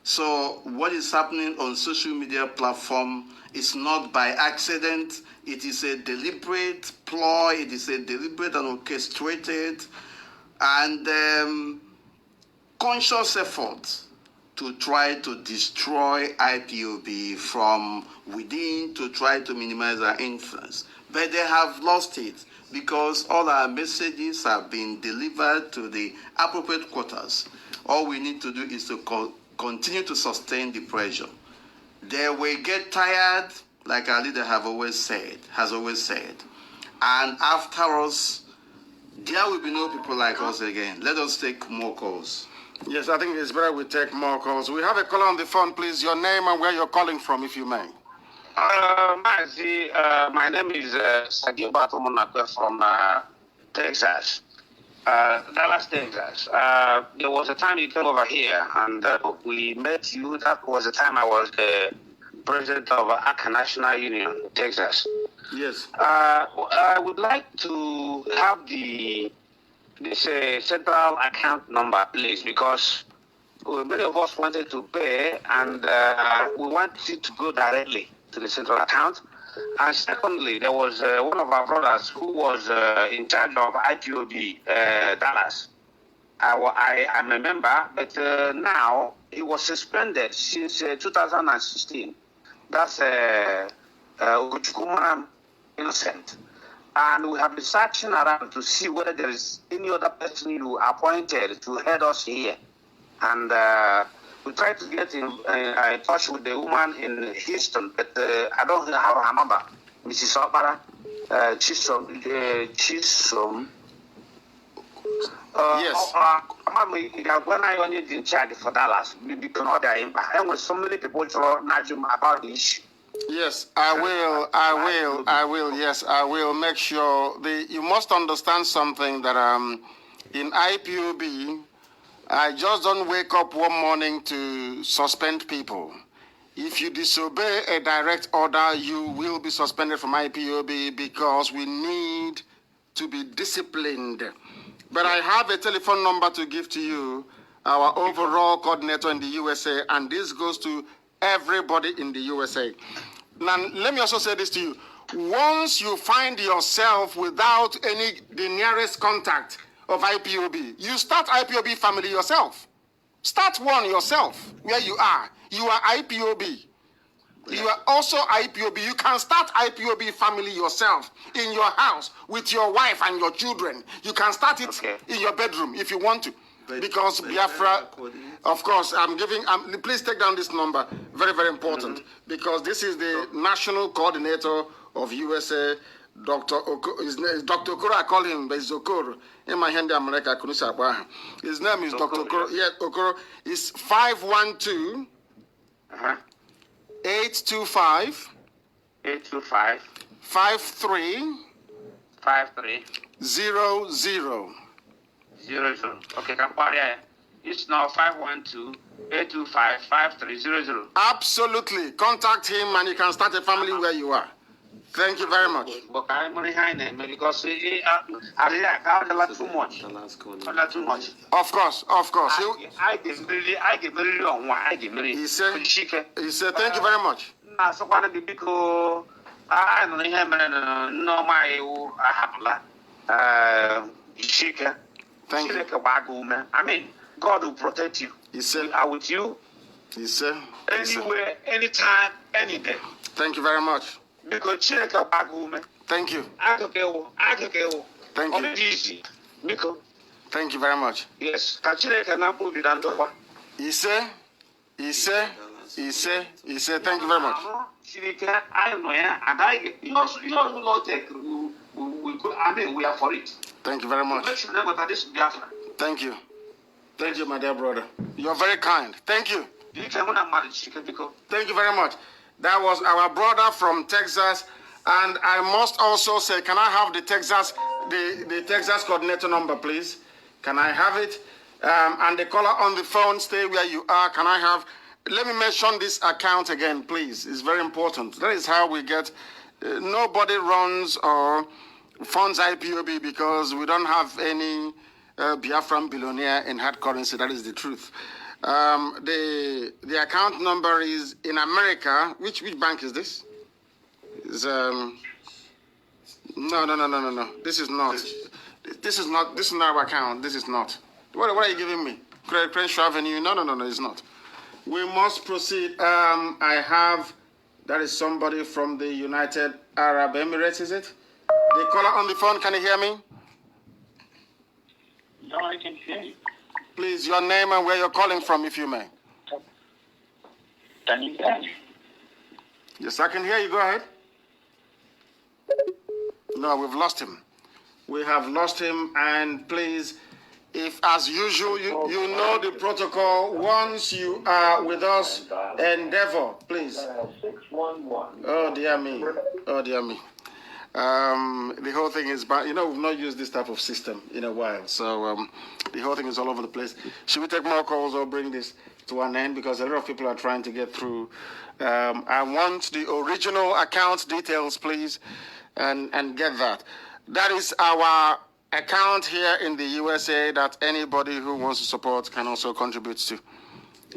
So what is happening on social media platform is not by accident. It is a deliberate ploy. It is a deliberate and orchestrated and conscious effort to try to destroy IPOB from within, to try to minimize our influence. But they have lost it because all our messages have been delivered to the appropriate quarters. All we need to do is to continue to sustain the pressure. They will get tired, like our leader has always said. And after us, there will be no people like us again. Let us take more calls. Yes, I think it's better we take more calls. We have a caller on the phone, please. Your name and where you're calling from, if you may. Mazi, my name is Sadio Batomunakwe from Texas, Dallas, Texas. There was a time you came over here and we met you. That was the time I was the president of ACA National Union, Texas. Yes. I would like to have this central account number, please, because many of us wanted to pay and we wanted to go directly to the central account. And secondly, there was one of our brothers who was in charge of IPOB Dallas. I'm a member, but now he was suspended since 2016. That's Uchukumaram Innocent. And we have been searching around to see whether there is any other person you appointed to head us here. And we tried to get in touch with the woman in Houston, but I don't have her number. Mrs. Opara, Chisom. Yes. When I only in charge for Dallas, because all the impact. And with so many people about the issue. Yes, I will. Yes, I will make sure. You must understand something that in IPOB, I just don't wake up one morning to suspend people. If you disobey a direct order, you will be suspended from IPOB because we need to be disciplined. But I have a telephone number to give to you, our overall coordinator in the USA, and this goes to everybody in the USA. Now, let me also say this to you. Once you find yourself without the nearest contact of IPOB, you start IPOB family yourself. Start one yourself where you are. You are IPOB. You are also IPOB. You can start IPOB family yourself in your house with your wife and your children. You can start it in your bedroom if you want to. Because Biafra, of course, please take down this number. Very, very important. Because this is the national coordinator of USA, Dr. Okoro. His name is Dr. Okoro. I call him, but it's Okoro. In my hand, America, his name is Dr. Okoro. Yeah, Okoro is 512 825 53 00. Okay, it's now 512-825-5300. Absolutely. Contact him and you can start a family where you are. Thank you very much. Because too much. Too much. Of course, of course. I give very long one. He said, thank you very much. So one of the big I don't know my thank you. I mean, God will protect you. He said, we are with you. He said, anywhere, anytime, any day. Thank you very much. Because thank you. Thank you. Thank you. Thank you very much. Yes. He said, thank you very much. We are for it. Thank you very much. Thank you. Thank you, my dear brother. You're very kind. Thank you. Thank you very much. That was our brother from Texas. And I must also say, can I have the Texas coordinator number, please? Can I have it? And the caller on the phone, stay where you are. Can I have... Let me mention this account again, please. It's very important. That is how we get... nobody runs or funds IPOB because we don't have any Biafran billionaire in hard currency. That is the truth. The account number is in America. Which bank is this? Is no. This is not. This is not our account. This is not. What are you giving me? Crenshaw Avenue? No, it's not. We must proceed. I have. That is somebody from the United Arab Emirates. Is it? The caller on the phone. Can you hear me? No, I can hear you. Please, your name and where you're calling from, if you may. Can you hear me? Yes, I can hear you. Go ahead. No, we've lost him. We have lost him, and please, if as usual, you know the protocol. Once you are with us, endeavor, please. 611. Oh, dear me. Oh, dear me. The whole thing is, we've not used this type of system in a while, so the whole thing is all over the place. Should we take more calls or bring this to an end, because a lot of people are trying to get through? I want the original account details, please, and get that. That is our account here in the USA that anybody who wants to support can also contribute to,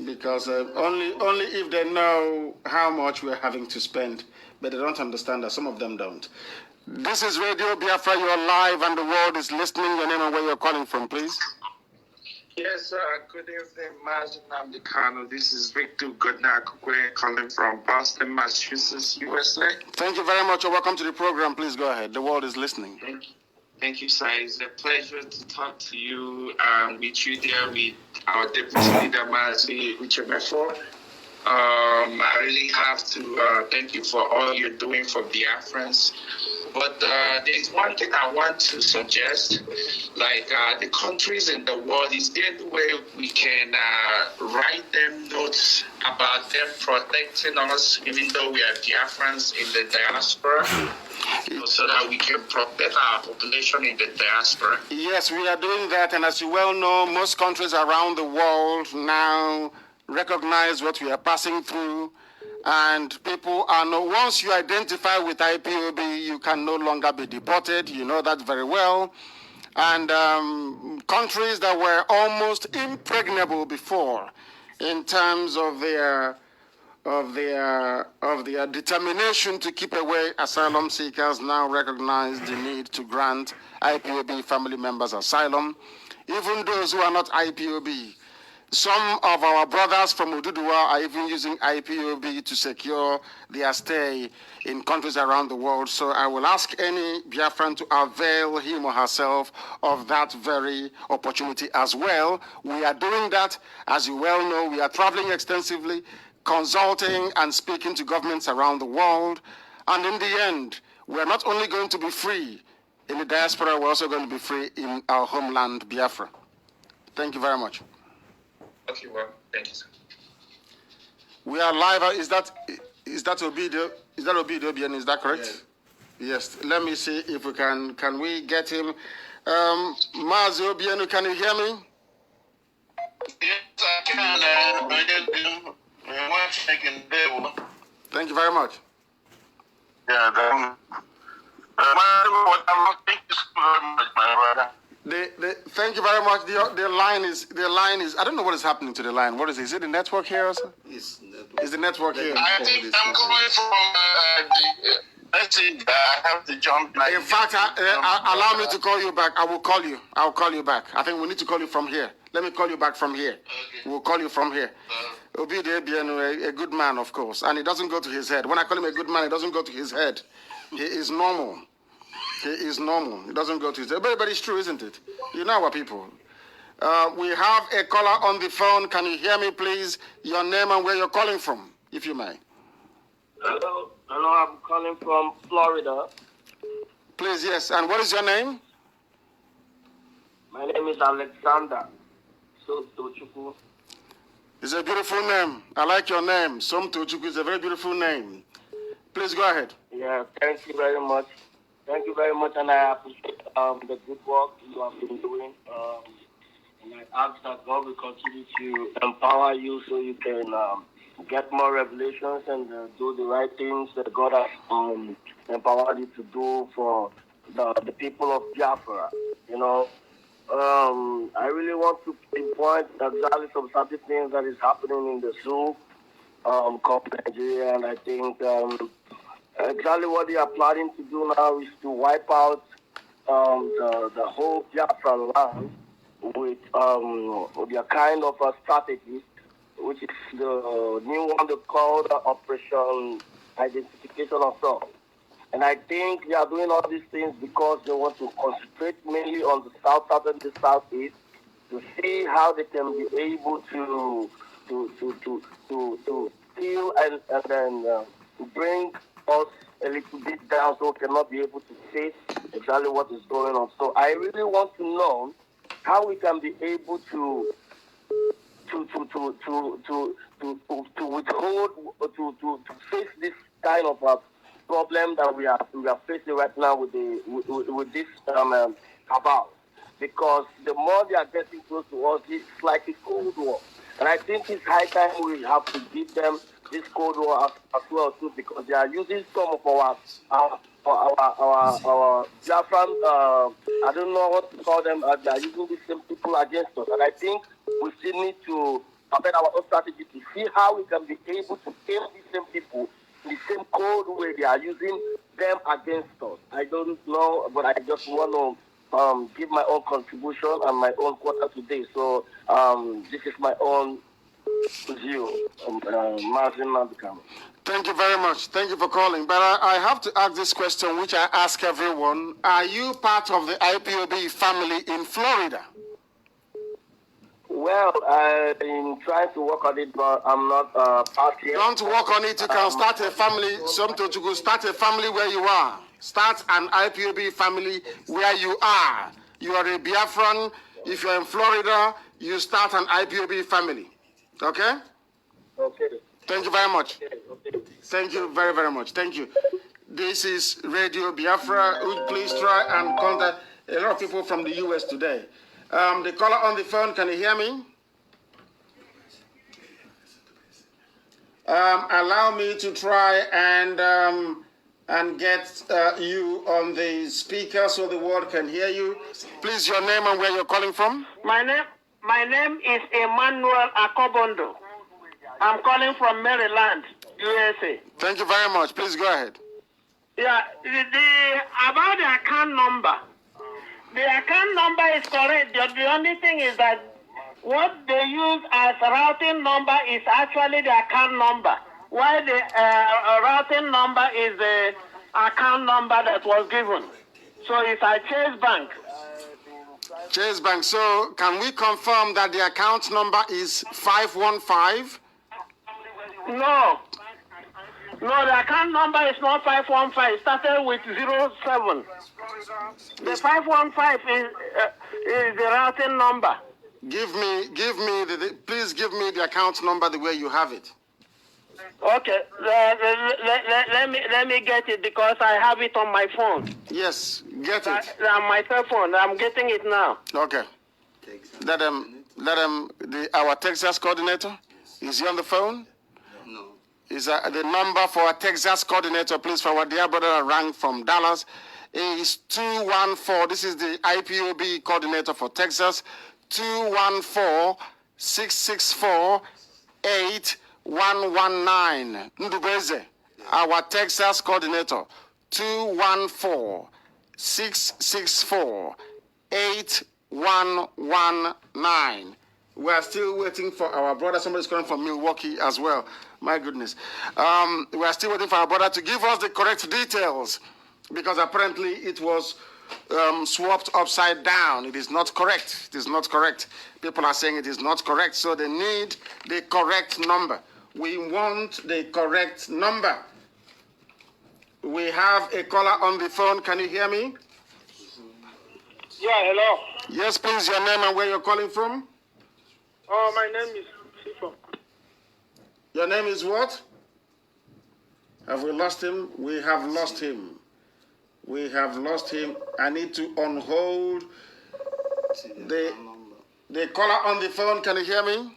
because only if they know how much we're having to spend, but they don't understand that. Some of them don't. This is Radio Biafra. You're live and the world is listening. Your name and where you're calling from, please. Yes, good evening, Mazi, Nnamdi, Kanu. This is Victor Goodnakwe calling from Boston, Massachusetts, USA. Thank you very much. Welcome to the program. Please go ahead. The world is listening. Thank you, sir. It's a pleasure to talk to you, with you there, with our Deputy Leader, Mazi, Uche Mefor. I really have to thank you for all you're doing for Biafrans. But there's one thing I want to suggest, like the countries in the world, is there a way we can write them notes about them protecting us, even though we are Biafrans in the diaspora, so that we can protect our population in the diaspora? Yes, we are doing that, and as you well know, most countries around the world now recognize what we are passing through. And people are once you identify with IPOB, you can no longer be deported. You know that very well. And countries that were almost impregnable before in terms of their of their determination to keep away asylum seekers now recognize the need to grant IPOB family members asylum, even those who are not IPOB. Some of our brothers from Oduduwa are even using IPOB to secure their stay in countries around the world. So I will ask any Biafran to avail him or herself of that very opportunity as well. We are doing that. As you well know, we are traveling extensively, consulting and speaking to governments around the world. And in the end, we're not only going to be free in the diaspora, we're also going to be free in our homeland, Biafra. Thank you very much. Okay, well, thank you, sir. We are live. Is that Obido? Is that Obido Obian? Is that correct? Yes. Let me see if we can we get him? Mazi Obianu, can you hear me? Yes, I can. One second there. Thank you very much. Yeah, thank you so very much, my brother. Thank you very much. The line is. I don't know what is happening to the line. What is it? Is it the network here? Or something? It's network. Is the network here? I think I'm coming from the message. I have to jump. In fact, allow me to call you back. I will call you. I'll call you back. I think we need to call you from here. Let me call you back from here. Okay. We'll call you from here. Obide Ebienu, a good man, of course, and it doesn't go to his head. When I call him a good man, it doesn't go to his head. He is normal. He is normal. It doesn't go to his head. But it's true, isn't it? You know our people. We have a caller on the phone. Can you hear me, please? Your name and where you're calling from, if you may. Hello, I'm calling from Florida. Please, yes. And what is your name? My name is Alexander Sotochukwu. It's a beautiful name. I like your name. Sotochukwu is a very beautiful name. Please go ahead. Yeah, thank you very much. Thank you very much, and I appreciate the good work you have been doing. And I ask that God will continue to empower you so you can get more revelations and do the right things that God has empowered you to do for the people of Biafra. You know, I really want to pinpoint exactly some certain things that is happening in the zoo called Nigeria, and I think exactly what they are planning to do now is to wipe out the whole Biafraland with their kind of a strategy, which is the new one they call Operation Identification of Self. And I think they are doing all these things because they want to concentrate mainly on the south and the southeast to see how they can be able to steal and then bring us a little bit down so we cannot be able to face exactly what is going on. So I really want to know how we can be able to withhold, to face this kind of problem that we are facing right now with this cabal. Because the more they are getting close to us, it's like a Cold War. And I think it's high time we have to give them this Cold War as well too, because they are using some of our Biafran, I don't know what to call them, they are using the same people against us. And I think we still need to amend our own strategy to see how we can be able to kill these same people in the same cold way they are using them against us. I don't know, but I just want to give my own contribution and my own quota today. So this is my own view, Mazi Nnamdi. Thank you very much. Thank you for calling. But I have to ask this question, which I ask everyone. Are you part of the IPOB family in Florida? Well, I've been trying to work on it, but I'm not part yet. Don't work on it. You can start a family. Sometimes you go start a family where you are. Start an IPOB family where you are. You are a Biafran. If you're in Florida, you start an IPOB family. Okay? Okay. Thank you very much. Okay. Thank you very, very much. Thank you. This is Radio Biafra. Please try and contact a lot of people from the U.S. today. The caller on the phone, can you hear me? Allow me to try and get you on the speaker so the world can hear you. Please, your name and where you're calling from? My name is Emmanuel Akobondo. I'm calling from Maryland. USA. Thank you very much. Please go ahead. Yeah, about the account number. The account number is correct. The only thing is that what they use as routing number is actually the account number, while the routing number is the account number that was given. So it's a Chase Bank. Chase Bank. So can we confirm that the account number is 515? No. No, the account number is not 515. It started with 07. The 515 is the routing number. Please give me the account number the way you have it. Okay, let me get it because I have it on my phone. Yes, get it. On my cell phone, I'm getting it now. Okay. Our Texas coordinator, is he on the phone? No. Is the number for our Texas coordinator, please, for our dear brother rang from Dallas, is 214. This is the IPOB coordinator for Texas. 214-664-8119. Ndubeze, our Texas coordinator. 214-664-8119. We are still waiting for our brother. Somebody's calling from Milwaukee as well. My goodness. We are still waiting for our brother to give us the correct details because apparently it was swapped upside down. It is not correct. It is not correct. People are saying it is not correct, so they need the correct number. We want the correct number. We have a caller on the phone. Can you hear me? Yeah, hello. Yes, please, your name and where you're calling from? Oh, my name is Sifo. Your name is what? Have we lost him? We have lost him. We have lost him. I need to unhold the caller on the phone. Can you hear me?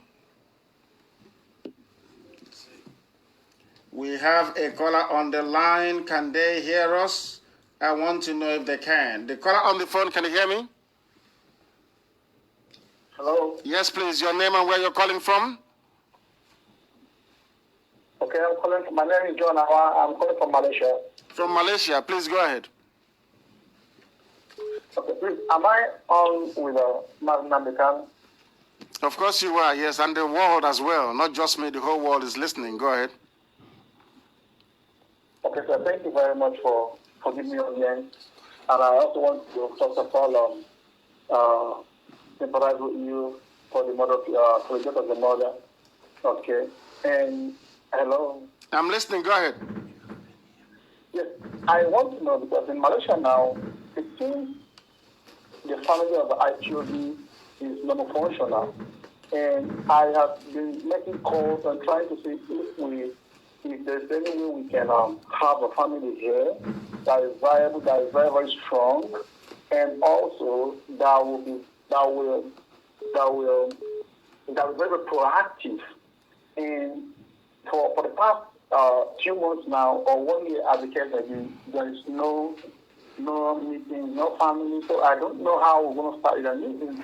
We have a caller on the line. Can they hear us? I want to know if they can. The caller on the phone, can you hear me? Hello. Yes, please. Your name and where you're calling from? Okay, I'm calling. My name is John. I'm calling from Malaysia. From Malaysia. Please go ahead. Okay, please. Am I on with Nnamdi? Of course you are, yes, and the world as well. Not just me, the whole world is listening. Go ahead. Okay, sir. Thank you very much for giving me on the end. And I also want to first of all sympathize with you for the mother, for the death of the mother. Okay. And hello. I'm listening. Go ahead. Yes, I want to know because in Malaysia now, it seems the family of the IPOB is non-functional, and I have been making calls and trying to see if there's any way we can have a family here that is viable, that is very, very strong, and also that will be very, very proactive. And for the past few months now, or 1 year as the case may be, there is no meeting, no family, so I don't know how we're going to start the meeting.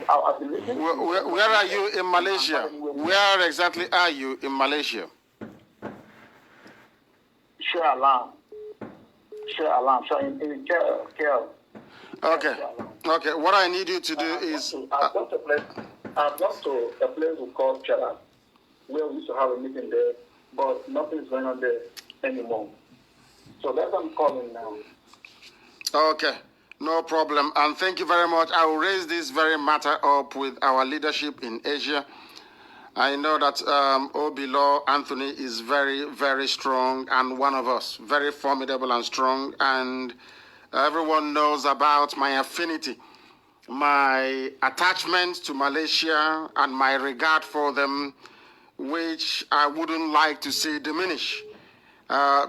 Where are you in Malaysia? Where exactly are you in Malaysia? Share alarm, in care. Okay. Okay. What I need you to do is I've gone to a place we call Chara, where we used to have a meeting there, but nothing is going on there anymore. So that's what I'm calling now. okay. No problem. And thank you very much. I will raise this very matter up with our leadership in Asia. I know that Obilo Anthony is very, very strong and one of us, very formidable and strong. And everyone knows about my affinity, my attachment to Malaysia and my regard for them, which I wouldn't like to see diminish.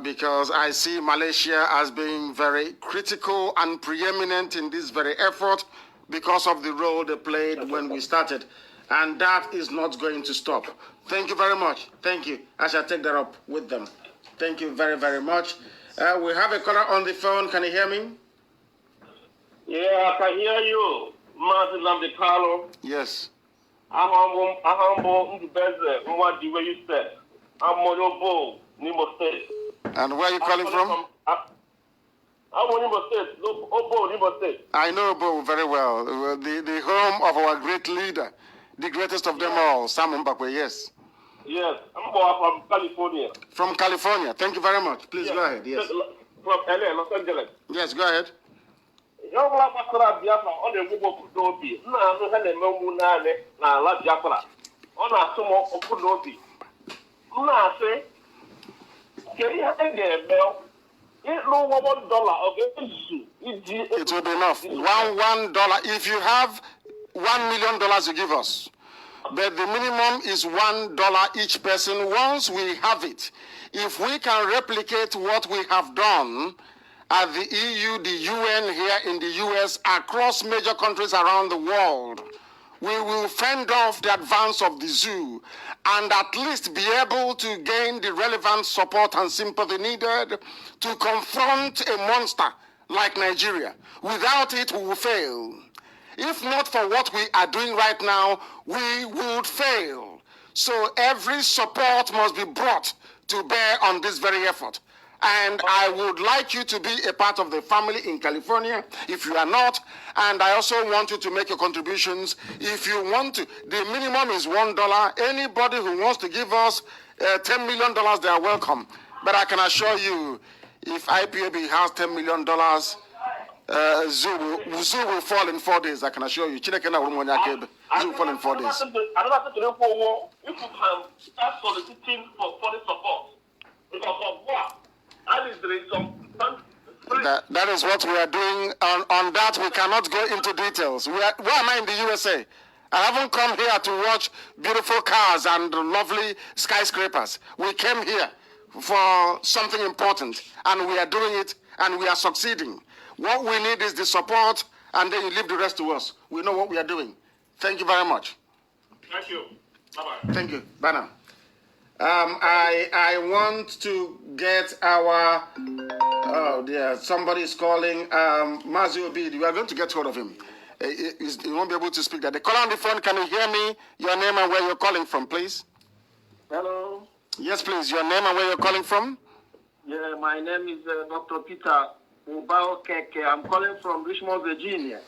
Because I see Malaysia as being very critical and preeminent in this very effort because of the role they played when we started. And that is not going to stop. Thank you very much. Thank you. I shall take that up with them. Thank you very, very much. We have a caller on the phone. Can you hear me? Yeah, I can hear you, Mazi Nnamdi. Yes. I'm humble, Ndubeze, what the way you said. I'm Modobo, Nimo State. And where are you calling from? I'm Nimo State. Obo, Nimo State. I know Obo very well. The home of our great leader, the greatest of them all, Sam Mbakwe, yes. Yes, I'm from California. From California. Thank you very much. Please go ahead. Yes. From LA, Los Angeles. Yes, go ahead. Young Biafra, on the move of Kudobi. No, na la Biafra. On a sumo of Kudobi. No, say, can you have a bell? It no $1 of it will be enough. $1. If you have $1 million, you give us. But the minimum is $1 each person once we have it. If we can replicate what we have done at the EU, the UN here in the US, across major countries around the world, we will fend off the advance of the zoo and at least be able to gain the relevant support and sympathy needed to confront a monster like Nigeria. Without it, we will fail. If not for what we are doing right now, we would fail. So every support must be brought to bear on this very effort. And I would like you to be a part of the family in California if you are not. And I also want you to make your contributions if you want to. The minimum is $1. Anybody who wants to give us $10 million, they are welcome. But I can assure you, if IPOB has $10 million, Zoo will fall in 4 days, I can assure you. Zoo will fall in 4 days. Another thing to know for if you can start soliciting for the support. Because of what? That is what we are doing. On that, we cannot go into details. Why am I in the USA? I haven't come here to watch beautiful cars and lovely skyscrapers. We came here for something important, and we are doing it, and we are succeeding. What we need is the support, and then you leave the rest to us. We know what we are doing. Thank you very much. Thank you. Bye-bye. Thank you. Bye now. I want to get our, oh dear, somebody is calling, Mazi Obid. We are going to get hold of him. He won't be able to speak that. The caller on the phone, can you hear me? Your name and where you're calling from, please. Hello. Yes, please. Your name and where you're calling from? Yeah, my name is Dr. Peter Ubao Keke. I'm calling from Richmond, Virginia.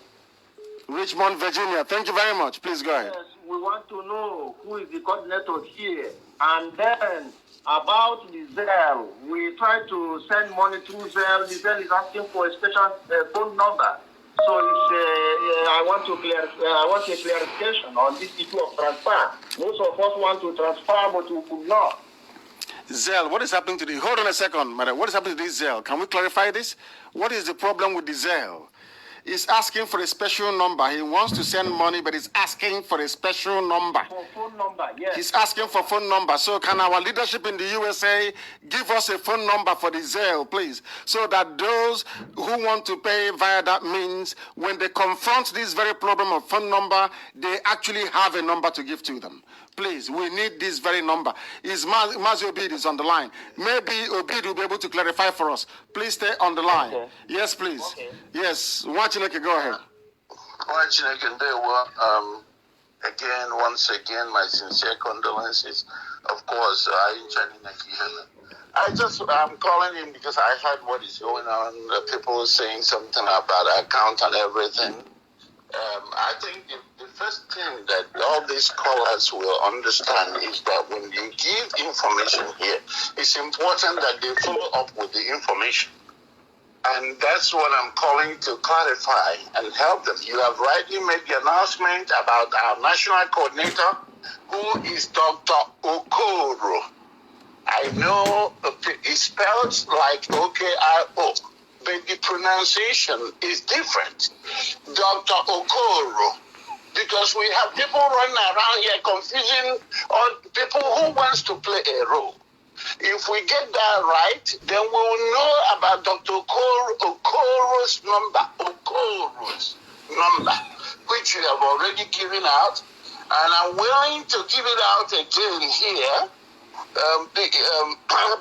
Richmond, Virginia. Thank you very much. Please go ahead. Yes, we want to know who is the coordinator here. And then about the Zelle, we try to send money through Zelle. The Zelle is asking for a special phone number. So I want a clarification on this issue of transfer. Most of us want to transfer, but we could not. Zelle, what is happening to the... Hold on a second, madam. What is happening to this Zelle? Can we clarify this? What is the problem with the Zelle? He's asking for a special number. He wants to send money, but he's asking for a special number. For phone number, yes. He's asking for phone number. So can our leadership in the USA give us a phone number for the Zelle, please? So that those who want to pay via that means, when they confront this very problem of phone number, they actually have a number to give to them. Please, we need this very number. Mazi Obid is on the line. Maybe Obid will be able to clarify for us. Please stay on the line. Okay. Yes, please. Okay. Yes. Wachineke, go ahead. Wachineke, again, once again, my sincere condolences. Of course, I'm calling in because I heard what is going on. People saying something about account and everything. I think the first thing that all these callers will understand is that when you give information here, it's important that they follow up with the information. And that's what I'm calling to clarify and help them. You have rightly made the announcement about our national coordinator, who is Dr. Okoro. I know it's spelled like O-K-I-O. But the pronunciation is different. Dr. Okoro. Because we have people running around here confusing all people who wants to play a role. If we get that right, then we will know about Dr. Okoro's number, which we have already given out. And I'm willing to give it out again here.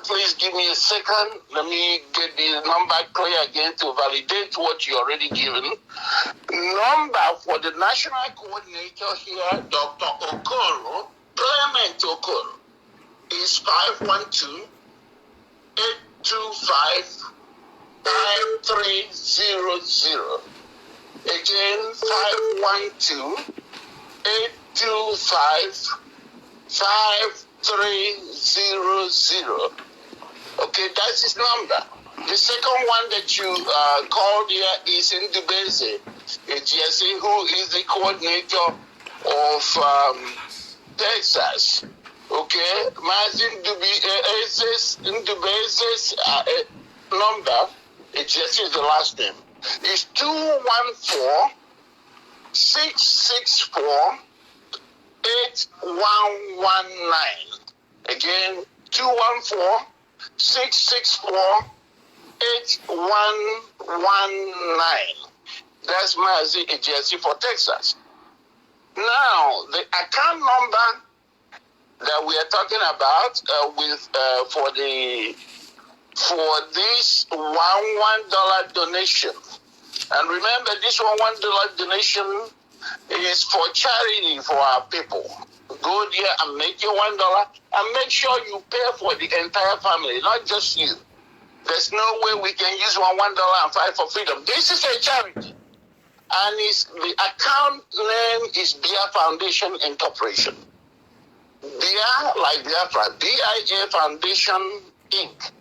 Please give me a second. Let me get the number clear again to validate what you already given. Number for the national coordinator here, Dr. Okoro, Clement Okoro, is 512-888-8255. 825-5300. Again, 512-825-5300. Okay, that's his number. The second one that you called here is Ndubeze, who is the coordinator of Texas. Okay, Mazi Ndubeze's number, it just is the last name, is 214-664-8119. Again, 214-664-8119. That's Mazi Ejesi for Texas. Now, the account number that we are talking about for this $1 donation. And remember, this $1 donation is for charity for our people. Go there and make your $1 and make sure you pay for the entire family, not just you. There's no way we can use $1 and fight for freedom. This is a charity. And the account name is Bia Foundation Incorporation. Bia, like Biafra, BIA Foundation Inc.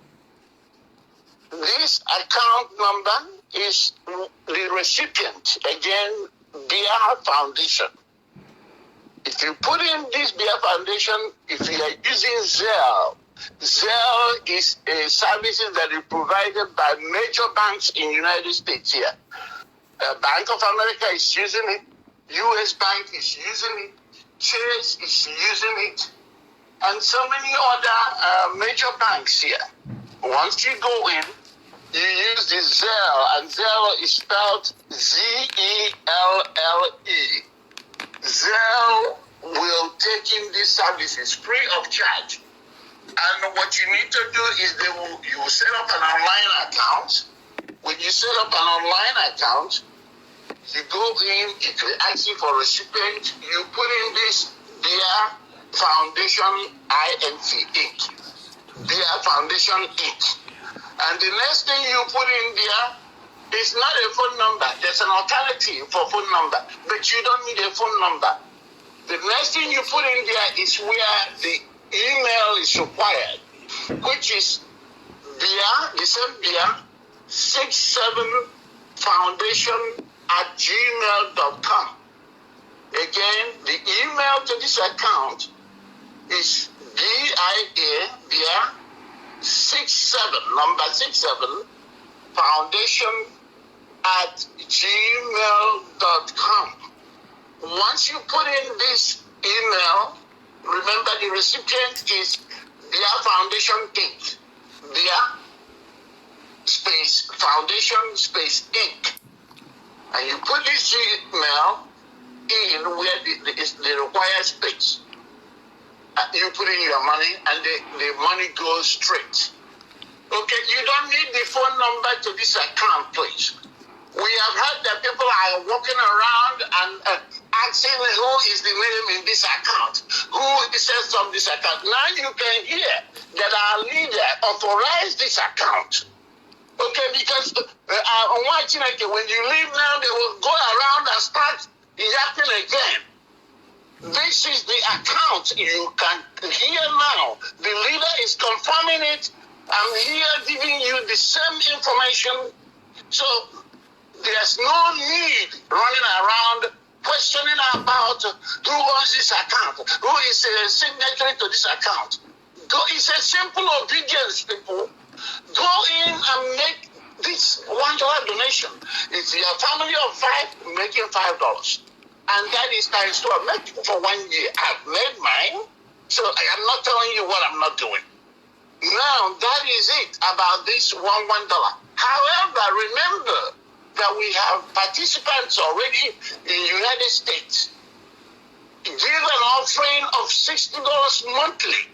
This account number is the recipient, again, Bia Foundation. If you put in this Bia Foundation, if you are using Zelle, Zelle is a service that is provided by major banks in the United States here. Bank of America is using it. U.S. Bank is using it. Chase is using it. And so many other major banks here. Once you go in, you use the Zelle, and Zelle is spelled Zelle. Zelle will take in these services free of charge. And what you need to do is you will set up an online account. When you set up an online account, you go in, it will ask you for recipient, you put in this Bia Foundation INC Inc. Bia Foundation Inc. And the next thing you put in there is not a phone number. There's an alternative for phone number, but you don't need a phone number. The next thing you put in there is where the email is required, which is Bia, the same Bia, 67foundation@gmail.com. Again, the email to this account is BIA 67 foundation@gmail.com. Once you put in this email, remember the recipient is Bia Foundation Inc. Bia space Foundation space Inc. And you put this email in where the required space. You put in your money and the money goes straight. Okay, you don't need the phone number to this account, please. We have heard that people are walking around and asking who is the name in this account, who says from this account. Now you can hear that our leader authorized this account. Okay, because when you leave now, they will go around and start yapping again. This is the account you can hear now. The leader is confirming it. I'm here giving you the same information. So there's no need running around questioning about who owns this account, who is a signatory to this account. It's a simple obedience, people. Go in and make this $1 donation. If you're a family of 5, making $5. And that is times 2. I'm making for 1 year. I've made mine. So I am not telling you what I'm not doing. Now, that is it about this $1. However, remember that we have participants already in the United States. Give an offering of $60 monthly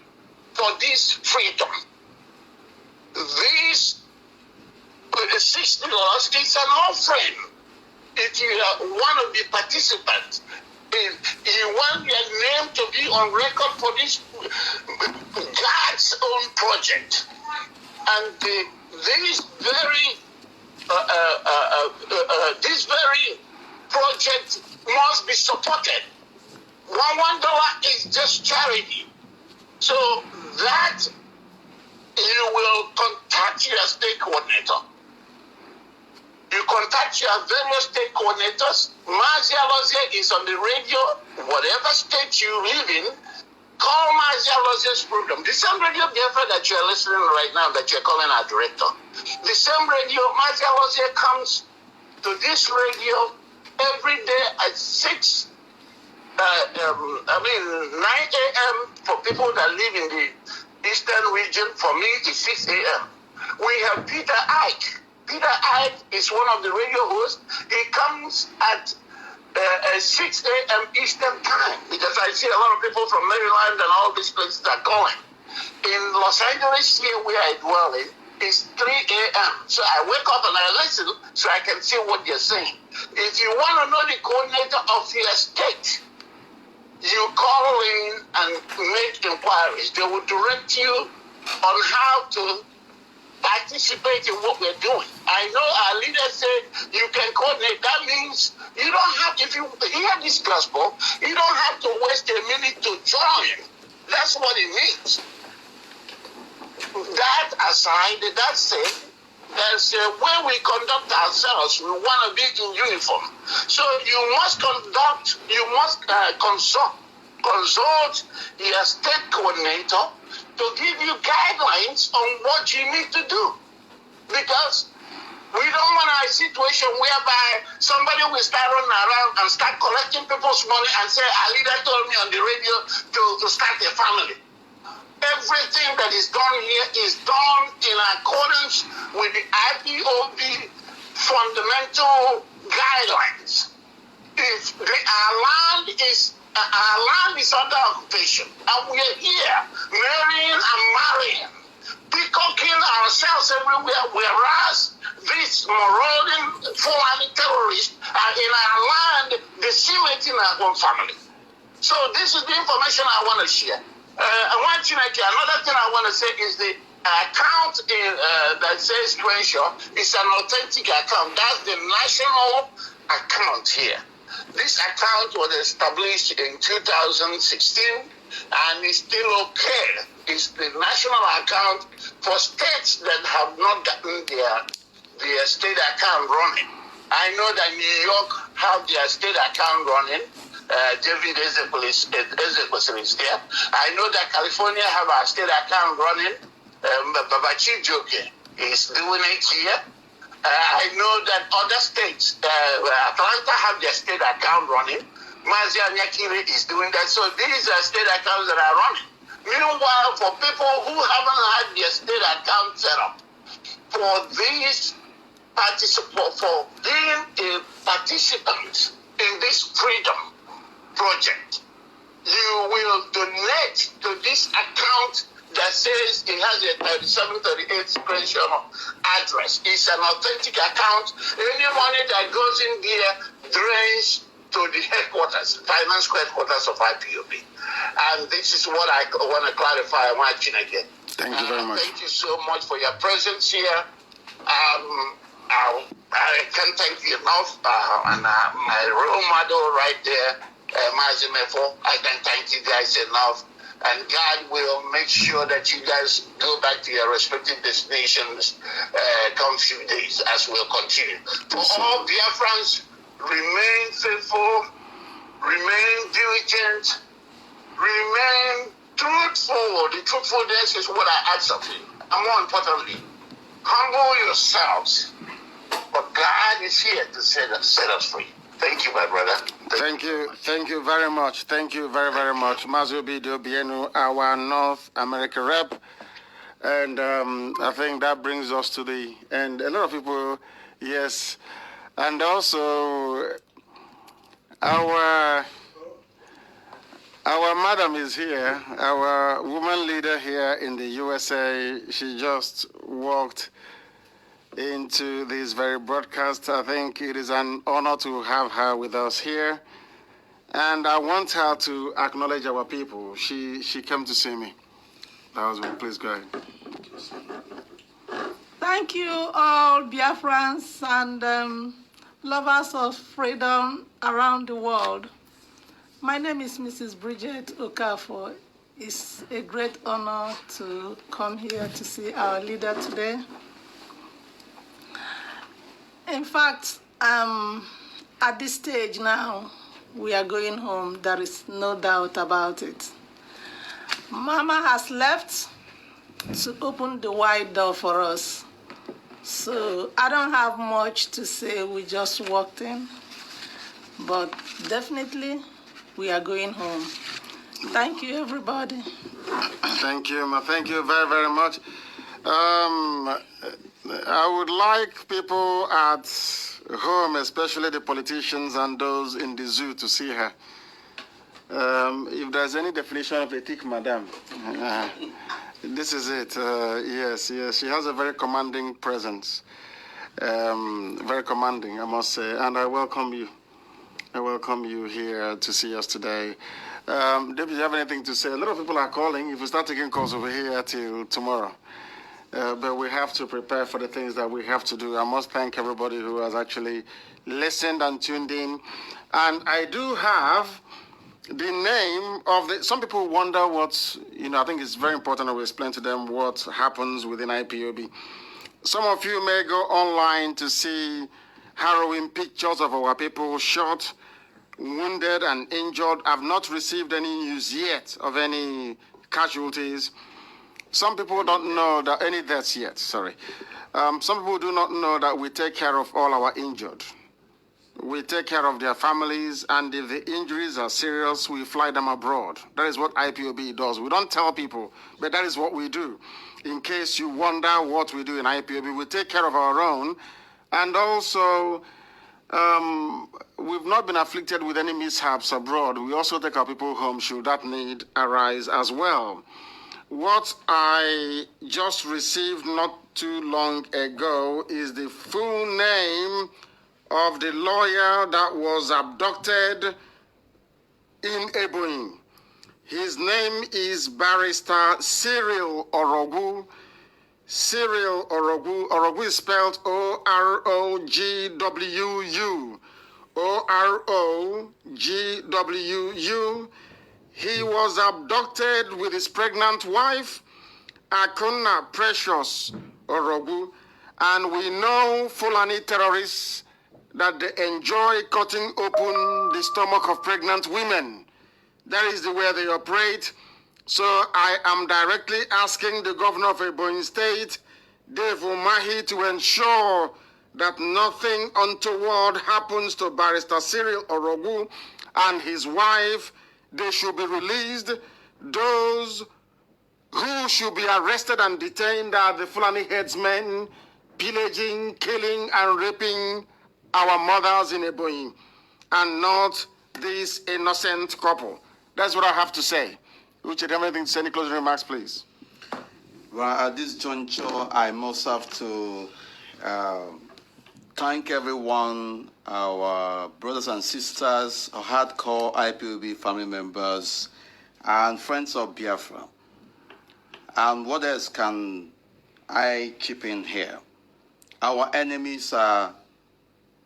for this freedom. This $60 is an offering. If you want to be participant, if you want your name to be on record for this God's own project, And this very project must be supported. $1 is just charity. So that you will contact your state coordinator. You contact your various state coordinators. Mazi is on the radio, whatever state you live in. Call Mazi program. The same radio Biafra that you are listening right now, that you are calling our director. The same radio, Mazi comes to this radio every day at 9 a.m. for people that live in the eastern region. For me, it's 6 a.m. We have Peter Ike. Peter Ike is one of the radio hosts. He comes at 6 a.m. Eastern time, because I see a lot of people from Maryland and all these places are calling. In Los Angeles, here where I dwell in, it's 3 a.m. So I wake up and I listen so I can see what you're saying. If you want to know the coordinator of your state, you call in and make inquiries. They will direct you on how to participate in what we're doing. I know our leader said you can coordinate. That means you don't have, if you hear this gospel, you don't have to waste a minute to join. That's what it means. That aside, that said, there's a way we conduct ourselves. We want to be in uniform. So you must consult your state coordinator to give you guidelines on what you need to do. Because we don't want a situation whereby somebody will start running around and start collecting people's money and say, our leader told me on the radio to start a family. Everything that is done here is done in accordance with the IPOB fundamental guidelines. If our land is under occupation, and we are here marrying and marrying, peacocking ourselves everywhere, whereas these marauding foreign terrorists are in our land decimating our own family. So this is the information I want to share. Another thing I want to say is the account that says Crenshaw is an authentic account. That's the national account here. This account was established in 2016 and is still okay. It's the national account for states that have not gotten their state account running. I know that New York have their state account running. David Ezekiel is there. I know that California have our state account running. Babachi Joke is doing it here. I know that other states, Atlanta have their state account running. Mazi is doing that. So these are state accounts that are running. Meanwhile, for people who haven't had their state account set up, for these participants, for being a participant in this freedom project, you will donate to this account that says it has a 3738 special address. It's an authentic account. Any money that goes in there drains to the headquarters, finance headquarters of IPOB. And this is what I want to clarify. I'm watching again. Thank you very much. Thank you so much for your presence here. I can't thank you enough. And my role model right there, Mazi Mefor, I can't thank you guys enough. And God will make sure that you guys go back to your respective destinations come few days as we'll continue. For all Biafrans, remain faithful, remain diligent, remain truthful. The truthfulness is what I ask of you. And more importantly, humble yourselves. But God is here to set us free. Thank you, my brother. Thank you very much. Thank you very, very much. Mazi Obieno, our North America rep. And I think that brings us to the end. A lot of people, yes. And also, our madam is here, our woman leader here in the USA. She just walked into this very broadcast. I think it is an honor to have her with us here. And I want her to acknowledge our people. She came to see me. That was one. Please go ahead. Thank you all Biafrans and lovers of freedom around the world. My name is Mrs. Bridget Okafor. It's a great honor to come here to see our leader today. In fact, at this stage now, we are going home. There is no doubt about it. Mama has left to open the wide door for us. So I don't have much to say. We just walked in. But definitely, we are going home. Thank you, everybody. Thank you, ma. Thank you very, very much. I would like people at home, especially the politicians and those in the zoo, to see her. If there's any definition of ethique, madam, this is it. Yes, she has a very commanding presence. Very commanding, I must say. And I welcome you. I welcome you here to see us today. Deputy, you have anything to say? A lot of people are calling. If we start taking calls over here till tomorrow. But we have to prepare for the things that we have to do. I must thank everybody who has actually listened and tuned in. And I do have the name of the... Some people wonder what... I think it's very important that we explain to them what happens within IPOB. Some of you may go online to see harrowing pictures of our people shot, wounded, and injured. I've not received any news yet of any casualties. Some people don't know that any deaths yet, sorry. Some people do not know that we take care of all our injured. We take care of their families, and if the injuries are serious, we fly them abroad. That is what IPOB does. We don't tell people, but that is what we do. In case you wonder what we do in IPOB, we take care of our own, and also we've not been afflicted with any mishaps abroad. We also take our people home should that need arise as well. What I just received not too long ago is the full name of the lawyer that was abducted in Ebonyi. His name is Barrister Cyril Orogwu. Cyril Orogwu. Orogwu is spelled O-R-O-G-W-U. O-R-O-G-W-U. He was abducted with his pregnant wife, Akuna Precious Orogwu, and we know Fulani terrorists that they enjoy cutting open the stomach of pregnant women. That is the way they operate. So I am directly asking the governor of Ebonyi State, Dave Umahi, to ensure that nothing untoward happens to Barrister Cyril Orogwu and his wife. They should be released. Those who should be arrested and detained are the Fulani headsmen pillaging, killing, and raping our mothers in Ebonyi, and not this innocent couple. That's what I have to say. Uche, do you have anything to say? Any closing remarks, please? Well, at this juncture, I must have to thank everyone, our brothers and sisters, our hardcore IPOB family members, and friends of Biafra. And what else can I chip in here? Our enemies are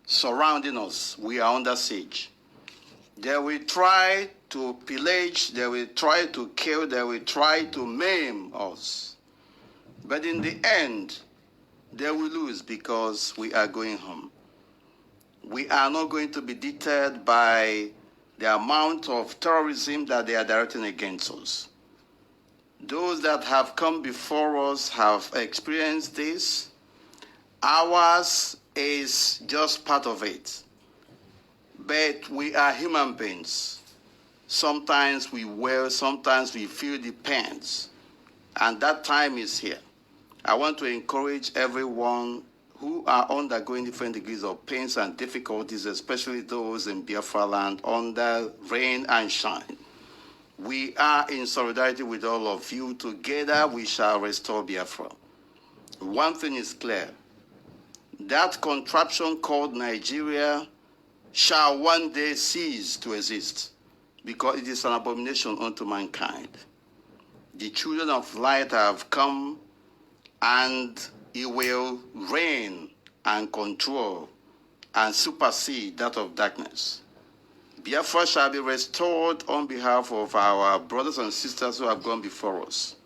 surrounding us. We are under siege. They will try to pillage, they will try to kill, they will try to maim us. But in the end, they will lose because we are going home. We are not going to be deterred by the amount of terrorism that they are directing against us. Those that have come before us have experienced this. Ours is just part of it. But we are human beings. Sometimes we wail, sometimes we feel the pains. And that time is here. I want to encourage everyone who are undergoing different degrees of pains and difficulties, especially those in Biafraland, under rain and shine. We are in solidarity with all of you. Together we shall restore Biafra. One thing is clear. That contraption called Nigeria shall one day cease to exist, because it is an abomination unto mankind. The children of light have come, and It will reign and control and supersede that of darkness. Biafra shall be restored on behalf of our brothers and sisters who have gone before us,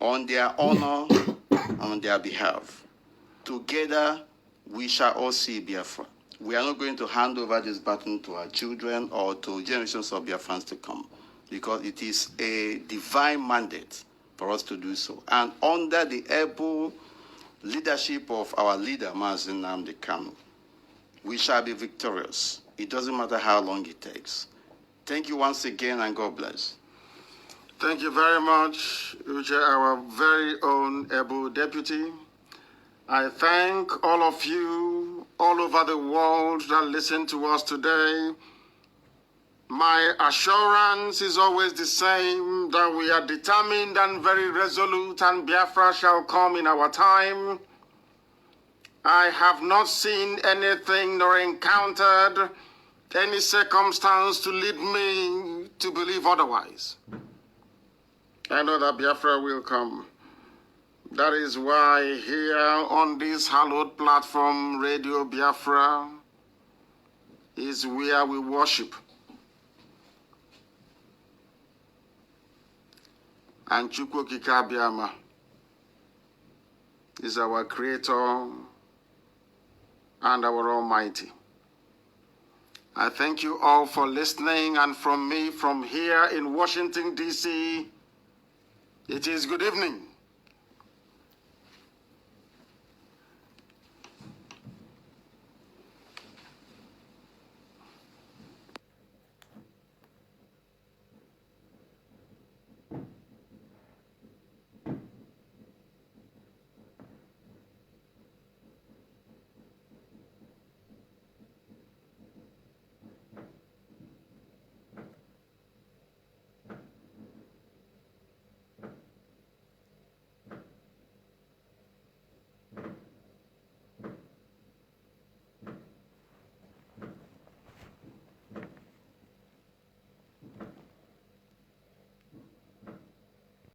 on their honor, on their behalf. Together, we shall all see Biafra. We are not going to hand over this baton to our children or to generations of Biafrans to come, because it is a divine mandate for us to do so. And under the able leadership of our leader, Mazi Nnamdi Kanu, we shall be victorious. It doesn't matter how long it takes. Thank you once again, and God bless. Thank you very much, Uche, our very own able deputy. I thank all of you all over the world that listen to us today. My assurance is always the same, that we are determined and very resolute, and Biafra shall come in our time. I have not seen anything nor encountered any circumstance to lead me to believe otherwise. I know that Biafra will come. That is why here on this hallowed platform, Radio Biafra, is where we worship. And Chukwu Okike Abiama is our Creator and our Almighty. I thank you all for listening, and from me, from here in Washington, D.C., it is good evening.